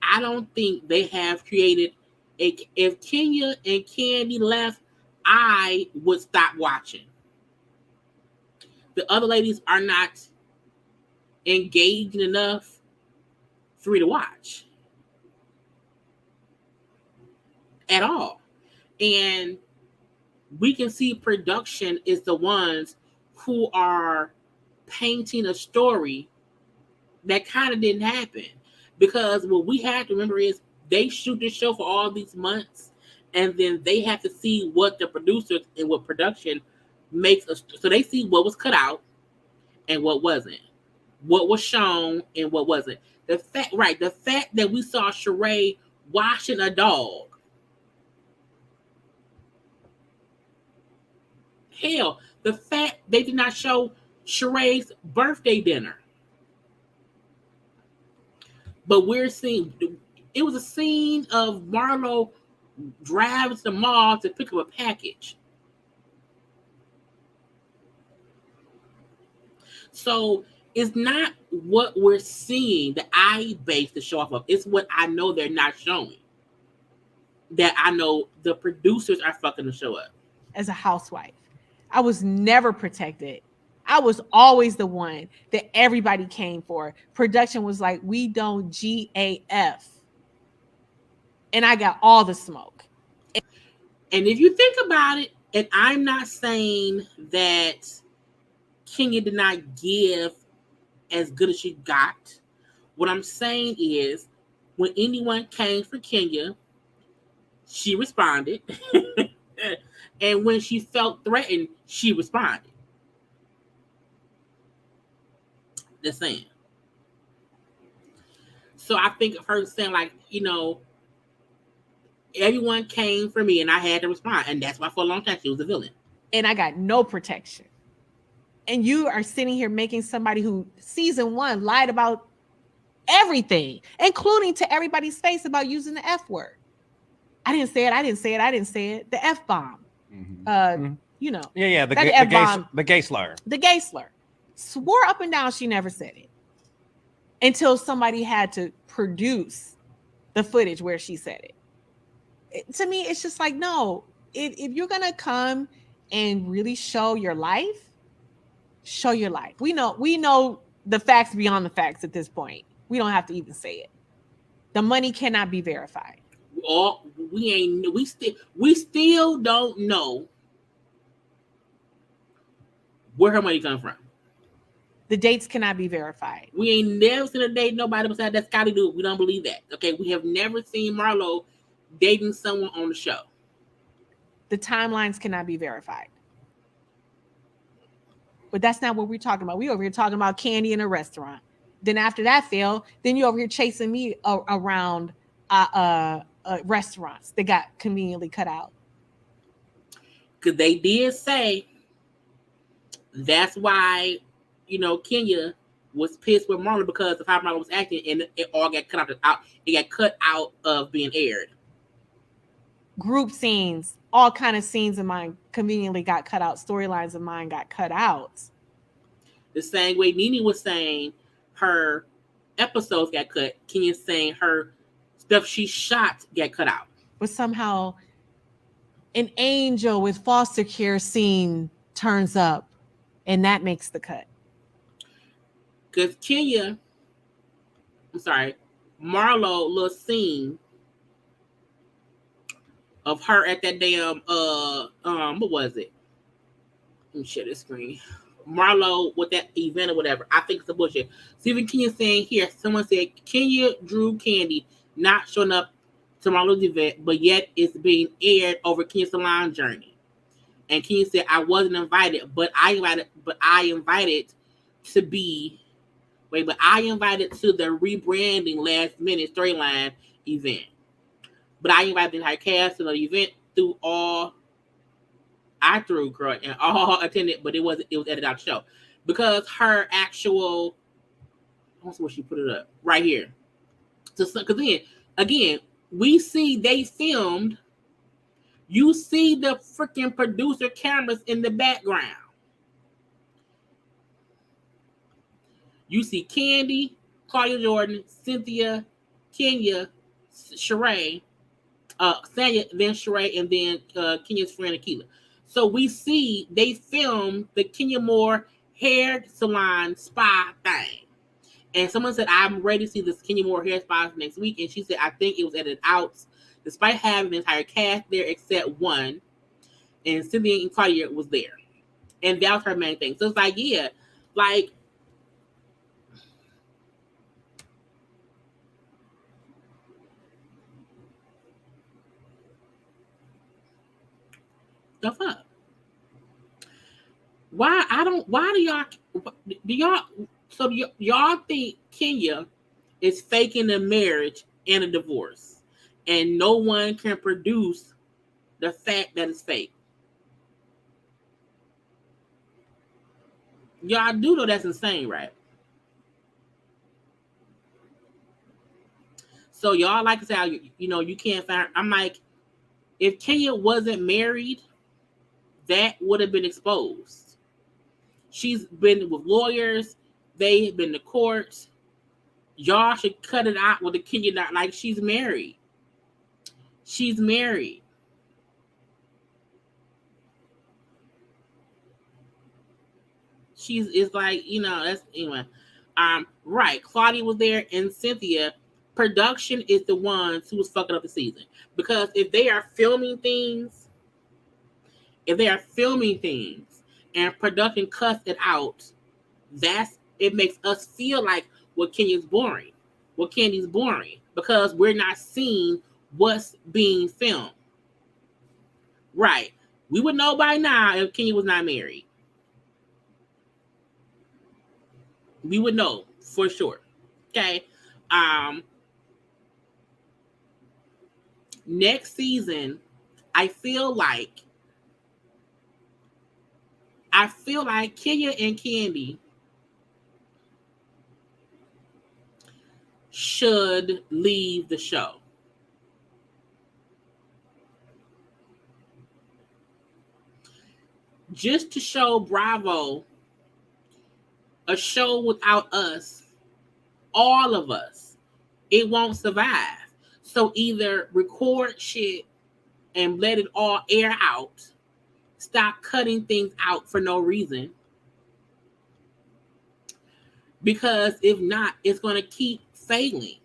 I don't think they have created if Kenya and Candy left, I would stop watching. The other ladies are not engaged enough for me to watch at all. And we can see production is the ones who are painting a story that kind of didn't happen. Because what we have to remember is they shoot this show for all these months, and then they have to see what the producers and what production makes us. So they see what was cut out and what wasn't, what was shown and what wasn't. The fact that we saw Sheree washing a dog. Hell, the fact they did not show Sheree's birthday dinner. But we're seeing, it was a scene of Marlo driving to the mall to pick up a package. So it's not what we're seeing that I base the show off of. It's what I know they're not showing. That I know the producers are fucking the show up. As a housewife, I was never protected. I was always the one that everybody came for. Production was like, we don't GAF. And I got all the smoke. And if you think about it, and I'm not saying that Kenya did not give as good as she got. What I'm saying is, when anyone came for Kenya, she responded. And when she felt threatened, she responded. Just saying. So I think of her saying, like, everyone came for me and I had to respond. And that's why for a long time she was a villain. And I got no protection. And you are sitting here making somebody who season 1 lied about everything, including to everybody's face about using the F word. I didn't say it. The F bomb. Mm-hmm. Yeah. The gay slur. The gay slur. Swore up and down she never said it until somebody had to produce the footage where she said it. To me, it's just like, no, if you're going to come and really show your life, show your life. We know the facts beyond the facts at this point. We don't have to even say it. The money cannot be verified. We still don't know where her money comes from. The dates cannot be verified. We ain't never seen a date nobody besides that Scotty dude. We don't believe that. Okay, we have never seen Marlo dating someone on the show. The timelines cannot be verified. But that's not what we're talking about. We over here talking about candy in a restaurant. Then after that failed, then you over here chasing me around restaurants that got conveniently cut out. Because they did say that's why, Kenya was pissed with Marlo because of how Marlo was acting, and it all got cut out. It got cut out of being aired. Group scenes, all kind of scenes of mine conveniently got cut out. Storylines of mine got cut out. The same way Nene was saying her episodes got cut, Kenya's saying her stuff she shot got cut out. But somehow an angel with foster care scene turns up and that makes the cut. Because Marlo little scene of her at that damn what was it? Let me share this screen. Marlo with that event or whatever. I think it's a bullshit. Stephen Kenya saying here, someone said Kenya drew Candy not showing up to Marlo's event, but yet it's being aired over Kenya's salon journey. And Kenya said, I wasn't invited, but I invited to the rebranding last minute storyline event. But I invited the entire cast to the event through all I threw, girl, and all attended, but it was edited out the show. Because her actual, I don't see where she put it up, right here. Because then, again, we see they filmed, you see the freaking producer cameras in the background. You see Candy, Claudia Jordan, Cynthia, Kenya, Sheree, Sanya, then Sheree, and then Kenya's friend Akila. So we see they filmed the Kenya Moore hair salon spa thing. And someone said, I'm ready to see this Kenya Moore hair spa next week. And she said, I think it was edited out, despite having the entire cast there except one. And Cynthia and Claudia was there. And that was her main thing. So it's like, yeah, like, The fuck? Why do y'all think Kenya is faking a marriage and a divorce, and no one can produce the fact that it's fake? Y'all do know that's insane, right? So y'all like to say, you can't find. I'm like, if Kenya wasn't married, that would have been exposed. She's been with lawyers. They've been to courts. Y'all should cut it out with the Kenya not like she's married. She's married. It's like, that's anyway. Right. Claudia was there and Cynthia. Production is the ones who was fucking up the season. Because if they are filming things and production cuts it out, it makes us feel like Candy's boring. Because we're not seeing what's being filmed. Right. We would know by now if Kenya was not married. We would know for sure. Okay. Next season, I feel like Kenya and Candy should leave the show. Just to show Bravo a show without us, all of us, it won't survive. So either record shit and let it all air out. Stop cutting things out for no reason. Because if not, it's going to keep failing.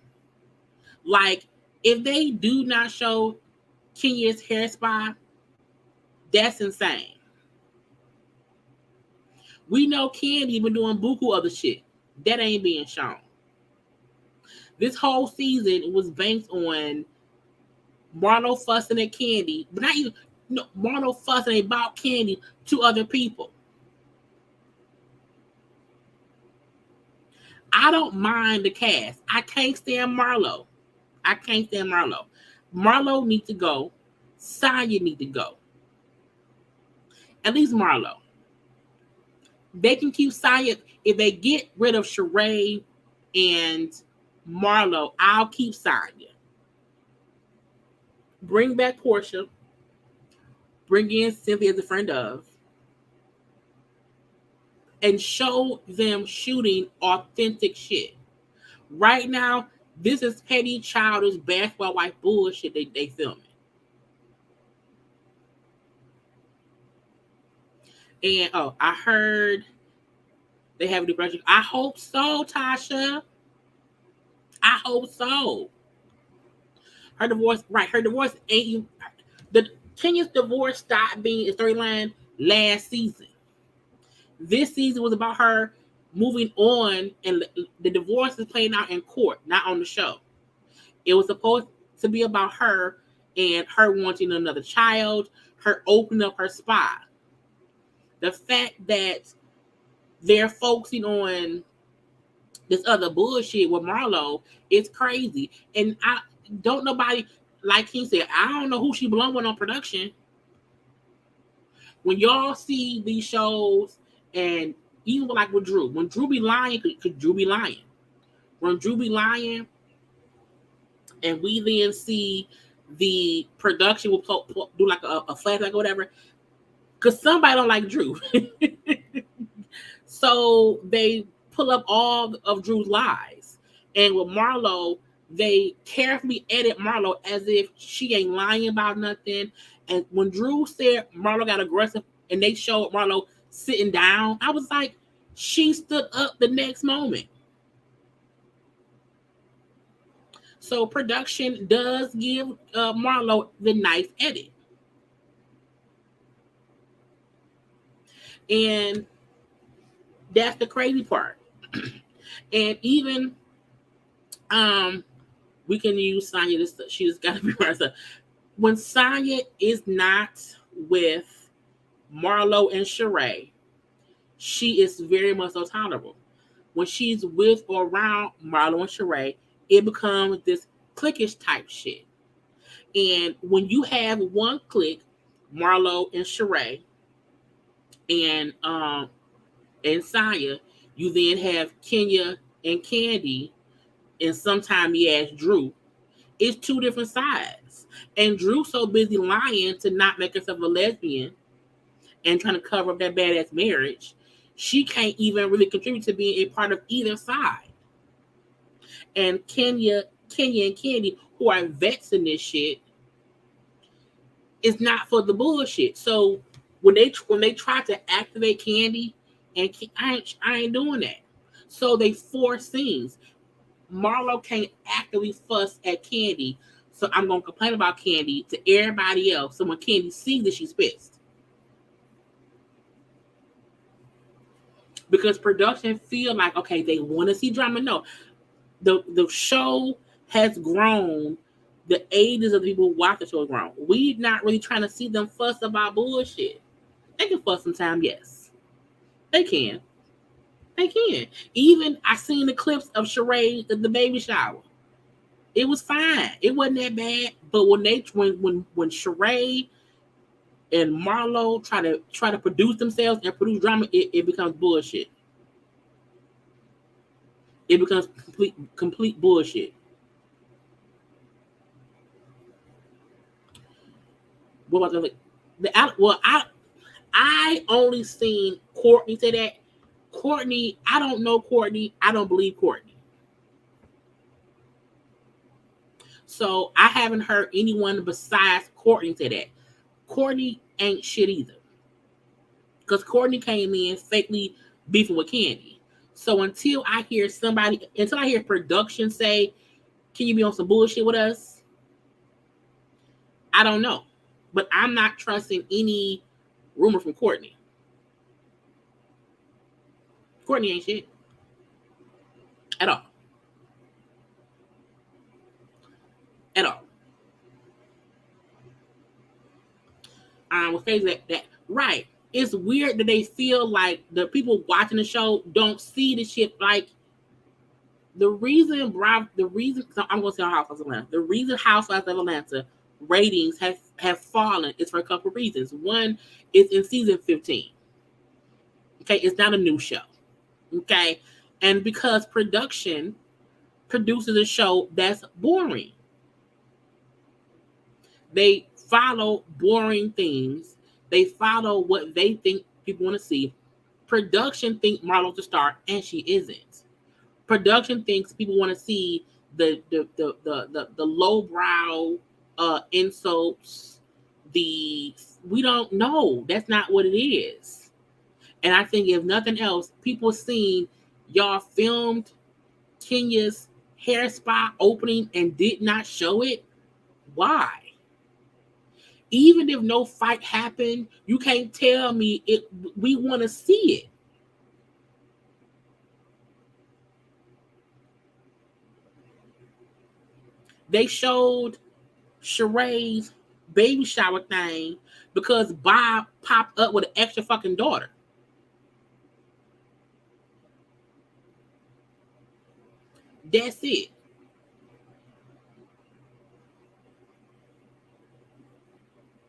Like, if they do not show Kenya's hair spa, that's insane. We know Candy been doing buku other shit. That ain't being shown. This whole season was based on Marlo fussing at Candy, but not even Marlo fussing about Candy to other people. I don't mind the cast. I can't stand Marlo. Marlo needs to go. Saya needs to go. At least Marlo. They can keep Saya. If they get rid of Sheree and Marlo, I'll keep Saya. Bring back Portia. Bring in Cynthia as a friend of. And show them shooting authentic shit. Right now, this is petty, childish, basketball wife bullshit they filming. And I heard they have a new project. I hope so, Tasha. I hope so. Her divorce ain't Kenya's divorce stopped being a storyline last season. This season was about her moving on, and the divorce is playing out in court, not on the show. It was supposed to be about her and her wanting another child, her opening up her spa. The fact that they're focusing on this other bullshit with Marlo is crazy. And I don't nobody, like he said, I don't know who she belong with on production. When y'all see these shows, and even like with Drew, when Drew be lying, could Drew be lying? When Drew be lying, and we then see the production will do like a flashback or whatever, because somebody don't like Drew. So they pull up all of Drew's lies. And with Marlo, they carefully edit Marlo as if she ain't lying about nothing. And when Drew said Marlo got aggressive and they showed Marlo sitting down, I was like, she stood up the next moment. So production does give Marlo the nice edit. And that's the crazy part. And even we can use Sonya. She's got to be herself. When Sonya is not with Marlo and Sheree, she is very much so tolerable. When she's with or around Marlo and Sheree, it becomes this cliquish type shit. And when you have one clique, Marlo and Sheree, and Saya, you then have Kenya and Candy, and sometimes you ask Drew. It's two different sides. And Drew's so busy lying to not make herself a lesbian and trying to cover up that badass marriage, she can't even really contribute to being a part of either side. And Kenya and Candy, who are vets in this shit, is not for the bullshit. So when they try to activate Candy, and I ain't doing that. So they force things. Marlo can't actively fuss at Candy, so I'm gonna complain about Candy to everybody else. So when Candy sees that, she's pissed. Because production feel like, okay, they want to see drama. No, the show has grown. The ages of the people who watch the show has grown. We're not really trying to see them fuss about bullshit. They can fuss sometimes, yes. They can. They can. Even I seen the clips of Sheree at the baby shower. It was fine. It wasn't that bad. But when Sheree and Marlo try to produce themselves and produce drama, it becomes bullshit. It becomes complete bullshit. What was I only seen Courtney say that. Courtney, I don't know Courtney. I don't believe Courtney. So I haven't heard anyone besides Courtney say that. Courtney ain't shit either. Because Courtney came in fakely beefing with Candy. So until I hear production say, can you be on some bullshit with us? I don't know. But I'm not trusting any rumor from Courtney. Courtney ain't shit. At all. At all. With things that right. It's weird that they feel like the people watching the show don't see the shit. Like the reason I'm gonna say Housewives of Atlanta. The reason Housewives of Atlanta ratings have fallen is for a couple of reasons. One, it's in season 15. Okay, it's not a new show. Okay, and because production produces a show that's boring. They follow boring things. They follow what they think people want to see. Production thinks Marlo's the star, and she isn't. Production thinks people want to see the lowbrow insults. We don't know. That's not what it is. And I think if nothing else, people seen y'all filmed Kenya's hair spa opening and did not show it. Why? Even if no fight happened, you can't tell me it. We want to see it. They showed Sheree's baby shower thing because Bob popped up with an extra fucking daughter. That's it.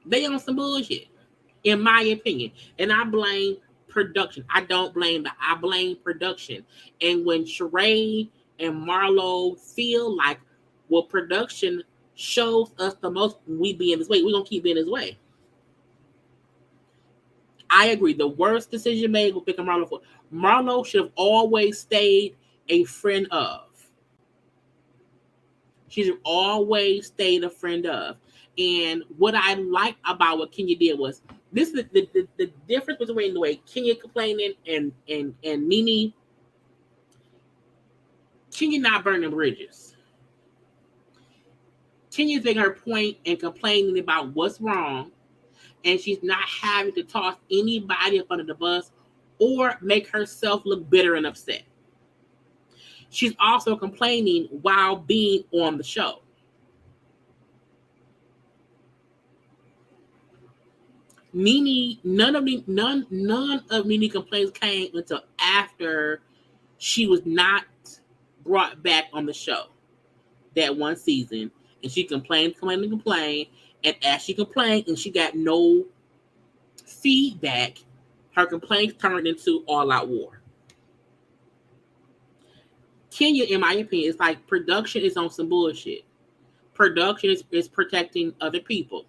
They on some bullshit, in my opinion. And I blame production. I blame production. And when Sheree and Marlo feel like, well, production shows us the most, we be in this way, we're going to keep being this way. I agree. The worst decision made was picking Marlo for. Marlo should have always stayed a friend of. She should have always stayed a friend of. And what I like about what Kenya did was, this is the difference between the way Kenya complaining and Nene. Kenya not burning bridges. Kenya's making her point and complaining about what's wrong, and she's not having to toss anybody up under the bus or make herself look bitter and upset. She's also complaining while being on the show. Nene, none of Nene complaints came until after she was not brought back on the show that one season, and she complained, and as she complained, and she got no feedback, her complaints turned into all-out war. Kenya, in my opinion, is like production is on some bullshit. Production is protecting other people.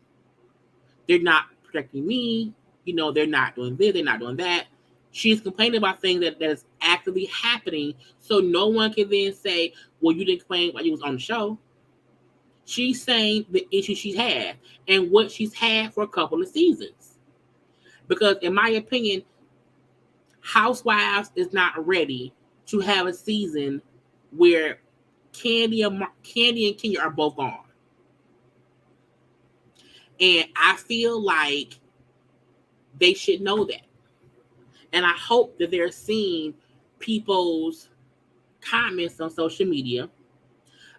They're not protecting me. They're not doing this. They're not doing that. She's complaining about things that is actively happening, so no one can then say, well, you didn't complain while you was on the show. She's saying the issue she's had and what she's had for a couple of seasons. Because in my opinion, Housewives is not ready to have a season where Candy and Kenya are both gone. And I feel like they should know that. And I hope that they're seeing people's comments on social media.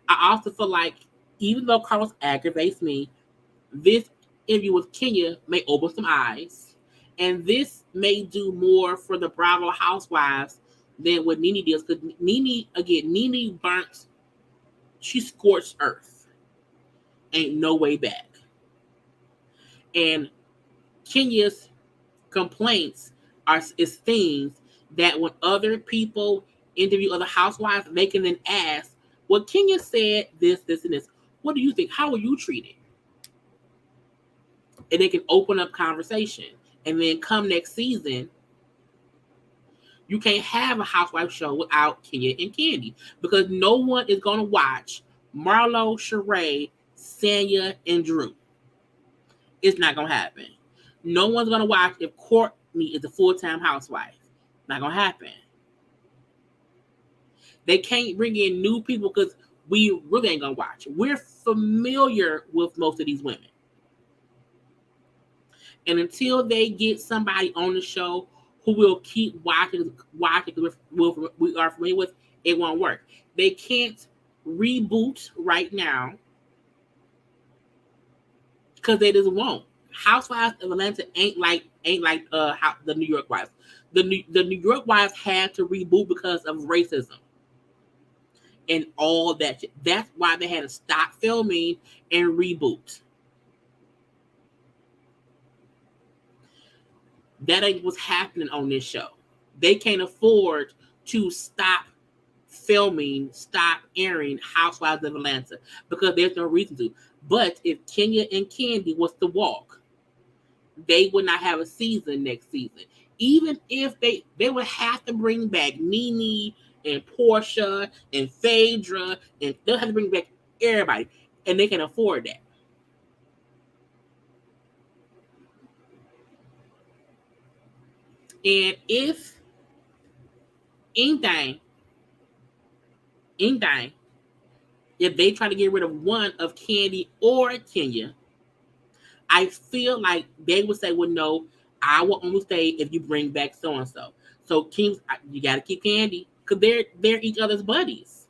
I also feel like, even though Carlos aggravates me, this interview with Kenya may open some eyes. And this may do more for the Bravo Housewives than what Nene does. Because Nene burnt, she scorched earth. Ain't no way back. And Kenya's complaints is things that when other people interview other housewives, they can then ask, well, Kenya said this, and this. What do you think? How were you treated? And they can open up conversation. And then come next season, you can't have a housewife show without Kenya and Candy, because no one is going to watch Marlo, Sheree, Sanya, and Drew. It's not going to happen. No one's going to watch if Courtney is a full-time housewife. Not going to happen. They can't bring in new people because we really ain't going to watch. We're familiar with most of these women. And until they get somebody on the show who will keep watching because we are familiar with, it won't work. They can't reboot right now because they just won't. Housewives of Atlanta ain't like the New York wives. The New York wives had to reboot because of racism and all that. That's why they had to stop filming and reboot. That ain't what's happening on this show. They can't afford to stop filming, stop airing Housewives of Atlanta because there's no reason to. But if Kenya and Candy was to walk, they would not have a season next season. Even if they would have to bring back Nene and Portia and Phaedra, and they'll have to bring back everybody, and they can afford that. And if anything, if they try to get rid of one of Candy or Kenya, I feel like they would say, well, no, I will only stay if you bring back so-and-so. So, Kings, you got to keep Candy because they're each other's buddies.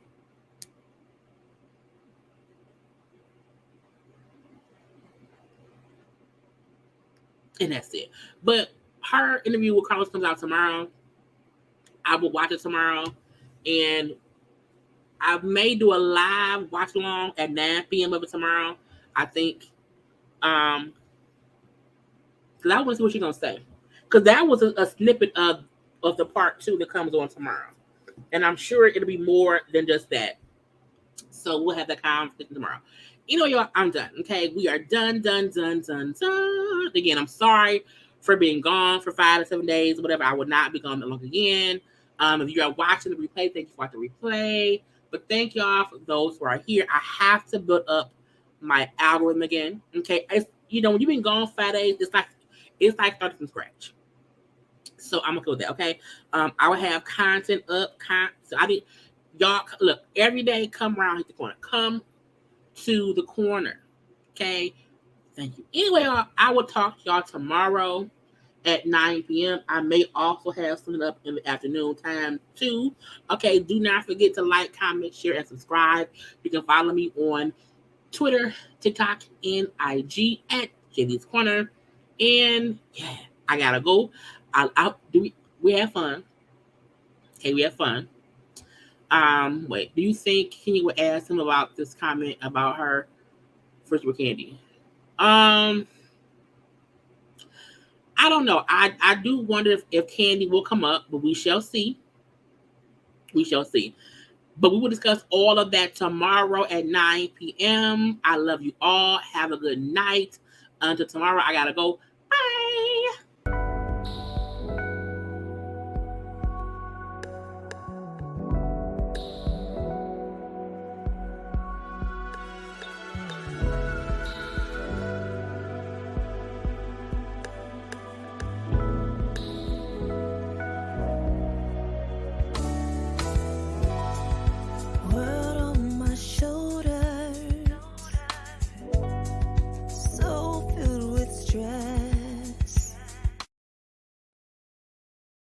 And that's it. But her interview with Carlos comes out tomorrow. I will watch it tomorrow. And I may do a live watch along at 9 p.m. of it tomorrow. I think. Because I want to see what she's going to say. Because that was a snippet of the part 2 that comes on tomorrow. And I'm sure it'll be more than just that. So we'll have that conversation tomorrow. Y'all, I'm done. Okay, we are done. Again, I'm sorry for being gone for 5 to 7 days, whatever. I will not be gone that long again. If you are watching the replay, thank you for watching the replay. But thank y'all for those who are here. I have to build up my algorithm again. Okay, when you've been gone 5 days, it's like starting from scratch. So I'm gonna go with that. Okay, I will have content up. So y'all look every day. Come around, hit the corner. Come to the corner. Okay. Thank you. Anyway, y'all, I will talk to y'all tomorrow at 9 p.m. I may also have something up in the afternoon time too. Okay. Do not forget to like, comment, share, and subscribe. You can follow me on Twitter, TikTok, and IG at JayLeesCorner. And yeah, I gotta go. We have fun. Okay, we have fun. Wait, do you think Kenny would ask him about this comment about her first with Candy? I don't know. I do wonder if Candy will come up, but we shall see. We shall see. But we will discuss all of that tomorrow at 9 p.m. I love you all. Have a good night. Until tomorrow, I gotta go.